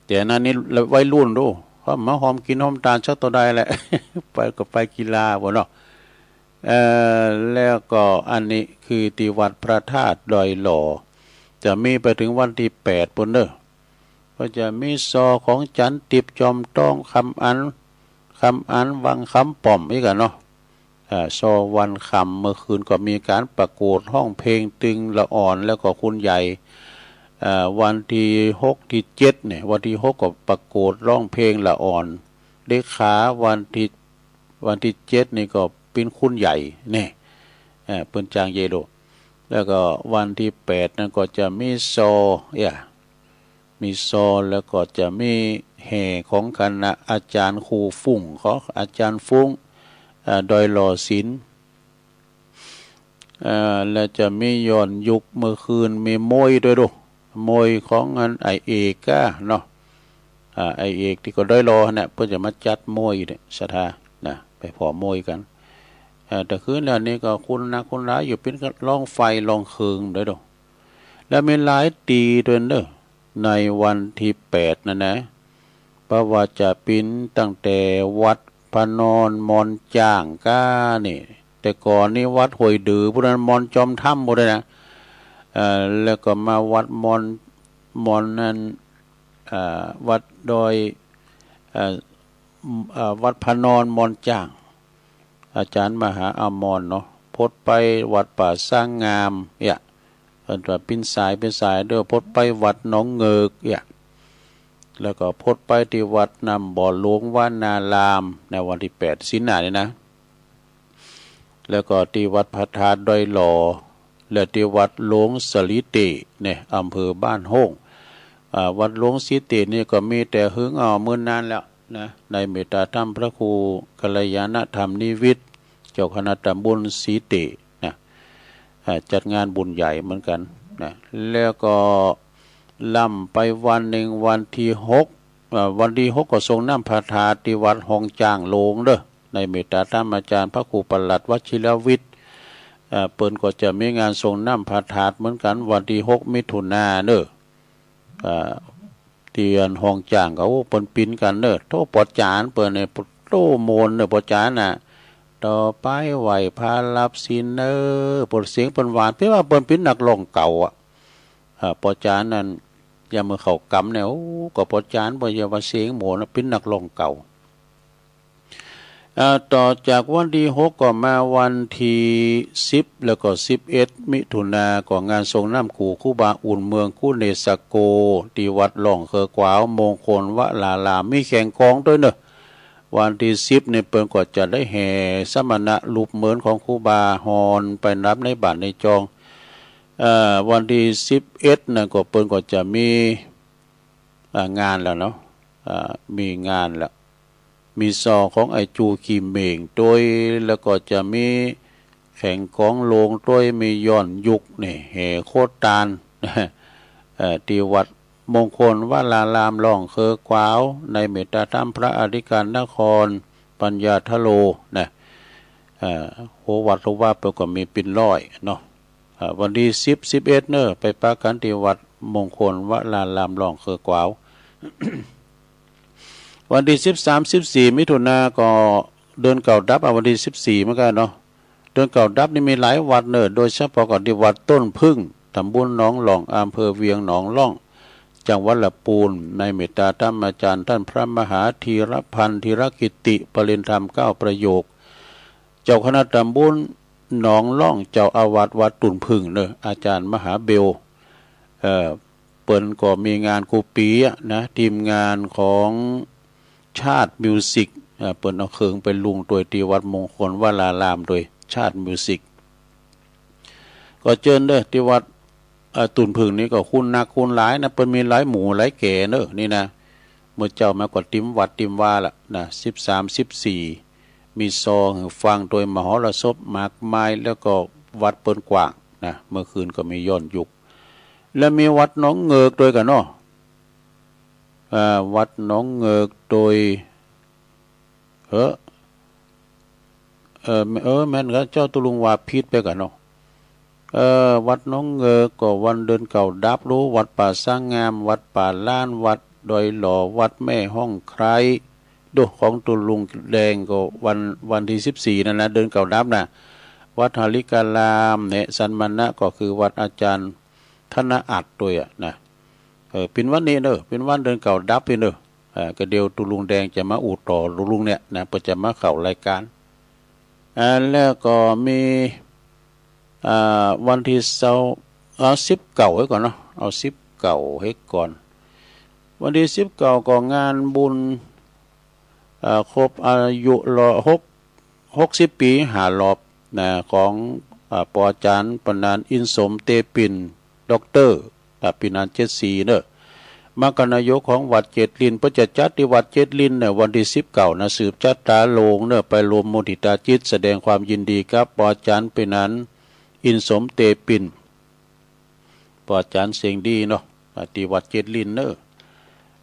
แต่นั้นนี่วัยรุ่นดูมาหอมกินหอมตาลชักตัวใดแหละ ไปก็ไปกีฬาบ่เนาะแล้วก็อันนี้คือที่วัดพระธาตุดอยหล่อจะมีไปถึงวันที่8ปุ่นเด้อก็จะมีซอของจันติบจอมต้องคำอันวังคำป่อมอีกกันเนาะซอวันคำเมื่อคืนก็มีการประกวดห้องเพลงตึงละอ่อนแล้วก็คุณใหญ่วันที่6ที่7เนี่ยวันที่6ก็ประกวดร้องเพลงละอ่อนเลขาวันที่7นี่ก็เป็นคุณใหญ่นี่เปิ้นจางเยโดแล้วก็วันที่8นั้นก็จะมีซอมีซอแล้วก็จะมีแห่ของคณะอาจารย์ครูฟุ้งของอาจารย์ฟุ้งดอยหล่อศิลป์แล้วจะมีย้อนยุคเมื่อคืนมีมวยด้วยดูมวยของไอเอกก็เนาะไอเอกที่ก็ดอยหล่อเนี่ยเพื่อจะมาจัดมวยเนี่ยศรัทธานะไปพอมวยกันแต่คืนแล้วนี้ก็คุณนะคุณร้ายอยู่เป็นล่องไฟล่องเคืองด้วยดูแล้วมีหลายตีด้วยเด้อในวันที่8นั่นนะเพราะว่าจะปิ้นตั้งแต่วัดพระนอนมอนจ้างก้านี่แต่ก่อนนี่วัดห้วยดือพวกนั้นมอนจอมถ้ำหมดเลยนะแล้วก็มาวัดมอนนั้นวัดโดยวัดพระนอนมอนจ้างอาจารย์มหาอมรเนาะพดไปวัดป่าสร้างงามเป็นสายเด้อพดไปวัดหนองเงิกแล้วก็พดไปที่วัดนำบ่อหลวงวานารามในวันที่8สิงหาคมนี่นะแล้วก็ที่วัดพระธาตุดอยหล่อและที่วัดหลวงสลิเตเนี่ยอำเภอบ้านโฮ่งวัดหลวงสิเตนี่ก็มีแต่หึงเมื่อนานแล้วนะในเมตตาธรรมพระครูกัลยาณธรรมนิวิทย์เจ้าคณะตำบลสิเตนะจัดงานบุญใหญ่เหมือนกันนะแล้วก็ล่ำไปวันหนึ่งวันที่6ก็ทรงน้ำพระธาตุที่วัดหองจางโลงเด้อในเมตตาธรรมอาจารย์พระครูปลัดวชิรวิทย์เปิ้นก็จะมีงานทรงน้ำพระธาตุเหมือนกันวันที่6มิถุนายนเด้อที่หองจางเขาเปิ้นปิ้นกันเด้อโตปอจานเปิ้นเนี่ยโตโมนเด้อปอจานน่ะต่อไปไหวพารับศีลเด้อปดเสียงเปิ้นหวานเพราะว่าเปิ้นเป็นนักร้องเก่าปอจานนั้นอย่ามือเขากำเนี่ยก็ปอจานบ่อย่าว่าเสียงโหมนเป็นนักร้องเก่าต่อจากวันที่6ก็มาวันที่10แล้วก็11มิถุนายนก็งานทรงน้ำขู่ครูบาอุ่นเมืองคู่เนสโกที่วัดหล่องเคอกวาวมงคลวลาลามีแข่งกองด้วยเนอะวันที่10เนี่ยเปิ้นก็จะได้แห่สมณะรูปเหมือนของครูบาฮอนไปนับในบ้านในจองวันที่11น่ะก็เปิ้นก็จะมีงานแล้วเนาะมีงานแล้วมีซอของไอจูขีเมงโดยแล้วก็จะมีแข่งของโลงโดยมีย้อนยุคนี่แห่โคตานที่วัดมงคลวลารามล่องเคอกวาวในเมตตาธรรมพระอธิการนคร ปัญญาทะโลนะโหวัดโลว่าเปิก็มีเป็นร้อยเนาะวันที่10 11เนอะไปปากันที่วัดมงคลวลาลามหลองเคอกวาว วันที่13 14มิถุนาก็เดือนเก่าดับวันที่14เหมือนกันเนาะเดือนเก่าดับนี่มีหลายวัดเนอะโดยเฉพาะกับที่วัดต้นพึ่งตำบลหนองหลองอำเภอเวียงหนองล่องจังหวัดลำพูนในเมตตาธรรมอาจารย์ท่านพระมหาธีรพันธ์ธีรกิติปริญธรรม9ประโยคเจ้าคณะตำบลหนองล่องเจ้าอาวาสวัดตุนพึ่งเนอะอาจารย์มหาเบลเปิ้นก็มีงานกูปีนะทีมงานของชาติมิวสิกเปิ้นเอาเครื่องเป็นลุงโดยที่วัดมงคลวลารามโดยชาติมิวสิกก็เจิญเด้อที่วัดตุนพึ่งนี่ก็คุณนักคุณหลายนะเปิ้นมีหลายหมู่หลายแก่เนอะนี่นะเมื่อเจ้ามาก็ติมวัดติมว่าล่ะนะ13 14มีซองฟังโดยมหรสพมากมายแล้วก็วัดเปิ้นกว้างนะเมื่อคืนก็มีย้อนยุคและมีวัดหนองเงือกโดยกันเนาะวัดหนองเงือกโดยแม่นก็เจ้าตุลุงว่าพิษไปกันเนาะวัดหนองเงือกก็วันเดือนเก่าดับรู้วัดป่าสร้างงามวัดป่าล้านวัดดอยหล่อวัดแม่ห้องใครดูของตุลุงแดงก็วันที่14นั่นนะเดือนเก่าดับนะวัดหาริกาลามเนี่ยสันมณะก็คือวัดอาจารย์ธนอัดด้วยนะเป็นวันนี้เนอะเป็นวันเดือนเก่าดับไปเนอะก็เดียวตุลุงแดงจะมาอู่ต่อลุงเนี่ยนะเพื่อจะมาเข้ารายการแล้วก็มีวันที่เอา19ไว้ก่อนเนาะเอา19ให้ก่อนวันที่19ก็งานบุญครบอายุ60 ปีหารอบนะของปอาจารย์ปนานอินสมเตปินด็อกเตอร์ปีนัน74เนอะมรคนายกของวัดเจ็ดลินประจัดที่วัดเจ็ดลินเนี่ยวันที่19นะสืบจัดตาโลงเนอะไปรวมมุทิตาจิตแสดงความยินดีกับปอาจารย์ปีนันอินสมเตปินปอาจารย์เสียงดีเนาะที่วัดเจ็ดลินเนอะ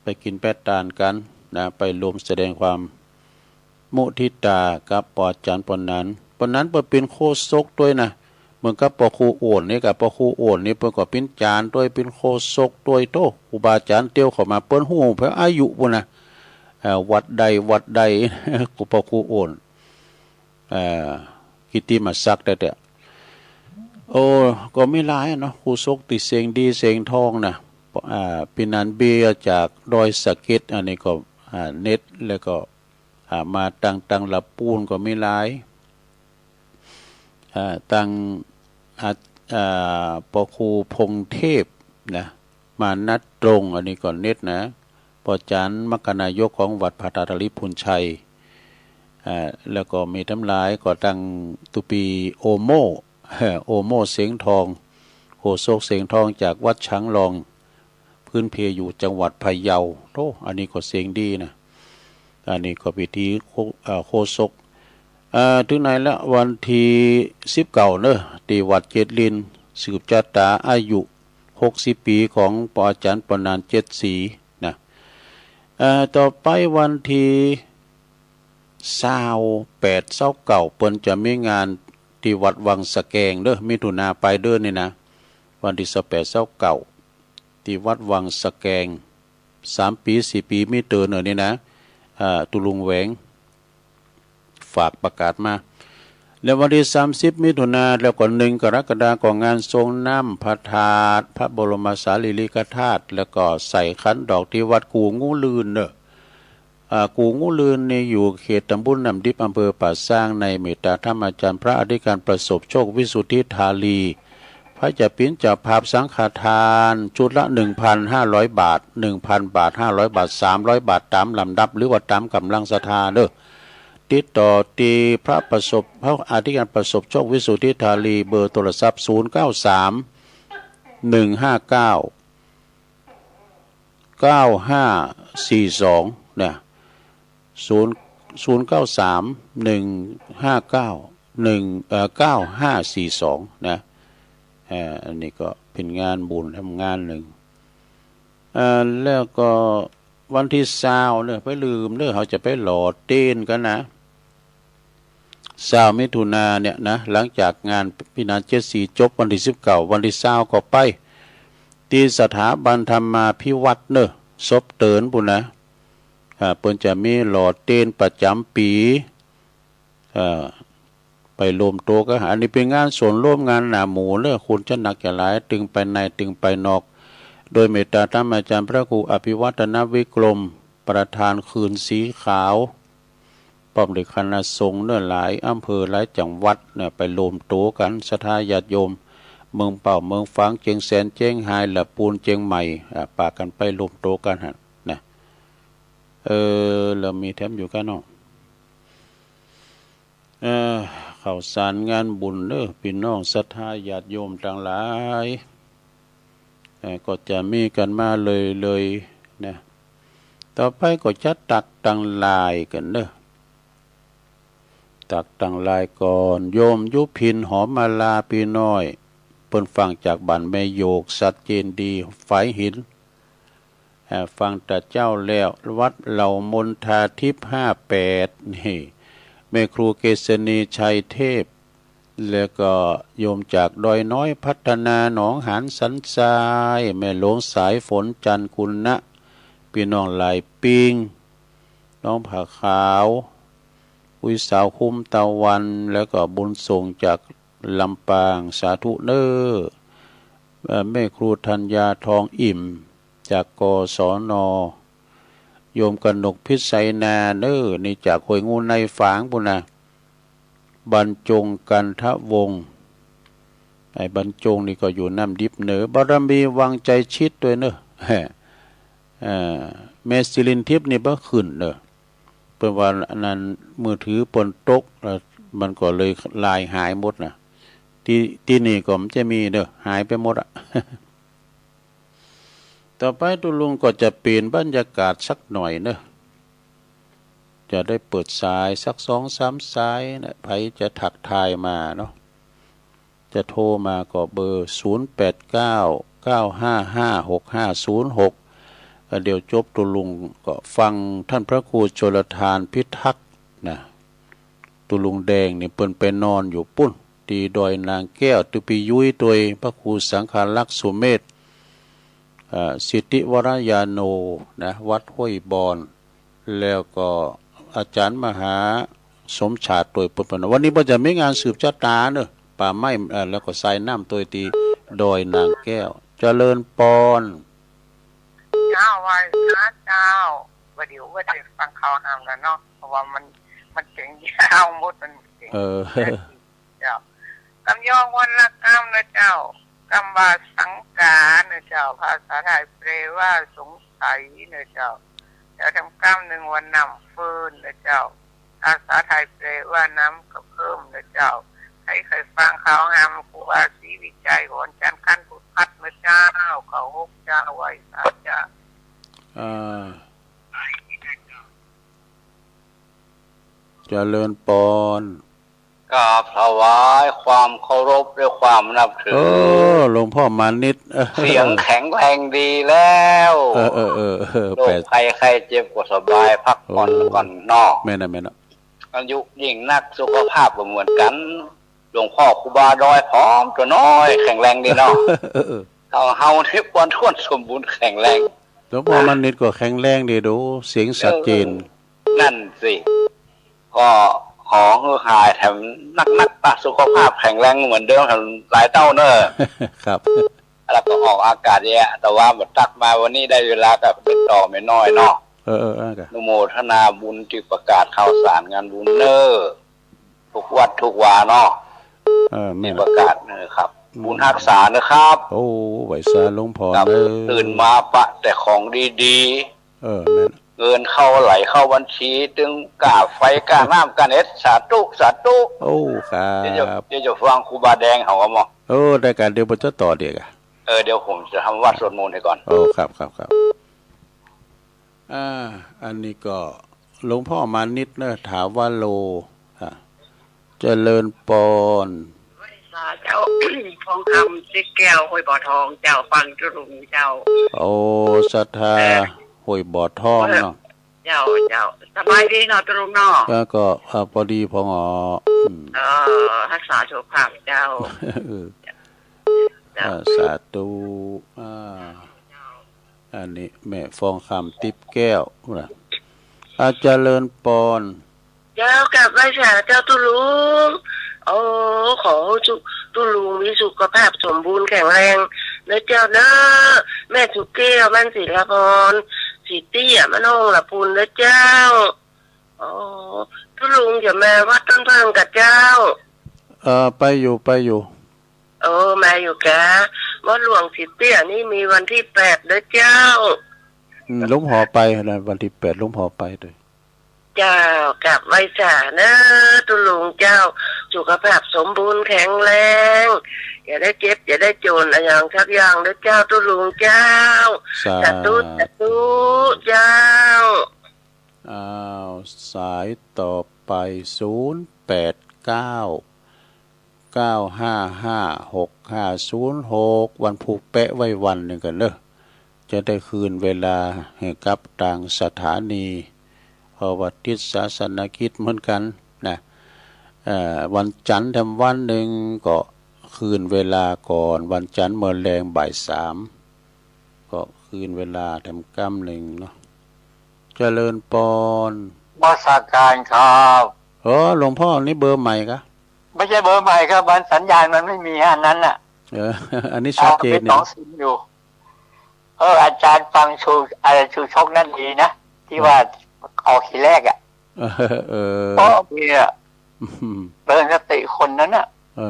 ไปกินแปดตานกันนะไปรวมแสดงความมุทิตากับปอาจารย์ปนนั้นเป็นโคศกด้วยนะเหมือนกับปอครูโอนนี่กับปอครูโอนนี่เปิ้นก็เป็นจานด้วยเป็นโคศกด้วยโตครูบาอาจารย์เตียวเข้ามาเปิ้นฮู้เพิ่นอายุพุ่นนะวัดใดกูปอครูโอนกิติมศักดิ์แต่โอ้ก็ไม่หลายเนาะครูศกติเสียงดีเสียงทองนะปีนันเบียจากดอยสะเก็ดอันนี้ก็เน็ตแล้วก็มาตังละปูนก็ไม่หลายตังปครูพงเทพนะมานัดตรงอันนี้ก่อนเน็ตนะปอาจารย์มรคนายกของวัดพระธาตุลิพุนชัยแล้วก็มีทั้งหลายก็ตังตุปีโอโมเสียงทองโหโศกเสียงทองจากวัดช้างรองพื้นเพอยู่จังหวัดพะเยาโตอันนี้ก็เสียงดีนะอันนี้ก็พิธีโคศกถึงไหนแล้ววันที่19เนอะที่วัดเจ็ดลินสืบจัดตาอายุ60 ปีของปอาจารย์ปนาน7 สีนะต่อไปวันที่28 29เปิ้นจะมีงานที่วัดวังสะแกงเด้อมิถุนาไปเด้อนี่นะวันที่28 29ที่วัดวังสะแกง3 ปี 4 ปีมีเตือนนี่นะตุลุงแหวงฝากประกาศมาแล้ววันที่30 มิถุนาแล้วก็1 กรกฎาคมงานทรงน้ำพระธาตุพระบรมสารีริกธาตุแล้วก็ใส่ขันดอกที่วัดกูงูลืนเนอะกูงูลืนนี่อยู่เขตตำบลน้ำดิบอำเภอป่าสร้างในเมตตาธรรมอาจารย์พระอธิการประสบโชควิสุทธิธาลีพระจะปิ้นจะภาพสังฆทานชุดละ 1,500 บาท 1,000 บาท 500 บาท 300 บาทตามลำดับหรือว่าตามกำลังศรัทธาเด้อติดต่อตีพระอธิการประสบโชควิสุทธิธาลีเบอร์โทรศัพท์093 159 9542นะ093 159 9542นะอันนี้ก็เป็นงานบุญทำงานหนึ่งแล้วก็วันที่20เนี่ยไปลืมเขาจะไปหล่อเต้นกันนะ 20 มิถุนาเนี่ยนะหลังจากงานพิณา74จบวันที่19วันที่20ก็ไปที่สถาบันธรรมาภิวัตน์เนอะศพเตินปุ่นนะเปิ้นจะมีหล่อเต้นประจำปีไปรวมตัวกันอันนี้เป็นงานส่วนร่วมงานหนาหมู่เนอะคุณจะหนักจะหลายตึงไปในตึงไปนอกโดยเมตตาธรรมอาจารย์พระครูอภิวัฒนวิกรมประธานคืนสีขาวป้อมเด็กคณะสงฆ์เนื้อหลายอำเภอหลายจังหวัดเนี่ยไปรวมตัวกันศรัทธาญาติโยมเมืองเป่าเมืองฝางเจียงแสนเจียงไฮ้และปูนเจียงใหม่ปากกันไปรวมตัวกันฮะนะเรามีแถมอยู่กันเนาะข่าวสารงานบุญเด้อพี่น้องศรัทธาญาติโยมทั้งหลายก็จะมีกันมาเลยนะต่อไปก็จะตักตังลายกันเด้อตักตังลายก่อนโยมยุพินหอมมาลาพี่น้อยเปิ้นฟังจากบ้านแม่โยกสัดเจนดีฝายหินฟังแต่เจ้าแล้ววัดเหล่ามนทาทิพย์58นี่แม่ครูเกษณีชัยเทพแล้วก็โยมจากดอยน้อยพัฒนาหนองหานสันทรายแม่หลวงสายฝนจันคุณณะพี่น้องหลายปิงน้องผาขาวอุยสาวคุ้มตะวันแล้วก็บุญส่งจากลำปางสาธุเนอแม่ครูธัญญาทองอิ่มจากกศนโยมกนกพิสัยนาเนอนี่จากหวยงูในฝางปุ่นนะบรรจงกันทะวงไอ้บรรจงนี่ก็อยู่น้ำดิบเหนือบารมีวังใจชิดด้วยเนอะเมสิลินทิพย์นี่บ่ขึ้นเนอะเปิ่นว่าอันนั้นมือถือปนตกแล้วมันก็เลยลายหายหมดนะที่นี่ก็มันจะมีเนอะหายไปหมดอะต่อไปตุลุงก็จะเปลี่ยนบรรยากาศสักหน่อยเนอะจะได้เปิดสายสัก2-3สายนะใครจะถักทายมาเนาะจะโทรมาก็เบอร์0899556506เดี๋ยวจบตุลุงก็ฟังท่านพระครูชลทานพิทักษ์นะตุลุงแดงนี่เปิ้นไปนอนอยู่ปุ้นตีดอยนางแก้วตุปียุ้ยตัวพระครูสังฆาลักษณ์สุเมธสิทธิวรยาโนนะวัดห้วยบอนแล้วก็อาจารย์มหาสมชาติตัวเปิ้นวันนี้บ่จะมีงานสืบชะตาเนอะป่าไม้แล้วก็ใส่น้ำตัวตีดอยนางแก้วเจริญปอนเจ้าวันนะเจ้าว่าเดี๋ยวว่าจะฟังข่าวห้ามแล้วเนาะเพราะว่ามันเก่งยาวหมดมันเก่งเจ้ากำยองวันละกำนะเจ้ากำว่าสังกานะเจ้าภาษาไทยแปลว่าสงสัยนะเจ้าแล้วทำกำหนึ่งวันน้ำฟืนนะเจ้าภาษาไทยแปลว่าน้ำกระเพิ่มนะเจ้าใครเคยฟังข่าวห้ามครูอาศรีวิจัยหอนจันทร์ขั้นพุทธัดนะเจ้าเขาหกเจ้าไว้สาเจ้าเจริญปอนกราบถวายความเคารพด้วยความนับถือหลวงพ่อมานิดเสียงแข็งแรงดีแล้วโรคใครเจ็บก็สบายพักผ่อนก่อนนอกแม่นะอายุยิ่งนักสุขภาพก็เหมือนกันหลวงพ่อครูบาดอยพร้อมตัวน้อยแข็งแรงดีเนาะเฮาที่ปวนท้วนสมบูรณ์แข็งแรงหลวงพ่อมานิดก็แข็งแรงดีดูเสียงชัดเจนนั่นสิก็ขอให้หายแถมนักสุขภาพแข็งแรงเหมือนเดิมหลายเต้าเนอะครับแล้วก็ออกอากาศเนี่ยแต่ว่าหมดตักมาวันนี้ได้เวลากับเป็นต่อไม่น้อยเนาะนุโมทนาบุญที่ประกาศข่าวสารงานบุญเนอทุกวัดทุกวาเนาะมีประกาศเนอครับบุญรักษานะครับโอ้ไหวซาหลวงพ่อตื่นมาปะแต่ของดีๆเงินเข้าไหลเข้าบัญชีตึงกาไฟกาน้ำกาเน็ตสาธุโอ้ครับเดี๋ยวจะฟังครูบาแดงเขาก็บอกได้การเดี๋ยวผมจะต่อเดี๋ยวเดี๋ยวผมจะทำวัดสวดมนต์ให้ก่อนครับอันนี้ก็หลวงพ่อมานิดเนอะถามว่าโลเจริญปอนเจ้าทองคำซิกแก้วห้วยบ่อทองเจ้าฟังจุลุงเจ้าศรัทธาห้วยบ่อทองเนาะ เจ้าสบายดีเนาะตรงเนาะก็พอดีพอรักษาสุขภาพเจ้าสาธุอันนี้แม่ฟองคำติ๊บแก้วนะอาเจริญปอนเจ้ากลับไว้เสียเจ้าตุลุงขอตุลุงมีสุขภาพสมบูรณ์แข็งแรงนะเจ้าเนอะแม่สุเกลมันศิลปรสิเตี้ยมโนละพูนนะเจ้าตุลุงจะมาวัดต้นเพิงกับเจ้าไปอยู่มาอยู่แกวัดหลวงสิเตี้ยนี่มีวันที่8นะเจ้าลุงหอไปนะวันที่8ลุงหอไปด้วยเจ้ากลับไว้จ่านะตุลุงเจ้าสุขภาพสมบูรณ์แข็งแรงอย่าได้เจ็บอย่าได้จนอะไรอย่างทักอย่างนะเจ้าตุลุงเจ้าสาธุเจ้าสายต่อไป0899556506วันผูกแปะไว้วันหนึ่งกันเนอะจะได้คืนเวลาให้กับต่างสถานีเพราะว่าติดศาสนกิจเหมือนกันนะวันจันทร์ทำวันหนึ่งก็คืนเวลาก่อนวันจันทร์เมื่อแรงบ่าย3ก็คืนเวลาทำกรรมหนึ่งเนาะเจริญปอนมาสักการครับหลวงพ่อนี่เบอร์ใหม่กะไม่ใช่เบอร์ใหม่ครับบันสัญญาณมันไม่มีอันนั้นน่ะอันนี้ชัดเจนเนี่ยต้องซิมอยู่อาจารย์ฟังชูชกนั่นดีนะที่ว่าออกทีแรกเพราะเนี่ยเดินสติคนนั้นน่ะ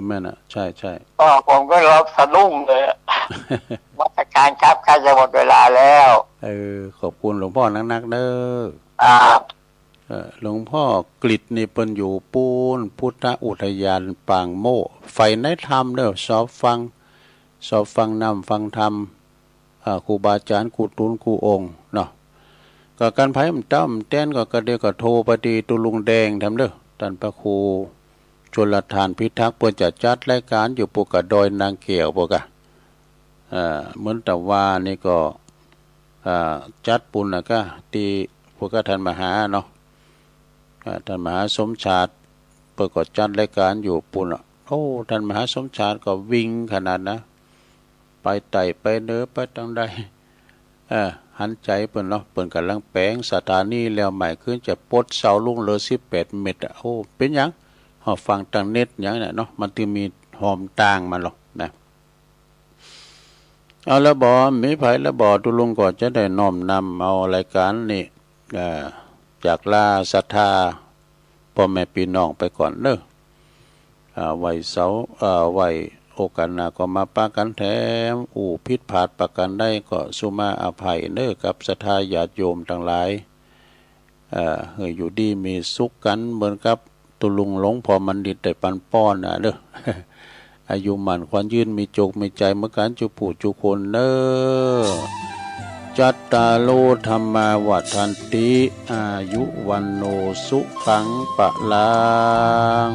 แม่น่ะใช่ผมก็รับสะดุ้งเลยวัฒการครับใกล้จะหมดเวลาแล้วขอบคุณหลวงพ่อนักๆเด้อหลวงพ่อกฤษนี่เป็นอยู่ปูนพุทธอุทยานปางโมไฟในธรรมเด้อสอบฟังนำฟังธรรมครูบาอาจารย์ครูตุนครูองค์เนาะก็การไผ่มันต้อมแต้นก็กระเดียวก็โทรไปดีตุลุงแดงทำเด้อท่านพระครูชลทานพิทักษ์เพื่อจะจัดรายการอยู่ปกะดอยนางเกี่ยวปกะเหมือนแต่ว่านี่ก็จัดปุ่นนะก็ตีพวกท่านมหาเนาะท่านมหาสมชาติเปิดก็จัดรายการอยู่ปุ่นท่านมหาสมชาติก็วิ่งขนาดนะไปไต่ไปเนื้อไปทางใดหันใจเปิ่นเนาะเปิ่นกำลังแปลงสถานีแล้วใหม่ขึ้นจะปลดเสาลุงเลย18 เมตรเป็นยังฟังทางเน็ตอย่างนี้เนาะมันจะมีหอมต่างมาหรอกนะเอาแล้วบ่มีไผแล้วบ่ตุลุงก็จะได้น้อมนำเอารายการนี่จากลาศรัทธาพ่อแม่พี่น้องไปก่อนเด้อไว้เสาไว้โอกาสหน้าก็มาปากันแถมผิดพลาดประกันได้ก็สุมาอภัยเด้อกับศรัทธาญาติโยมทั้งหลายอยู่ดีมีสุขกันเหมือนกับตุลุงหลงพอมันดิดได้ปันป้อนเด้ออายุมันควันยืนมีจกมีใจเมื่อการจุปู่จุคนเด้อจัตตาโลธรรมาวัฏันติอายุวันโนสุขังปะลัง